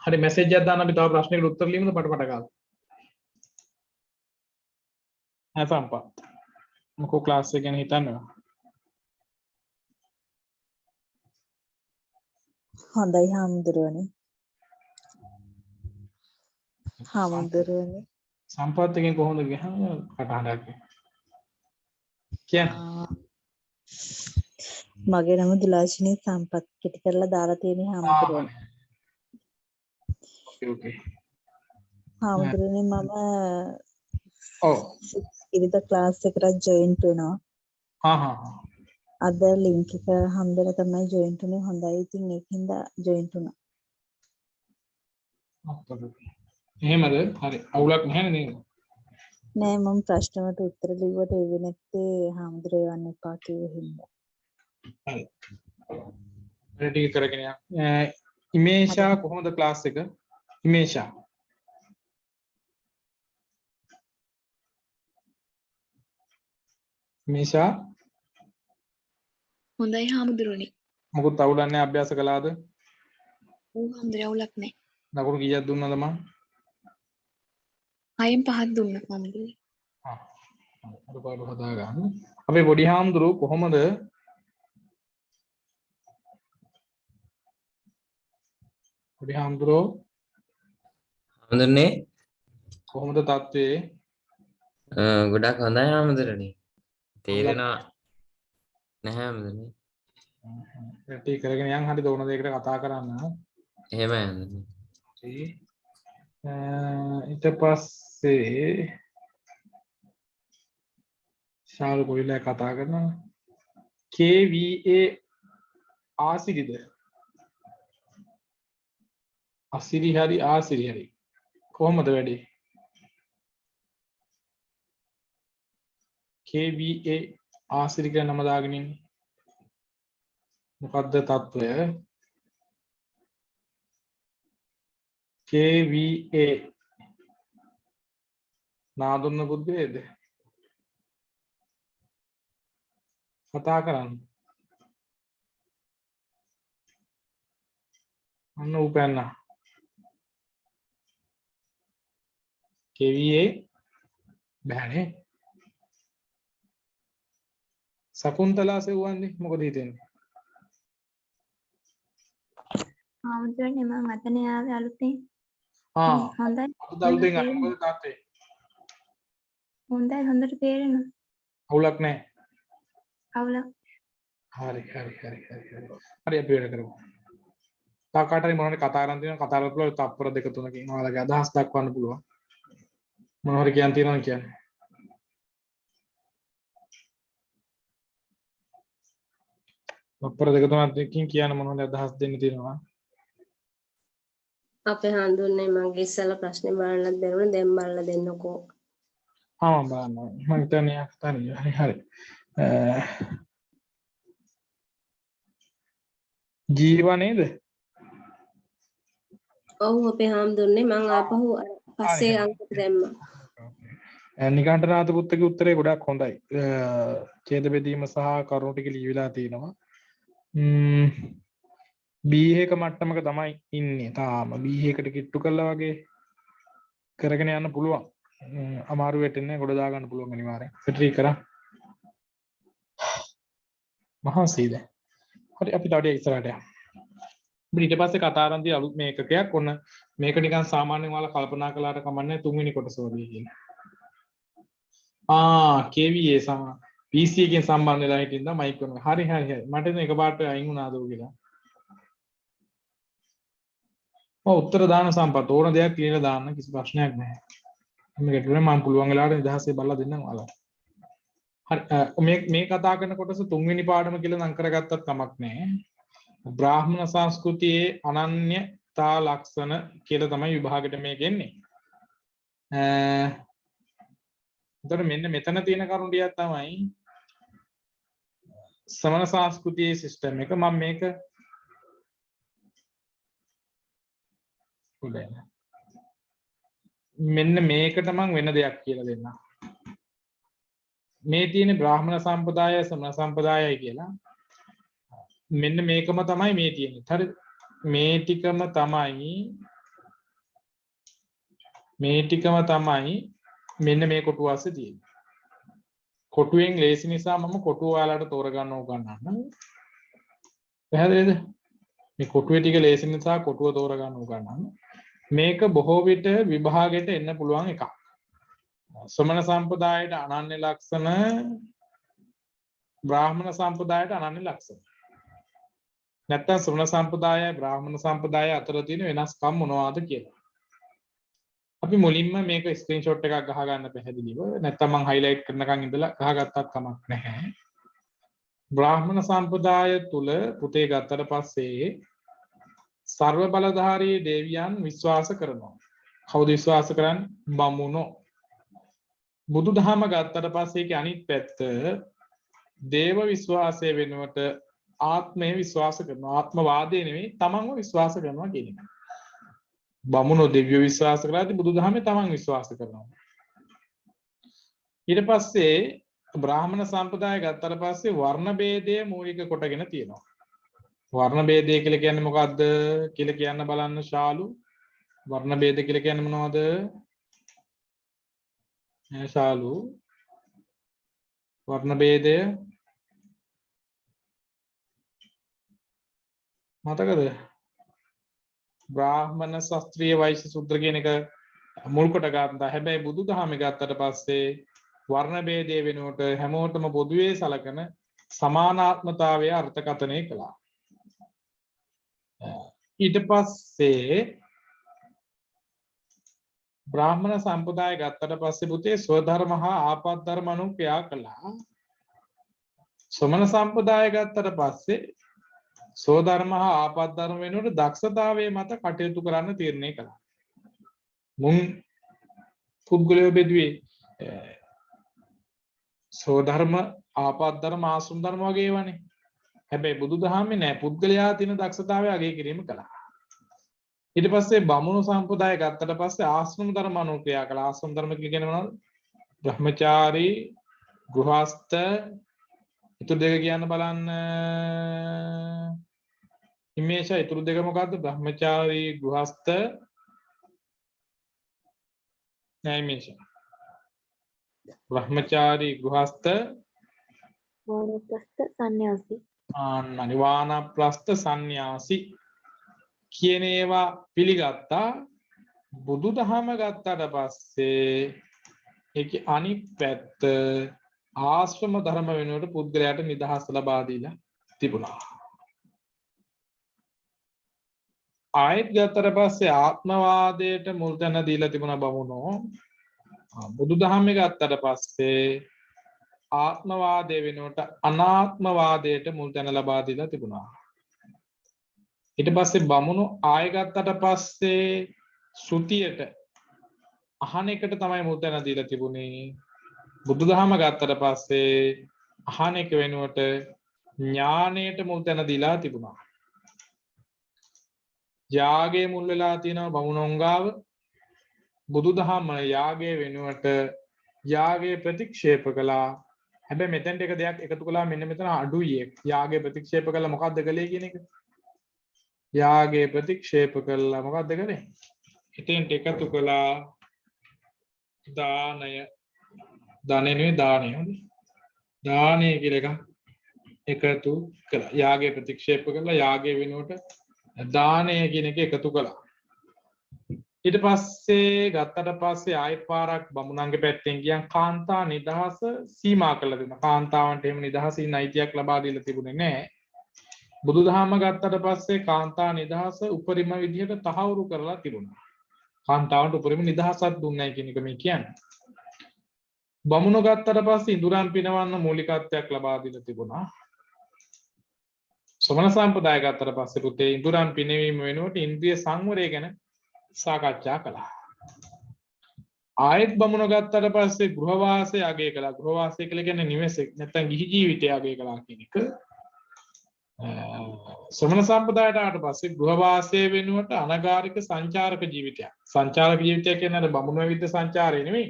හරි මෙසේජ් එකක් දාන්න අපි තව ප්‍රශ්නයකට උත්තර ලියමුද පටපට ගාලා. හැ සම්පත්. මොකෝ ක්ලාස් එක ගැන හිතන්නේ? හොඳයි හාමුදුරුවනේ. හාමුදුරුවනේ. සම්පත් එකෙන් කොහොමද ගහම කටහඬක් කියන්නේ? මගේ නම දුලාෂිනී සම්පත් කෙටි කරලා දාලා තියෙන හාමුදුරුවනේ. ඕකේ. හාමුදුරුවනේ මම ඔව් ඉරිදා ක්ලාස් එකට ජොයින්ට් වෙනවා. හා අද ලින්ක් එක හම්බෙලා තමයි ජොයින්ට් උනේ. හොඳයි. ඉතින් ඒකින්ද ජොයින්ට් වුණා. එහෙමද? හරි. අවුලක් නැහැ නේද? නෑ මම ප්‍රශ්න වලට උත්තර ලිව්වට ඒ නැත්තේ හාමුදුරුවෝ යන්න එපා කිව්ව හින්දා. හරි. රෙඩි කරගෙන යන්න. ඉමේෂා කොහොමද ක්ලාස් එක? ඉමේෂා. ඉමේෂා හොඳයි හාමුදුරනේ. මොකද අවුලක් නැහැ අභ්‍යාස කළාද? ඔව් හාමුදුරනේ අවුලක් නැහැ. නගුරු කීයක් දුන්නද මම? 6න් 5ක් දුන්නා හාමුදුරනේ. අර පාඩු හදා ගන්න. අපේ පොඩි හාමුදුරුවෝ කොහොමද පොඩි හාමුදුරුවෝ හාමුදුරනේ කොහොමද තත්ත්වේ? ගොඩක් හොඳයි හාමුදුරනේ. තේරෙනවා නැහැ හාමුදුරනේ. රෙඩි කරගෙන යන් හරි දෝන දෙයකට කතා කරන්න. එහෙමයි හාමුදුරනේ. ඊට පස්සේ ශාරු කොයිලා කතා කරනවා KVA ආසිරිද අසිරි හරි ආසිරි හරි කොහොමද වැඩේ KVA ආසිරි කියන නම දාගෙන ඉන්නේ මොකද්ද තත්ත්වය KVA නාදුන්න පුද්ගලයාද කතා කරන්න අන්න උපැන්න KVA බෑනේ සකුන්තලා සෙව්වන්නේ මොකද හිතෙන්නේ හාමුදුරනේ මම අතන ආවේ අලුතෙන්. හොඳයි. අලුතෙන් ආවේ මොකද තාත්තේ? හොඳයි හොඳට තේරෙනවා. අවුලක් නැහැ. අවුලක්. හරි අපි වැඩ කරමු. තා කාට හරි මොනවද කතා කරන් තියෙනවා කතා කරලා පුළුවන් තප්පර දෙක තුනකින් ඔයාලගේ අදහස් දක්වන්න පුළුවන්. මොනව හරි කියන්න තියෙනවද කියන්නේ? තප්පර දෙක තුනකින් කියන්න මොනවද අදහස් දෙන්න තියෙනවා? අපේ හඳුන්නේ මගේ ඉස්සලා ප්‍රශ්නේ බලන්නත් බැරුණ දැන් බලලා දෙන්නකෝ. මම බලන්න. මම හිතන්නේ හරි. ජීව නේද? ඔව් අපේ හඳුන්නේ මං ආපහු පස්සේ අංකයට දැම්මා. නිකාන්තනාත පුත්තගේ උත්තරේ ගොඩක් හොඳයි. ඡේද බෙදීම සහ කරුණු ටික ලියවිලා තිනවා. B1 මට්ටමක තමයි ඉන්නේ තාම. B1 කට කිට්ටු කළා වගේ කරගෙන යන්න පුළුවන්. අමාරු වෙටෙන්නේ ගොඩ දා ගන්න පුළුවන් අනිවාර්යෙන්. පැටරි කරා. මහසීද. හරි අපි තව ටික ඉස්සරහට යමු. ඊට පස්සේ කතා ආරම්භය අලුත් මේකකයක්. ඔන්න මේක නිකන් සාමාන්‍යයෙන් ඔයාලා කල්පනා කළාට කමන්නේ තුන්වෙනි කොටස වගේ කියන්නේ. KVA සම PC එකෙන් සම්බන්ධ වෙලා හිටින්ද මයික් එක. හරි. මට ඉතින් එකපාරට අයින් වුණාද ඔය කියලා. උත්තර දාන සම්පත් ඕන දෙයක් කියලා දාන්න කිසි ප්‍රශ්නයක් නැහැ. මේකට මම පුළුවන් වෙලාවට නිදහසේ බලලා දෙන්නම් ඔයාලට. හරි මේ කතා කරන කොටස තුන්වෙනි පාඩම කියලා නම් කරගත්තත් කමක් නැහැ. බ්‍රාහ්මණ සංස්කෘතියේ අනන්‍යතා ලක්ෂණ කියලා තමයි විභාගෙට මේක එන්නේ. එතකොට මෙන්න මෙතන තියෙන කරුණ ටිකක් තමයි සමන සංස්කෘතියේ සිස්ටම් එක. මම මේක මෙන්න මේකට මම වෙන දෙයක් කියලා දෙන්නම්. මේ තියෙන බ්‍රාහ්මණ සම්ප්‍රදාය සමන සම්ප්‍රදායයි කියලා. මෙන්න මේකම තමයි මේ තියෙන්නේ. හරිද? මේ ටිකම තමයි මෙන්න මේ කොටුව ASCII තියෙන්නේ. කොටුවෙන් ලේසි නිසා මම කොටුව ඔයාලට තෝරගන්න උගන්වන්නම්. පැහැදිලිද? මේ කොටුවේ ටික ලේසි නිසා කොටුව තෝරගන්න උගන්වන්න. මේක බොහෝ විට විභාගයට එන්න පුළුවන් එකක්. සමන සම්ප්‍රදායට අනන්‍ය ලක්ෂණ බ්‍රාහ්මණ සම්ප්‍රදායට අනන්‍ය ලක්ෂණ. නැත්තම් සමන සම්ප්‍රදායයි බ්‍රාහ්මණ සම්ප්‍රදාය අතර තියෙන වෙනස්කම් මොනවාද කියලා. අපි මුලින්ම මේක ස්ක්‍රීන්ෂොට් එකක් ගහ ගන්න පැහැදිලිව. නැත්තම් මම හයිලයිට් කරනකන් ඉඳලා ගහගත්තත් කමක් නැහැ. බ්‍රාහ්මණ සම්ප්‍රදාය තුල පුතේ ගත්තට පස්සේ සර්ව බලධාරී දෙවියන් විශ්වාස කරනවා. කවුද විශ්වාස කරන්නේ? බමුණෝ. බුදුදහම ගත්තට පස්සේ ඒකේ අනිත් පැත්ත දේව විශ්වාසය වෙනුවට ආත්මය විශ්වාස කරනවා. ආත්මවාදය නෙවෙයි තමන්ව විශ්වාස කරනවා කියන එක. බමුණෝ දෙවියෝ විශ්වාස කරාදී බුදුදහමේ තමන් විශ්වාස කරනවා. ඊට පස්සේ බ්‍රාහ්මණ සම්ප්‍රදාය ගත්තට පස්සේ වර්ණ ભેදය මූලික කොටගෙන තියෙනවා. වර්ණ ભેදය කියලා කියන්නේ මොකද්ද කියලා කියන්න බලන්න ශාලු. වර්ණ ભેද කියලා කියන්නේ මොනවද? ශාලු වර්ණ ભેදය මතකද? බ්‍රාහ්මණ ශාස්ත්‍රීය වෛශ්‍ය සූත්‍ර කියන එක මුල් කොට ගන්නවා. හැබැයි බුදුදහමේ ගත්තට පස්සේ වර්ණ ભેදය වෙනුවට හැමෝටම පොදුවේ සලකන සමානාත්මතාවය අර්ථකථනය කළා. ඊට පස්සේ බ්‍රාහ්මණ සම්ප්‍රදාය ගත්තට පස්සේ පුතේ ස්වධර්ම හා ආපද්ධර්ම අනුව ක්‍රියා කළා. සමන සම්ප්‍රදාය ගත්තට පස්සේ ස්වධර්ම හා ආපද්ධර්ම වෙනුවට දක්ෂතාවයේ මත කටයුතු කරන්න තීරණය කළා. මුන් පුද්ගලයෝ බෙදුවේ ස්වධර්ම ආපද්ධර්ම ආශ්‍රම ධර්ම වගේ ඒවානේ. හැබැයි බුදුදහමේ නෑ පුද්ගලයා තියෙන දක්ෂතාවය අගය කිරීම කළා. ඊට පස්සේ බමුණු සම්ප්‍රදාය ගත්තට පස්සේ ආශ්‍රම ධර්ම අනුව ක්‍රියා කළා. ආශ්‍රම ධර්ම කියන්නේ මොනවද? බ්‍රහ්මචාරී, ගෘහස්ත, ඊට දෙක කියන්න බලන්න. හිමේෂ ඊට දෙක මොකද්ද? බ්‍රහ්මචාරී, ගෘහස්ත නෑ හිමේෂ. බ්‍රහ්මචාරී, ගෘහස්ත වානප්‍රස්ත සන්‍යාසී. නිවානප්‍රස්ත සන්‍යාසී. කියන ඒවා පිළිගත්තා. බුදුදහම ගත්තට පස්සේ ඒකේ අනිත් පැත්ත ආශ්‍රම ධර්ම වෙනුවට පුද්ගලයාට නිදහස ලබා දීලා තිබුණා. ආයත් ගත්තට පස්සේ ආත්මවාදයට මුල් තැන දීලා තිබුණා බමුණෝ. බුදුදහමේ ගත්තට පස්සේ ආත්මවාදය වෙනුවට අනාත්මවාදයට මුල් තැන ලබා දීලා තිබුණා. ඊට පස්සේ බමුණු ආය ගත්තට පස්සේ ශ්‍රුතියට අහන එකට තමයි මුල් තැන දීලා තිබුණේ. බුදුදහම ගත්තට පස්සේ අහන එක වෙනුවට ඥාණයට මුල් තැන දීලා තිබුණා. යාගයේ මුල් වෙලා තියෙනවා බමුණෝංගාව. බුදුදහම යාගයේ වෙනුවට යාගයේ ප්‍රතික්ෂේප කළා. හැබැයි මෙතෙන්ට එක දෙයක් එකතු කළා මෙන්න මෙතන අඩුයි. යාගයේ ප්‍රතික්ෂේප කළා මොකද්ද කළේ කියන එක. යාගයේ ප්‍රතික්ෂේප කළා මොකද්ද කළේ? එතෙන්ට එකතු කළා දානය. දානය නෙවෙයි දානය. දානය කියලා එකක් එකතු කළා. යාගයේ ප්‍රතික්ෂේප කළා යාගයේ වෙනුවට දානය කියන එක එකතු කළා. ඊට පස්සේ ගත්තට පස්සේ ආයෙත් පාරක් බමුණන්ගේ පැත්තෙන් ගියන් කාන්තා නිදහස සීමා කළා දෙනවා. කාන්තාවන්ට එහෙම නිදහසින් අයිතියක් ලබා දීලා තිබුණේ නැහැ. බුදුදහම ගත්තට පස්සේ කාන්තා නිදහස උපරිම විදිහට තහවුරු කරලා තිබුණා. කාන්තාවන්ට උපරිම නිදහසක් දුන්නේ නැහැ කියන එක මේ කියන්නේ. බමුණු ගත්තට පස්සේ ඉඳුරන් පිනවන්න මූලිකත්වයක් ලබා දීලා තිබුණා. ශ්‍රමණ සම්ප්‍රදාය ගත්තට පස්සේ පුතේ ඉඳුරන් පිනවීම වෙනුවට ඉන්ද්‍රිය සංවරය ගැන සාකච්ඡා කළා. ආයත් බමුණු ගත්තට පස්සේ ගෘහවාසය අගය කළා. ගෘහවාසය කියලා කියන්නේ නිවෙසෙක් නැත්නම් ගිහි ජීවිතය අගය කළා කියන එක. ශ්‍රමණ සම්ප්‍රදායට ආවට පස්සේ ගෘහවාසය වෙනුවට අනගාരിക සංචාරක ජීවිතයක්. සංචාරක ජීවිතය කියන්නේ බමුණු විවිධ සංචාරය නෙමෙයි.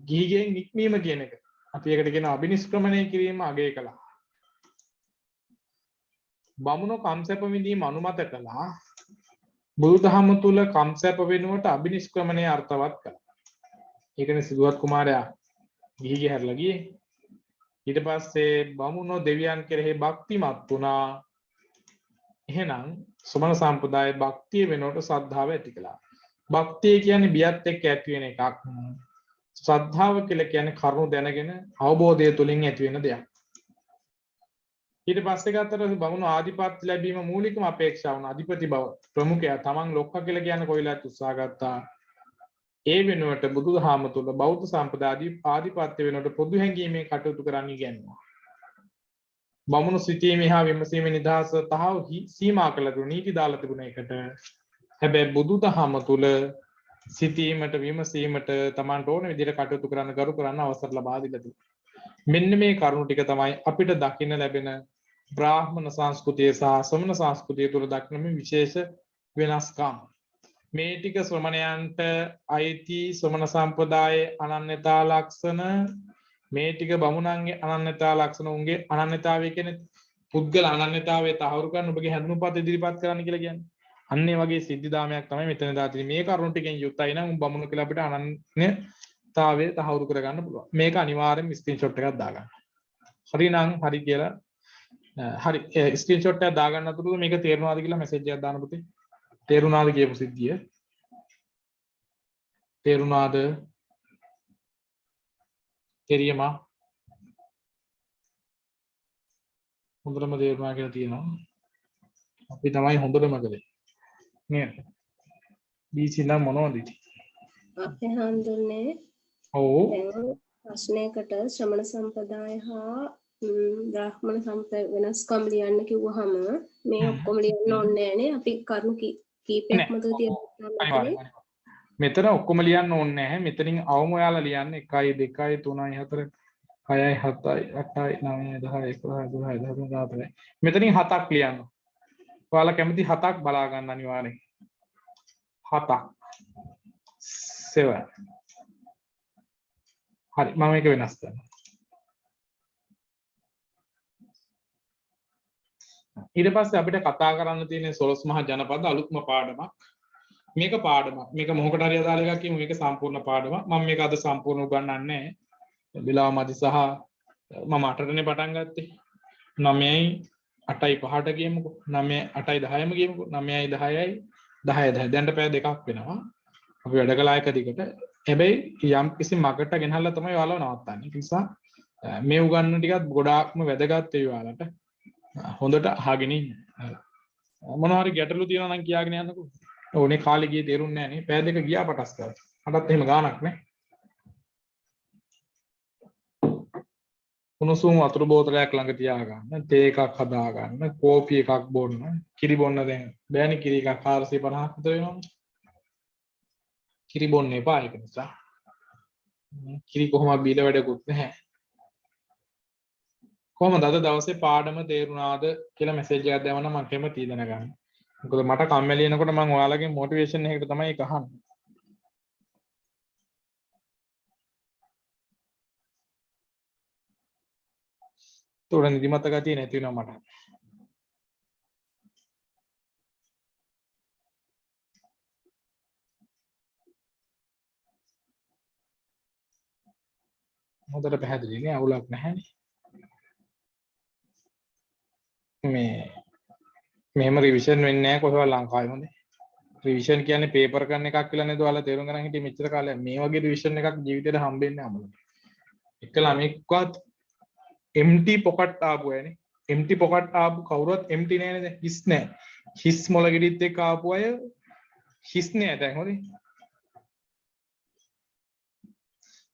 ගිහිගෙන් නික්මීම කියන එක. අපි ඒකට කියන අබිනිෂ්ක්‍රමණය කිරීම අගය කළා. බමුණු කම්සැප විඳීම අනුමත කළා. බුදුදහම තුල කම්සැප වෙනුවට අබිනිෂ්ක්‍රමණය අර්ථවත් කළා. ඒකනේ සිදුවත් කුමාරයා ගිහිගේ හැරලා ගියේ. ඊට පස්සේ බමුණෝ දෙවියන් කෙරෙහි භක්තිමත් වුණා. එහෙනම් සමන සම්ප්‍රදායේ භක්තිය වෙනුවට ශ්‍රද්ධාව ඇති කළා. භක්තිය කියන්නේ බියත් එක්ක ඇති වෙන එකක්. ශ්‍රද්ධාව කියලා කියන්නේ කරුණු දැනගෙන අවබෝධය තුලින් ඇති වෙන දෙයක්. ඊට පස්සේ ගත්තට බමුණු ආධිපත්‍ය ලැබීම මූලිකම අපේක්ෂාව වුණා. අධිපති බව ප්‍රමුඛයා තමන් ලොක්කා කියලා කියන්නේ කොයිලත් උත්සාහ ගත්තා. ඒ වෙනුවට බුදුදහම තුල බෞද්ධ සම්ප්‍රදාය ආධිපත්‍ය වෙනුවට පොදු හැඟීමේ කටයුතු කරන්න ඉගෙනුවා. බමුණු සිටීමේ හා විමසීමේ නිදහස තහවුරු සීමා කළ දුන්නු නීති දාලා තිබුණ එකට. හැබැයි බුදුදහම තුල සිටීමට විමසීමට තමන්ට ඕන විදිහට කටයුතු කරන්න කරු කරන්න අවසර ලබා දීලා තිබුණා. මෙන්න මේ කරුණු ටික තමයි අපිට දකින්න ලැබෙන බ්‍රාහ්මණ සංස්කෘතිය සහ ශ්‍රමණ සංස්කෘතිය තුළ දක්න මේ විශේෂ වෙනස්කම්. මේ ටික ශ්‍රමණයන්ට අයිති ශ්‍රමණ සම්ප්‍රදායේ අනන්‍යතා ලක්ෂණ, මේ ටික බමුණන්ගේ අනන්‍යතා ලක්ෂණ, උන්ගේ අනන්‍යතාවය කියන්නේ පුද්ගල අනන්‍යතාවය තහවුරු කරන ඔබගේ හැඳුනුම්පත් ඉදිරිපත් කරන්න කියලා කියන්නේ. අන්න ඒ වගේ සිද්ධාමයක් තමයි මෙතන දාතියි. මේ කරුණු ටිකෙන් යුක්තයි නම් බමුණු කියලා අපිට අනන්‍යතාවය තහවුරු කරගන්න පුළුවන්. මේක අනිවාර්යෙන් ස්ක්‍රීන්ෂොට් එකක් දාගන්න. හරි නම් හරි කියලා හරි ස්ක්‍රීන්ෂොට් එකක් දාගන්න අතරතුර මේක තේරුණාද කියලා මැසේජ් එකක් දාන්න පුතේ. තේරුණාද කියපු සිද්ධිය? තේරුණාද? තේරියමා? හොඳටම තේරුණා කියලා තියෙනවා. අපි තමයි හොඳටම කළේ. නේද? දීසි නම් මොනවද ඉති? අපේ හඳුන්නේ. ඔව්. ප්‍රශ්නයකට ශ්‍රමණ සම්ප්‍රදාය හා බ්‍රාහ්මණ සම්ප්‍රදාය වෙනස්කම් ලියන්න කිව්වහම මේ ඔක්කොම ලියන්න ඕනේ නෑනේ. අපි කරුණු කීපයක් මත තියලා මෙතන ඔක්කොම ලියන්න ඕනේ නැහැ. මෙතනින් අවම ඔයාලා ලියන්න 1 2 3 4 6 7 8 9 10 11 12 13 මෙතනින් 7ක් ලියන්න. ඔයාලා කැමති 7ක් බලා ගන්න අනිවාර්යෙන්. 7ක් 7 හරි මම මේක වෙනස් කරනවා. ඊට පස්සේ අපිට කතා කරන්න තියෙන 12 මහා ජනපද අලුත්ම පාඩමක්. මේක පාඩමක්. මේක මොහොකට හරි අදාළ එකක් කියමු. මේක සම්පූර්ණ පාඩමක්. මම මේක අද සම්පූර්ණ උගන්වන්නේ නැහැ. වෙලාව මදි සහ මම 8ටනේ පටන් ගත්තේ. 9යි 8යි 5ට ගියමුකෝ 9 8යි 10ම ගියමුකෝ 9යි 10යි 10යි 10 දැන්ට පැය දෙකක් වෙනවා අපි වැඩ කළා එක දිගට හැබැයි යම් කිසි මගට ගෙනහල්ලා තමයි ඔයාලව නවත්තන්නේ ඒ නිසා මේ උගන්වන ටිකත් ගොඩාක්ම වැදගත් ඒ ඔයාලට හොඳට අහගෙන ඉන්න මොනවා හරි ගැටලු තියෙනවා නම් කියාගෙන යන්නකෝ ඕනේ කාලේ ගියේ තේරුන්නේ නැහැ නේ පැය දෙක ගියා පටස් කරලා මටත් එහෙම ගාණක් නේ උණුසුම් වතුර බෝතලයක් ළඟ තියාගන්න තේ එකක් හදා ගන්න කෝපි එකක් බොන්න කිරි බොන්න දැන් බෑනේ කිරි එකක් 450ක් විතර වෙනවනේ කිරි බොන්න එපා ඒක නිසා කිරි කොහොමද බීලා වැඩකුත් නැහැ කොහොමද අද දවසේ පාඩම තේරුණාද කියලා මැසේජ් එකක් දැම්මම මම කැමතියි දැනගන්න මොකද මට කම්මැලි වෙනකොට මම ඔයාලගේ මොටිවේෂන් එකකට තමයි ඒක අහන්නේ තෝරන නිදිමත ගතිය නැති වෙනවා මට හොඳට පැහැදිලි නේ අවුලක් නැහැනේ මෙහෙම රිවිෂන් වෙන්නේ නැහැ කොහොම ලංකාවේ හොඳේ රිවිෂන් කියන්නේ පේපර් කරන එකක් කියලා නේද ඔයාලා තේරුම් ගන්න හිටියේ මෙච්චර කාලයක් මේ වගේ රිවිෂන් එකක් ජීවිතේට හම්බෙන්නේ නැහැ අමලට එක ළමෙක්වත් empty pocket ආපු අයනේ empty pocket ආපු කවුරුවත් empty නෑ නේද හිස් නෑ හිස් මොළ ගෙඩිත් එක්ක ආපු අය හිස් නෑ දැන් හොඳේ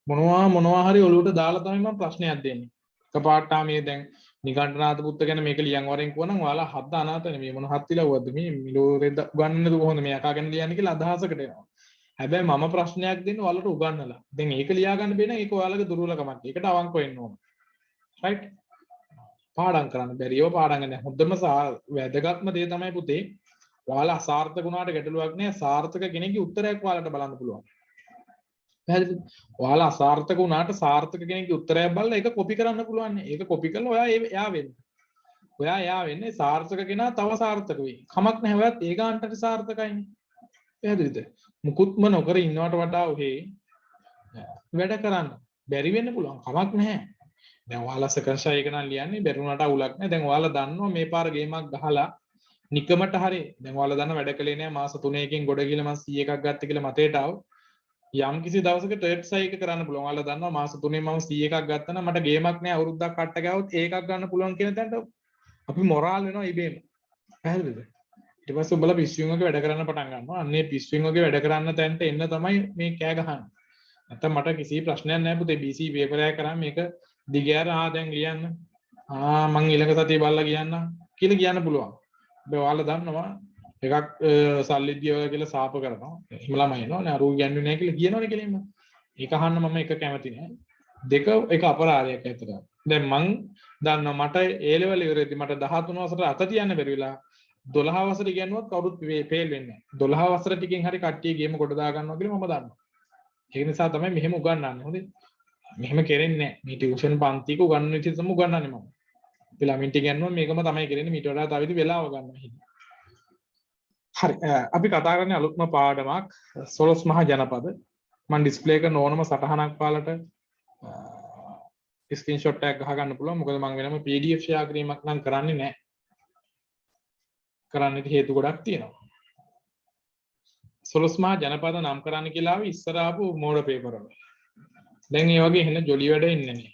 මොනවා හරි ඔලුවට දාලා තමයි මම ප්‍රශ්නයක් දෙන්නේ එකපාරට මේ දැන් නිකණ්ඨනාත පුත්ත ගැන මේක ලියන් වරෙන් කියවනම් ඔයාලා හත් අනාතනේ මේ මොන හත් ඉලව්වද මේ මිලෝරෙද උගන්නන්නද කොහොමද මේ අකා ගැන ලියන්නේ කියලා අදහසකට එනවා හැබැයි මම ප්‍රශ්නයක් දෙන්නේ ඔයාලට උගන්නලා දැන් ඒක ලියා ගන්න බෑ නේද ඒක ඔයාලගේ දුර්වලකමක් ඒකට අවංක වෙන්න ඕන right පාඩම් කරන්න බැරිව පාඩම් ගන්න හොඳම වැදගත්ම දේ තමයි පුතේ ඔයාලා අසාර්ථක වුණාට ගැටලුවක් නෑ සාර්ථක කෙනෙක්ගේ උත්තරයක් ඔයාලට බලන්න පුළුවන් පැහැදිලිද ඔයාලා අසාර්ථක වුණාට සාර්ථක කෙනෙක්ගේ උත්තරයක් බලලා ඒක කොපි කරන්න පුළුවන් නේ ඒක කොපි කරලා ඔයා එයා වෙන්නේ සාර්ථක කෙනා තව සාර්ථක වෙයි කමක් නැහැ ඔයත් ඒ ගන්නට සාර්ථකයිනේ පැහැදිලිද මුකුත්ම නොකර ඉන්නවට වඩා ඔහේ වැඩ කරන්න බැරි වෙන්න පුළුවන් කමක් නැහැ දැන් ඔයාලා සෙකන්ඩ් ෂයි එක නම් ලියන්නේ බැරුණාට අවුලක් නැහැ. දැන් ඔයාලා දන්නවා මේ පාර ගේමක් ගහලා නිකමට හරි දැන් ඔයාලා දන්න වැඩ කළේ නෑ මාස 3කින් ගොඩ ගිහලා මම 100 එකක් ගත්ත කියලා මතේට ආව. යම් කිසි දවසක ට්‍රේඩ් ෂයි එක කරන්න පුළුවන්. ඔයාලා දන්නවා මාස 3 මම 100 එකක් ගත්තා නම් මට ගේමක් නෑ අවුරුද්දක් කට්ට ගාවොත් ඒකක් ගන්න පුළුවන් කියන තැනට අපි මොරාල් වෙනවා ඉබේම. පැහැදිලිද? ඊට පස්සේ ඔබලා පිස්සුවෙන් වගේ වැඩ කරන්න පටන් ගන්නවා. අන්නේ පිස්සුවෙන් වගේ වැඩ කරන්න තැනට එන්න තමයි මේ කෑ ගහන්නේ. නැත්නම් මට කිසි ප්‍රශ්නයක් නෑ පුතේ BC පේපර් එක කරා මේක දිගෑර දැන් ලියන්න මං ඊළඟ සතියේ බලලා කියන්න කියලා කියන්න පුළුවන්. හැබැයි ඔයාලා දන්නවා එකක් සල්ලිද්දිය කියලා සාප කරනවා. එහෙම ළමයි එනවා නේ අරූ කියන්නේ නැහැ කියලා කියනවනේ කෙලින්ම. ඒක අහන්න මම එක කැමති නෑ. දෙක එක අපරාධයක් ඇත්තට. දැන් මං දන්නවා මට A level ඉවරෙද්දි මට 13 වසරට අත තියන්න බැරි වෙලා 12 වසරේ ඉගෙනුවත් කවුරුත් ෆේල් වෙන්නේ නැහැ. 12 වසර ටිකෙන් හරි කට්ටිය ගේම කොට දා ගන්නවා කියලා මම දන්නවා. ඒක නිසා තමයි මෙහෙම උගන්වන්නේ. හොඳේ. මෙහෙම කරෙන්නේ නැහැ. මේ ටියුෂන් පන්තික උගන්වන විදිහ තමයි උගන්වන්නේ මම. අපි ළමින්ට ඉගෙනුවා මේකම තමයි කරන්නේ. මීට වඩා තව ඉතින් වෙලාව ගන්නවා හිටියේ. හරි. අපි කතා කරන්නේ අලුත්ම පාඩමක් 12 මහා ජනපද. මම ඩිස්ප්ලේ කරන ඕනම සටහනක් පාලට ස්ක්‍රීන්ෂොට් එකක් ගහ ගන්න පුළුවන්. මොකද මම වෙනම PDF ෂෙයා කිරීමක් නම් කරන්නේ නැහැ. කරන්න හේතු ගොඩක් තියෙනවා. 12 මහා ජනපද නම් කරන්න කියලා ආවේ ඉස්සර ආපු මෝඩ පේපර් වල. දැන් මේ වගේ එන ජොලි වැඩ ඉන්නේ නැහැ.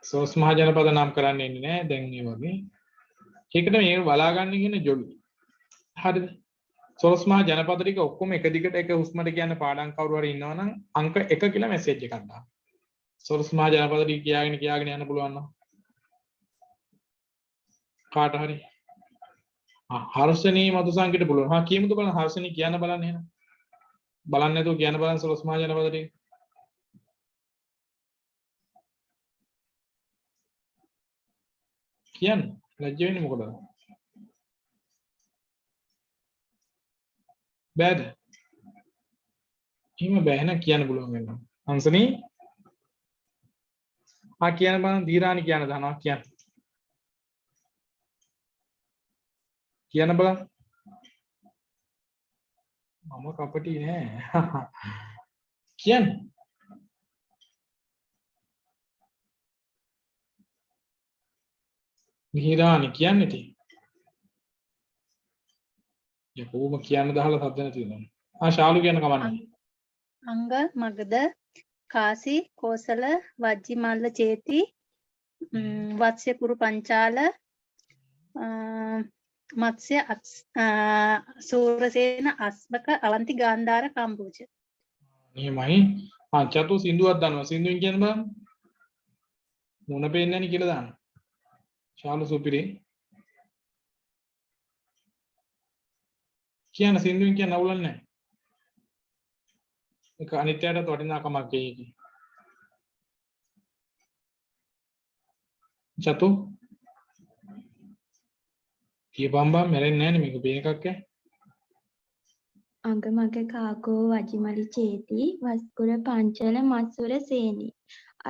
12 මහා ජනපද නම් කරන්න ඉන්නේ නැහැ. දැන් මේ වගේ. ඒකට මේ බලා ගන්න කියන ජොලි. හරිද? 12 මහා ජනපද ටික ඔක්කොම එක දිගට එක හුස්මට කියන පාඩම් කවුරු හරි ඉන්නවනම් අංක 1 කියලා මැසේජ් එකක් දාන්න. 12 මහා ජනපද ටික කියාගෙන යන්න පුළුවන් නම් කාට හරි හර්ෂණී මధుසංගිට පුළුවන්. කියමුද බලන්න හර්ෂණී කියන්න බලන්න එහෙනම්. බලන්න නැතුව කියන්න බලන්න 12 මහා ජනපද ටික. කියන්න. ලැජ්ජ වෙන්නේ මොකටද? බෑද? එහෙම බෑ නේද කියන්න පුළුවන් වෙනවා. හංසනී කියන්න බලන්න දීරානි කියන්න දනවා කියන්න. කියන්න බලන්න. මම කපටි නෑ. කියන්න. දීරානි කියන්න ඉතින්. යකෝම කියන්න දහලා සද්ද නැති වෙනවා. ශාලු කියන කමන්නේ. අංග මගද කාසි කෝසල වජ්ජිමල්ල චේති වත්ස්‍ය කුරු පංචාල මත්ස්‍ය සූරසේන අස්වක අවන්ති ගාන්ධාර කම්බෝජ. එහෙමයි. චතු සින්දුවක් දන්නවා. සින්දුවෙන් කියන්න බලන්න. මොන පේන්නේ නැණි කියලා දාන්න. ශාලු සුපිරි. කියන්න සින්දුවෙන් කියන්න අවුලක් නැහැ. ඒක අනිත්‍යයට වටිනාකමක් ඒක. චතු කියපම්බා මැරෙන්නේ නැහැ නේ මේක පේන එකක් ඈ. අංගමග කාකෝ වජිමලි චේති වස්කුර පංචල මත්සුර සේනි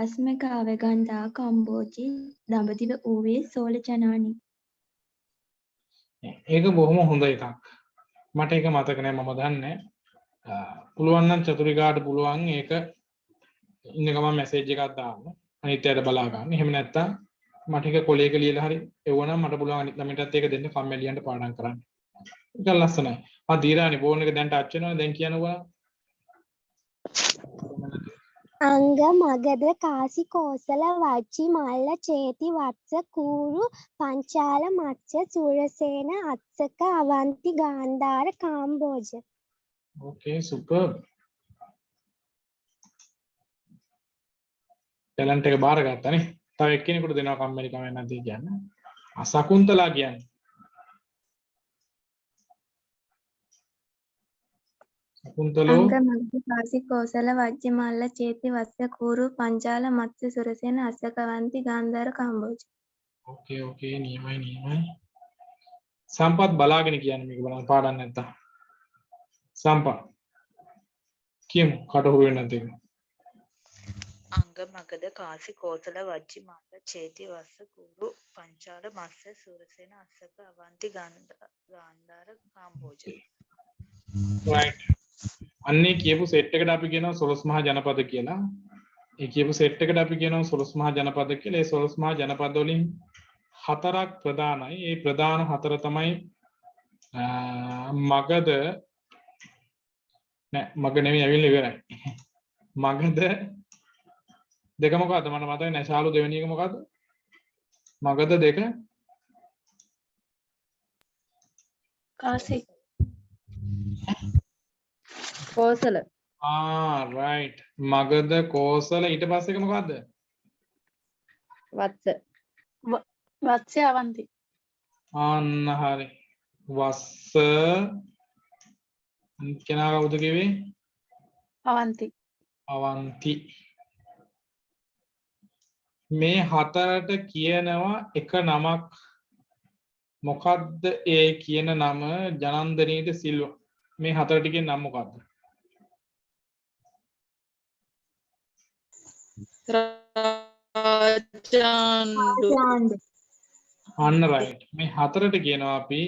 අස්මකාව ගන්ධා කම්බෝජි දඹදිව ඌවේ සෝල ජනානි. ඒක බොහොම හොඳ එකක්. මට ඒක මතක නෑ මම දන්නේ. පුළුවන් නම් චතුරිකාට පුළුවන් ඒක ඉන්න ගමන් මැසේජ් එකක් දාන්න. අනිත්‍යයට බලා ගන්න. එහෙම නැත්නම් මට ඒක කොලේක ලියලා හරි එවනම් මට පුළුවන් අනිත් ළමයිටත් ඒක දෙන්න කම්මැලියන්ට පාඩම් කරන්න. ඒක ලස්සනයි. දීරානි ෆෝන් එක දැන් ටච් වෙනවා දැන් කියනවා. අංග මගද කාසි කෝසල වච්චි මල්ල චේති වත්ස කූරු පංචාල මත්ස්‍ය Surasena අත්සක Avanti ගාන්ධාර Kamboja. Okay, super. Talent එක බාරගත්තා නේ. තව එක්කෙනෙකුට දෙනවා කම්මැලි කම නැද්ද කියන්නේ. අසකුන්තලා කියන්නේ. සකුන්තලෝ අංග මගද කාසි කෝසල වච්චි මල්ල චේති වත්ස කූරු පංචාල මත්ස්‍ය සූරසේන අත්සක අවන්ති ගාන්ධාර කාම්බෝජ. Okay, නියමයි. සම්පත් බලාගෙන කියන්නේ මේක බලන්න පාඩම් නැත්තම්. සම්පත් කියමු කටහුරු වෙන්නේ නැති. අංග මගද කාසි කෝසල වජ්ජි මල්ල චේති වස්ස කුරු පංචාල මස්ස සූරසේන අස්සක අවන්ති ගාන්ධාර කාම්බෝජ. right. අන්නේ කියපු සෙට් එකට අපි කියනවා සොළොස් මහා ජනපද කියලා. ඒ කියපු සෙට් එකට අපි කියනවා සොළොස් මහා ජනපද කියලා. ඒ සොළොස් මහා ජනපද වලින් හතරක් ප්‍රධානයි. ඒ ප්‍රධාන හතර තමයි මගද නෑ මග නෙමෙයි ඇවිල්ලා ඉවරයි. මගද දෙක මොකද්ද මට මතක නෑ. ශාලු දෙවෙනි එක මොකද්ද? මගද දෙක කාසි කෝසල. right. මගද කෝසල ඊට පස්සේ එක මොකද්ද? වත්ස වත්ස්‍ය අවන්ති. අන්න හරි. වස්ස කෙනා කවුද කිව්වේ? අවන්ති. අවන්ති. මේ හතරට කියනවා එක නමක්. මොකද්ද ඒ කියන නම? ජනන්දනීද සිල්වා. මේ හතරට කියන නම මොකද්ද? රාජාණ්ඩු. අන්න right. මේ හතරට කියනවා අපි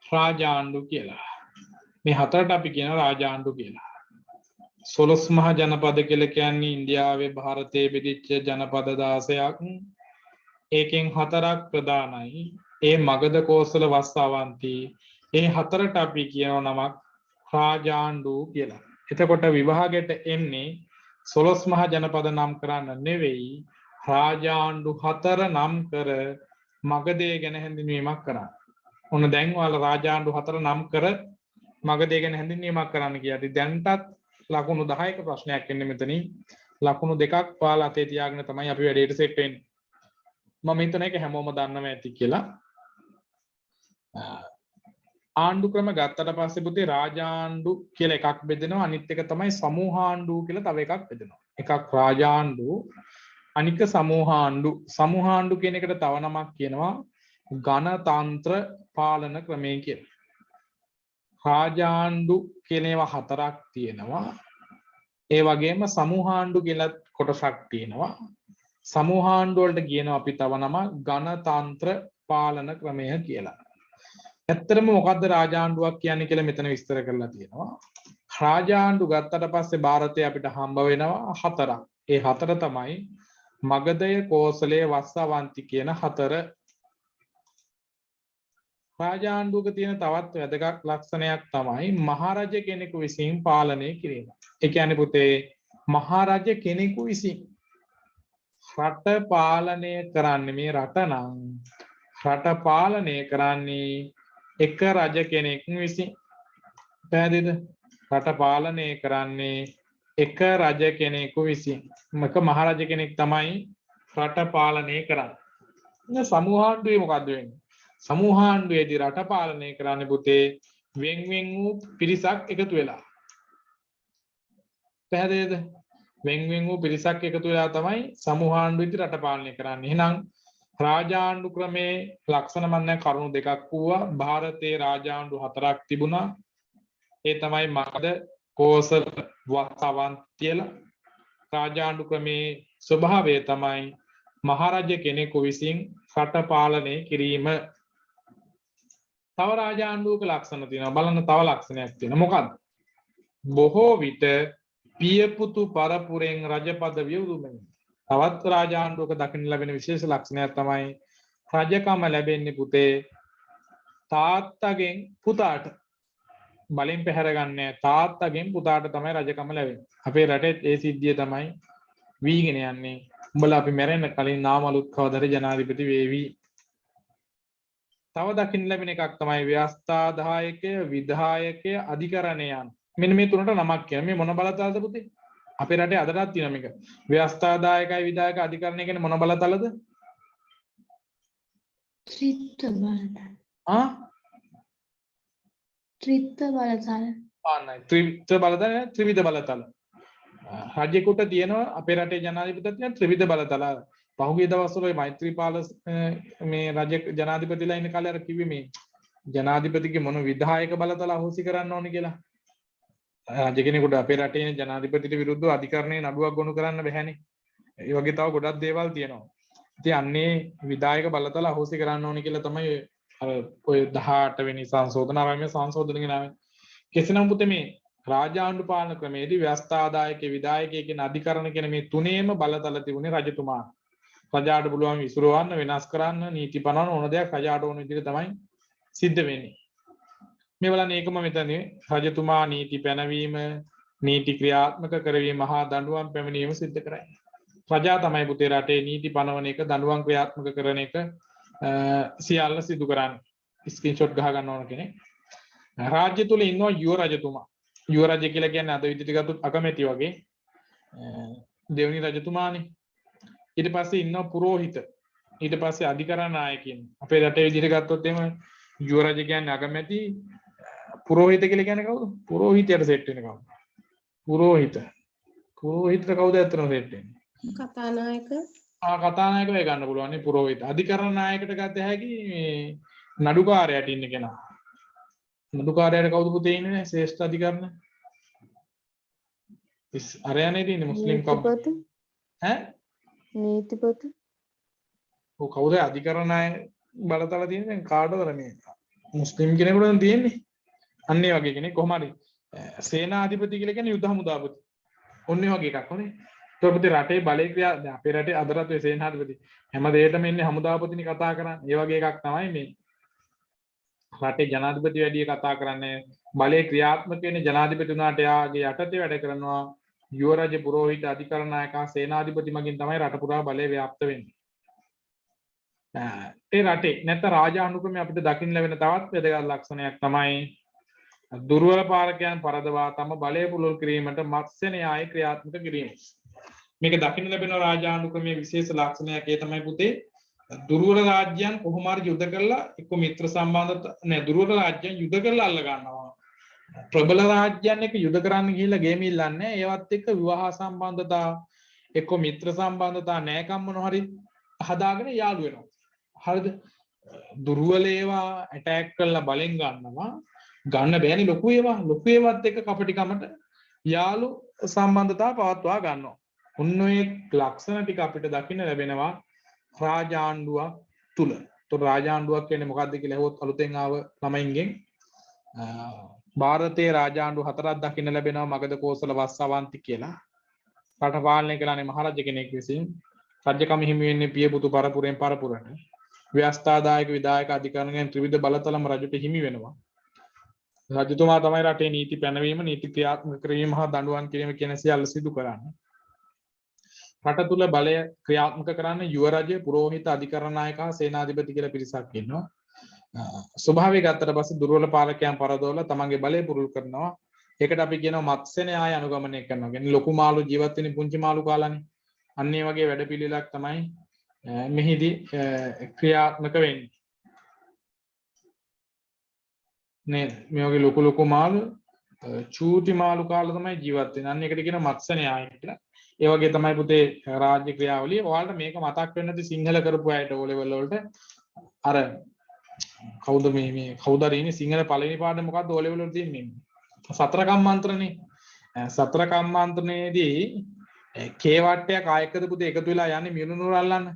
රාජාණ්ඩු කියලා. මේ හතරට අපි කියනවා රාජාණ්ඩු කියලා. සොළොස් මහා ජනපද කියලා කියන්නේ ඉන්දියාවේ ಭಾರತයේ බෙදිච්ච ජනපද 16ක්. ඒකෙන් හතරක් ප්‍රධානයි. ඒ මගධ කෝසල වස්සාවන්ති. ඒ හතරට අපි කියනවා නමක් රාජාණ්ඩු කියලා. එතකොට විභාගයට එන්නේ සොළොස් මහා ජනපද නම් කරන්න නෙවෙයි රාජාණ්ඩු හතර නම් කර මගධය ගැන හැඳින්වීමක් කරන්න. ඔන්න දැන් ඔයාලා රාජාණ්ඩු හතර නම් කර මගධය ගැන හැඳින්වීමක් කරන්න කියද්දි දැන්ටත් ලකුණු 10ක ප්‍රශ්නයක් එන්නේ මෙතනින්. ලකුණු දෙකක් ඔයාලා අතේ තියාගෙන තමයි අපි වැඩේට සෙට් වෙන්නේ. මම හිතන එක හැමෝම දන්නව ඇති කියලා. ආණ්ඩු ක්‍රම ගත්තට පස්සේ පුතේ රාජාණ්ඩු කියලා එකක් බෙදෙනවා. අනිත් එක තමයි සමූහාණ්ඩු කියලා තව එකක් බෙදෙනවා. එකක් රාජාණ්ඩු අනික සමූහාණ්ඩු. සමූහාණ්ඩු කියන එකට තව නමක් කියනවා ගණතන්ත්‍ර පාලන ක්‍රමය කියලා. රාජාණ්ඩු කියන ඒවා හතරක් තියෙනවා. ඒ වගේම සමූහාණ්ඩු කියලා කොටසක් තියෙනවා. සමූහාණ්ඩු වලට කියනවා අපි තව නම ගණතන්ත්‍ර පාලන ක්‍රමය කියලා. ඇත්තටම මොකද්ද රාජාණ්ඩුවක් කියන්නේ කියලා මෙතන විස්තර කරලා තියෙනවා. රාජාණ්ඩු ගත්තට පස්සේ ಭಾರತයේ අපිට හම්බ වෙනවා හතරක්. ඒ හතර තමයි මගධය, කෝසලය, වස්සාවන්ති කියන හතර. රාජාණ්ඩුවක තියෙන තවත් වැදගත් ලක්ෂණයක් තමයි මහරජ කෙනෙකු විසින් පාලනය කිරීම. ඒ කියන්නේ පුතේ මහරජ කෙනෙකු විසින් රට පාලනය කරන්නේ මේ රට නම් රට පාලනය කරන්නේ එක රජ කෙනෙක් විසින්. පැහැදිලිද? රට පාලනය කරන්නේ එක රජ කෙනෙකු විසින්. එක මහරජ කෙනෙක් තමයි රට පාලනය කරන්නේ. සමූහාණ්ඩුවේ මොකද්ද වෙන්නේ? සමූහාණ්ඩුවේදී රට පාලනය කරන්නේ පුතේ වෙන් වෙන් වූ පිරිසක් එකතු වෙලා. පැහැදිලිද? වෙන් වෙන් වූ පිරිසක් එකතු වෙලා තමයි සමූහාණ්ඩුවේදී රට පාලනය කරන්නේ. එහෙනම් රාජාණ්ඩු ක්‍රමේ ලක්ෂණ මන්නේ කරුණු දෙකක් වුණා. ಭಾರತයේ රාජාණ්ඩු හතරක් තිබුණා. ඒ තමයි මගධ, කෝසල, වස්සවන්ති කියලා. රාජාණ්ඩු ක්‍රමේ ස්වභාවය තමයි මහරජ කෙනෙකු විසින් රට පාලනය කිරීම. තව රාජාණ්ඩුවක ලක්ෂණ තියෙනවා. බලන්න තව ලක්ෂණයක් තියෙනවා. මොකක්ද? බොහෝ විට පියපුතු පරපුරෙන් රජ පදවිය උරුමයි. තවත් රාජාණ්ඩුවක දකින්න ලැබෙන විශේෂ ලක්ෂණයක් තමයි රජකම ලැබෙන්නේ පුතේ තාත්තගෙන් පුතාට. බලෙන් පැහැර ගන්නෑ. තාත්තගෙන් පුතාට තමයි රජකම ලැබෙන්නේ. අපේ රටේ ඒ සිද්ධිය තමයි වීගෙන යන්නේ. උඹලා අපි මැරෙන්න කලින් නාමලුත් කවදර ජනාධිපති වේවි. තව දකින්න ලැබෙන එකක් තමයි ව්‍යවස්ථාදායකය, විධායකය, අධිකරණයන්. මෙන්න මේ තුනට නමක් කියන මේ මොන බලතලද පුතේ? අපේ රටේ අදටත් තියෙන මේක. ව්‍යවස්ථාදායකයි, විධායක, අධිකරණය කියන්නේ මොන බලතලද? ත්‍රිත්ව බලතල. ත්‍රිත්ව බලතල. ආන්නයි ත්‍රිත්ව බලතල, ත්‍රිවිධ බලතල. රජෙකුට තියෙනවා අපේ රටේ ජනාධිපතිට තියෙන ත්‍රිවිධ බලතල. පහුගිය දවස්වල මෛත්‍රීපාල මේ රජ ජනාධිපතිලා ඉන්න කාලේ අර කිව්වේ මේ ජනාධිපතිගේ මොන විධායක බලතල අහෝසි කරන්න ඕනේ කියලා. රජ කෙනෙකුට අපේ රටේ ජනාධිපතිට විරුද්ධව අධිකරණයේ නඩුවක් ගොනු කරන්න බැහැනේ. ඒ වගේ තව ගොඩක් දේවල් තියෙනවා. ඉතින් අන්නේ විධායක බලතල අහෝසි කරන්න ඕනේ කියලා තමයි අර ඔය 18 වෙනි සංශෝධන ආරම්භ සංශෝධන ගෙනාවේ. කෙසේනම් පුතේ මේ රාජාණ්ඩු පාලන ක්‍රමයේදී ව්‍යවස්ථාදායක, විධායක කියන අධිකරණ කියන මේ තුනේම බලතල තිබුණේ රජතුමා. රජාට පුළුවන් විසිරවන්න, වෙනස් කරන්න, නීති පනවන්න ඕන දෙයක් රජාට ඕන විදිහට තමයි සිද්ධ වෙන්නේ. මේ බලන්න ඒකම මෙතන රජතුමා නීති පැනවීම, නීති ක්‍රියාත්මක කරවීම හා දඬුවම් පැමිණීම සිද්ධ කරන්නේ. රජා තමයි පුතේ රටේ නීති පනවන එක, දඬුවම් ක්‍රියාත්මක කරන එක සියල්ල සිදු කරන්නේ. ස්ක්‍රීන්ෂොට් ගහ ගන්න ඕන කෙනෙක්. රාජ්‍ය තුල ඉන්නවා යුව රජතුමා. යුව රජ කියලා කියන්නේ අද විදිහට ගත්තොත් අකමැති වගේ දෙවනි රජතුමානේ. ඊට පස්සේ ඉන්නවා පුරෝහිත. ඊට පස්සේ අධිකරණ නායකයින්. අපේ රටේ විදිහට ගත්තොත් එහෙම යුව රජ කියන්නේ අකමැති, පුරෝහිත කියලා කියන්නේ කවුද? පුරෝහිතයට සෙට් වෙන කවුද? පුරෝහිත. පුරෝහිතට කවුද ඇත්තටම සෙට් වෙන්නේ? කතානායක. කතානායක වේ ගන්න පුළුවන් නේ පුරෝහිත. අධිකරණ නායකට ගත හැකි මේ නඩුකාරයාට ඉන්න කෙනා. නඩුකාරයාට කවුද පුතේ ඉන්නේ? ශ්‍රේෂ්ඨ අධිකරණ. අරයනේ තියෙන්නේ මුස්ලිම් කවුද? ඈ? නීතිපති. ඔව් කවුද අධිකරණ නායක බලතල තියෙන්නේ? කාටද මේ? මුස්ලිම් කෙනෙකුට තියෙන්නේ. අන්න ඒ වගේ කෙනෙක් කොහොම හරි සේනාධිපති කියලා කියන්නේ යුද හමුදාපති. ඔන්නේ වගේ එකක් නේ. ඒකට රටේ බලය ක්‍රියා දැන් අපේ රටේ අදටත් ඒ සේනාධිපති හැම දෙයකටම ඉන්නේ හමුදාපතිනේ කතා කරන්නේ. ඒ වගේ එකක් තමයි මේ රටේ ජනාධිපති වැඩිය කතා කරන්නේ. බලය ක්‍රියාත්මක වෙන්නේ ජනාධිපති උනාට යාගේ යටතේ වැඩ කරනවා යුව රජ, පුරෝහිත, අධිකරණ නායක, සේනාධිපති මගින් තමයි රට පුරා බලය ව්‍යාප්ත වෙන්නේ. ඒ රටේ නැත්නම් රාජාණ්ඩු ක්‍රමය අපිට දකින්න ලැබෙන තවත් වැදගත් ලක්ෂණයක් තමයි දුර්වල පාලකයන් පරදවා තම බලය පුළුල් කිරීමට මත්ස්‍ය න්‍යාය ක්‍රියාත්මක කිරීම. මේක දකින්න ලැබෙන රාජාණ්ඩු ක්‍රමයේ විශේෂ ලක්ෂණයක් ඒ තමයි පුතේ දුර්වල රාජ්‍යයන් කොහොම හරි යුද කරලා එක්ක මිත්‍ර සම්බන්ධතා නෑ දුර්වල රාජ්‍යයන් යුද කරලා අල්ල ගන්නවා. ප්‍රබල රාජ්‍යයන් එක්ක යුද කරන්න ගිහිල්ලා ගේම ඉල්ලන්නේ ඒවත් එක්ක විවාහ සම්බන්ධතා එක්ක මිත්‍ර සම්බන්ධතා නෑකම් මොන හරි හදාගෙන යාළු වෙනවා. හරිද? දුර්වල ඒවා ඇටැක් කරලා බලෙන් ගන්නවා. ගන්න බෑනේ ලොකු ඒවාත් එක්ක කපටිකමට යාළු සම්බන්ධතා පවත්වා ගන්නවා. උන් ඔය ලක්ෂණ ටික අපිට දකින්න ලැබෙනවා රාජාණ්ඩුවක් තුල. તો රාජාණ්ඩුවක් කියන්නේ මොකක්ද කියලා අහුවොත් අලුතෙන් ආව ළමයින්ගෙන් ಭಾರತයේ රාජාණ්ඩු හතරක් දකින්න ලැබෙනවා මගධ, කෝසල, වස්සවන්ති කියලා. රට පාලනය කළානේ මහරජ කෙනෙක් විසින්. රජකම හිමි වෙන්නේ පියපුතු පරපුරෙන් පරපුරට. ව්‍යවස්ථාදායක විධායක අධිකරණයෙන් ත්‍රිවිධ බලතලම රජුට හිමි වෙනවා. රජතුමා තමයි රටේ නීති පැනවීම, නීති ක්‍රියාත්මක කිරීම හා දඬුවම් කිරීම කියන සියල්ල සිදු කරන්නේ. රට තුල බලය ක්‍රියාත්මක කරන්න යුව රජය, පුරෝහිත, අධිකරණ නායක හා සේනාධිපති කියලා පිරිසක් ඉන්නවා. ස්වභාවය ගත්තට පස්සේ දුර්වල පාලකයන් පරදවලා තමන්ගේ බලය පුරුල් කරනවා. ඒකට අපි කියනවා මත්ස්‍ය න්‍යාය අනුගමනය කරනවා. කියන්නේ ලොකු මාළු ජීවත් වෙන පුංචි මාළු කාලානේ. අන්න ඒ වගේ වැඩපිළිවෙලක් තමයි මෙහිදී ක්‍රියාත්මක වෙන්නේ. නේද? මේ වගේ ලොකු මාළු චූටි මාළු කාලා තමයි ජීවත් වෙන්නේ. අන්න ඒකට කියනවා මත්ස්‍ය න්‍යාය කියලා. ඒ වගේ තමයි පුතේ රාජ්‍ය ක්‍රියාවලිය. ඔයාලට මේක මතක් වෙන්නේ නැති සිංහල කරපු අයට O level වලට අර කවුද මේ කවුද ඉන්නේ සිංහල පළවෙනි පාඩම මොකද්ද O level වල තියෙන්නේ? සතර කම්මාන්තරනේ. සතර කම්මාන්තරනේදී කේ වට්ටයක් ආයකද පුතේ එකතු වෙලා යන්නේ මියුණු නුවර අල්ලන්න.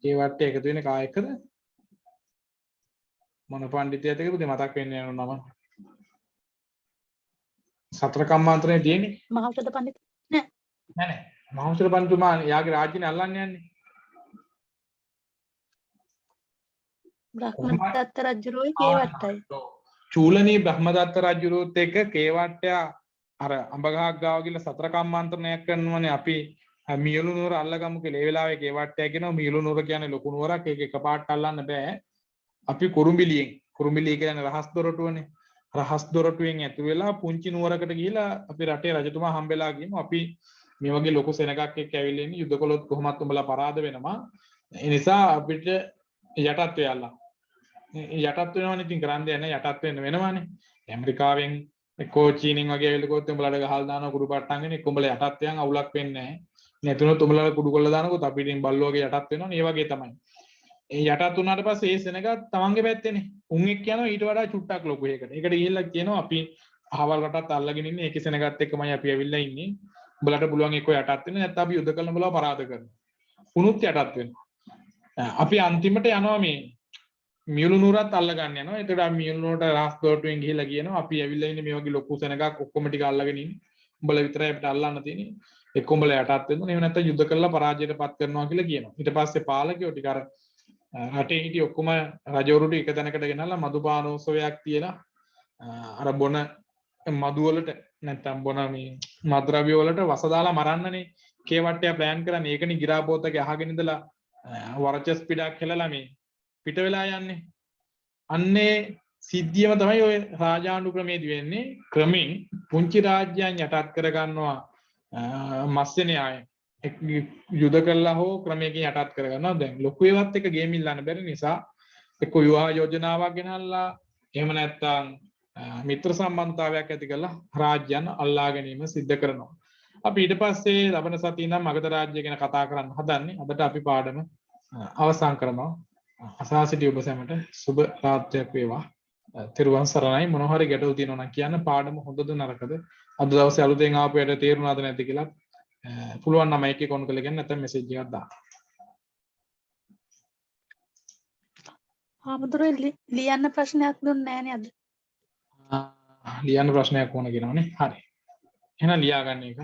කේ වට්ටය එකතු වෙන්නේ කායකද? මොන පඬිතියද කියලා පුතේ මතක් වෙන්නේ නෑ නම. සතර කම්මාන්තරනේ තියෙන්නේ මහෞෂධ පඬිත් නෑ. මහෞෂධ පඬිතුමා යාගේ රාජ්‍යනේ අල්ලන්න යන්නේ. බ්‍රහ්මදත්ත රජුරුයි කේවට්ටයි. චූලනී බ්‍රහ්මදත්ත රජුරුත් එක්ක කේවට්ටය අර අඹගහක් ගාව ගිහලා සතර කම්මාන්තරණයක් කරනවනේ අපි මියුළු නුවර අල්ලගමු කියලා. ඒ වෙලාවේ කේවට්ටය කියනවා මියුළු නුවර කියන්නේ ලොකු නුවරක්. ඒක එකපාරට අල්ලන්න බෑ. අපි කුරුම්බිලිය කියන්නේ රහස් දොරටුවනේ. රහස් දොරටුවෙන් ඇතු වෙලා පුංචි නුවරකට ගිහිලා අපි රටේ රජතුමා හම්බෙලා ගියමු. අපි මේ වගේ ලොකු සෙනගක් එක්ක ඇවිල්ලා ඉන්නේ යුද්ධ කළොත් කොහොමත් උඹලා පරාද වෙනවා. ඒ නිසා අපිට යටත් වෙයලා. යටත් වෙනවනේ ඉතින් කරන් දෙයක් නැහැ යටත් වෙන්න වෙනවනේ. ඇමරිකාවෙන් එක්කෝ චීනෙන් වගේ ඇවිල්ලා කොත් උඹලට ගහලා දානවා කුඩු පට්ටම්ගෙන එක්ක උඹලා යටත් යන් අවුලක් වෙන්නේ නැහැ. නැතුනොත් උඹලා කුඩු කොල්ල දානකොත් අපිට බල්ලෝ වගේ යටත් වෙනවනේ. ඒ වගේ තමයි. ඒ යටත් වුණාට පස්සේ ඒ සෙනග තමන්ගේ පැත්තේනේ. උන් එක්ක යනවා ඊට වඩා චුට්ටක් ලොකු එකකට. ඒකට ගිහිල්ලා කියනවා අපි අහවල් රටත් අල්ලගෙන ඉන්නේ. ඒකේ සෙනගත් එක්කමයි අපි ඇවිල්ලා ඉන්නේ. උඹලට පුළුවන් එක්ක යටත් වෙන්න නැත්නම් අපි යුද්ධ කරන බලව පරාද කරනවා. උනුත් යටත් වෙනවා. අපි අන්තිමට යනවා මේ මියුළු නුවරත් අල්ල ගන්න යනවා. ඒකට අපි මියුළු නුවරට රාස් දොරටුවෙන් ගිහිල්ලා කියනවා අපි ඇවිල්ලා ඉන්නේ මේ වගේ ලොකු සෙනගක් ඔක්කොම ටික අල්ලගෙන ඉන්නේ. උඹලා විතරයි අපිට අල්ලන්න තියෙන්නේ. එක්ක උඹලා යටත් වෙන්න ඕනේ. එහෙම නැත්නම් යුද්ධ කරලා පරාජයටපත් කරනවා කියලා කියනවා. ඊට පස්සේ පාලකයෝ ටික අර රටේ හිටිය ඔක්කොම රජවරුට එක තැනකට ගෙනල්ලා මදුපානෝත්සවයක් තියලා අර බොන මදු වලට නැත්නම් බොන මේ මද්ද්‍රව්‍ය වලට වස දාලා මරන්නනේ කේවට්ටය ප්ලෑන් කරන්නේ. ඒකනේ ගිරාපෝතගේ අහගෙන ඉඳලා වරචස් පිටක් හෙලලා මේ පිට වෙලා යන්නේ. අන්නේ සිද්ධියම තමයි ඔය රාජාණ්ඩු ක්‍රමේදී වෙන්නේ. ක්‍රමෙන් පුංචි රාජ්‍යයන් යටත් කර ගන්නවා මත්ස්‍ය න්‍යාය. යුද කළා හෝ ක්‍රමයකින් යටත් කර ගන්නවා. දැන් ලොකු ඒවත් එක ගේම් ඉල්ලන්න බැරි නිසා එක්ක විවාහ යෝජනාවක් ගෙනල්ලා එහෙම නැත්නම් මිත්‍ර සම්බන්ධතාවයක් ඇති කරලා රාජ්‍යයන් අල්ලා ගැනීම සිද්ධ කරනවා. අපි ඊට පස්සේ ලබන සතියේ ඉඳන් මගධ රාජ්‍ය ගැන කතා කරන්න හදන්නේ. අදට අපි පාඩම අවසන් කරනවා. අසා සිටි ඔබ සැමට සුබ රාත්‍රියක් වේවා. තෙරුවන් සරණයි. මොනවා හරි ගැටලු තියෙනවා නම් කියන්න. පාඩම හොඳද නරකද? අද දවසේ අලුතෙන් ආපු යට තේරුණාද නැද්ද කියලා පුළුවන් නම් මයික් එක ඔන් කරලා ගන්න නැත්නම් මෙසේජ් එකක් දාන්න. හාමුදුරුවෝ ලියන්න ප්‍රශ්නයක් දුන්නේ නැහැ නේද? ලියන්න ප්‍රශ්නයක් ඕන කියනවනේ. හරි. එහෙනම් ලියා ගන්න එක.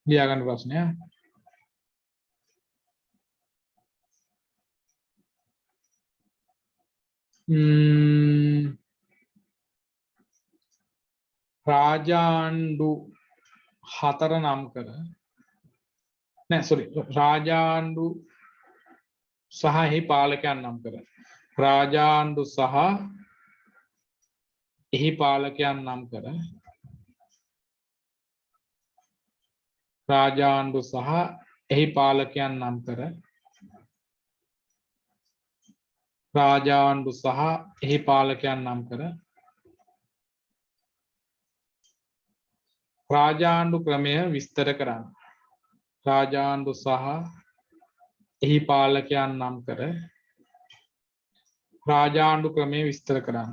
ලියා ගන්න ප්‍රශ්නය. රාජාණ්ඩු 4 නම් කර රාජාණ්ඩු සහ එහි පාලකයන් නම් කර. රාජාණ්ඩු සහ එහි පාලකයන් නම් කර. රාජාණ්ඩු සහ එහි පාලකයන් නම් කර. රාජාණ්ඩු සහ එහි පාලකයන් නම් කර. රාජාණ්ඩු ක්‍රමය විස්තර කරන්න. රාජාණ්ඩු සහ එහි පාලකයන් නම් කර. රාජාණ්ඩු ක්‍රමය විස්තර කරන්න.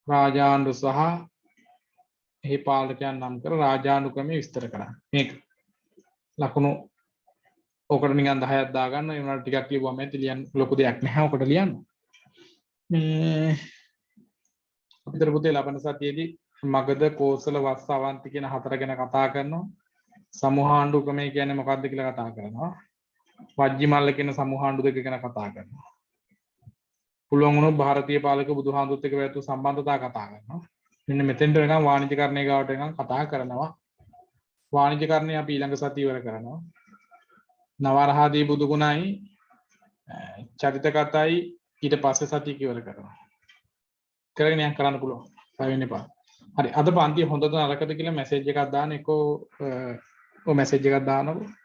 රාජාණ්ඩු සහ එහි පාලකයන් නම් කර රාජාණ්ඩු ක්‍රමය විස්තර කරන්න. මේක ලකුණු ඔකට නිකන් 10ක් දාගන්න. ඒ වුණාට ටිකක් ලියුවම ඇති ලියන්න ලොකු දෙයක් නැහැ ඔකට ලියන්න. මේ අපිට පුතේ ලබන සතියේදී මගධ කෝසල වස්ස අවන්ති කියන 4 ගැන කතා කරනවා. සමුහාණ්ඩු ක්‍රමය කියන්නේ මොකක්ද කියලා කතා කරනවා. වජ්ජි මල්ල කියන සමුහාණ්ඩු දෙක ගැන කතා කරනවා. පුළුවන් වුණොත් ಭಾರತೀಯ පාලක බුදුහාමුදුරුත් එක්ක වැතු සම්බන්ධතා කතා කරනවා. මෙන්න මෙතෙන්ට වෙනකම් වාණිජ්‍යකරණය ගාවට වෙනකම් කතා කරනවා. වාණිජ්‍යකරණය අපි ඊළඟ සතිය ඉවර කරනවා. නවරහදී බුදු ගුණයි චරිත කතායි ඊට පස්සේ සතිය ඉවර කරනවා. කරගෙන යන්න කරන්න පුළුවන්. පළවෙනි පාඩම. හරි අද පන්තිය හොඳද නරකද කියලා මැසේජ් එකක් දාන්න එක්කෝ ඔය මැසේජ් එකක් දාන්නකෝ.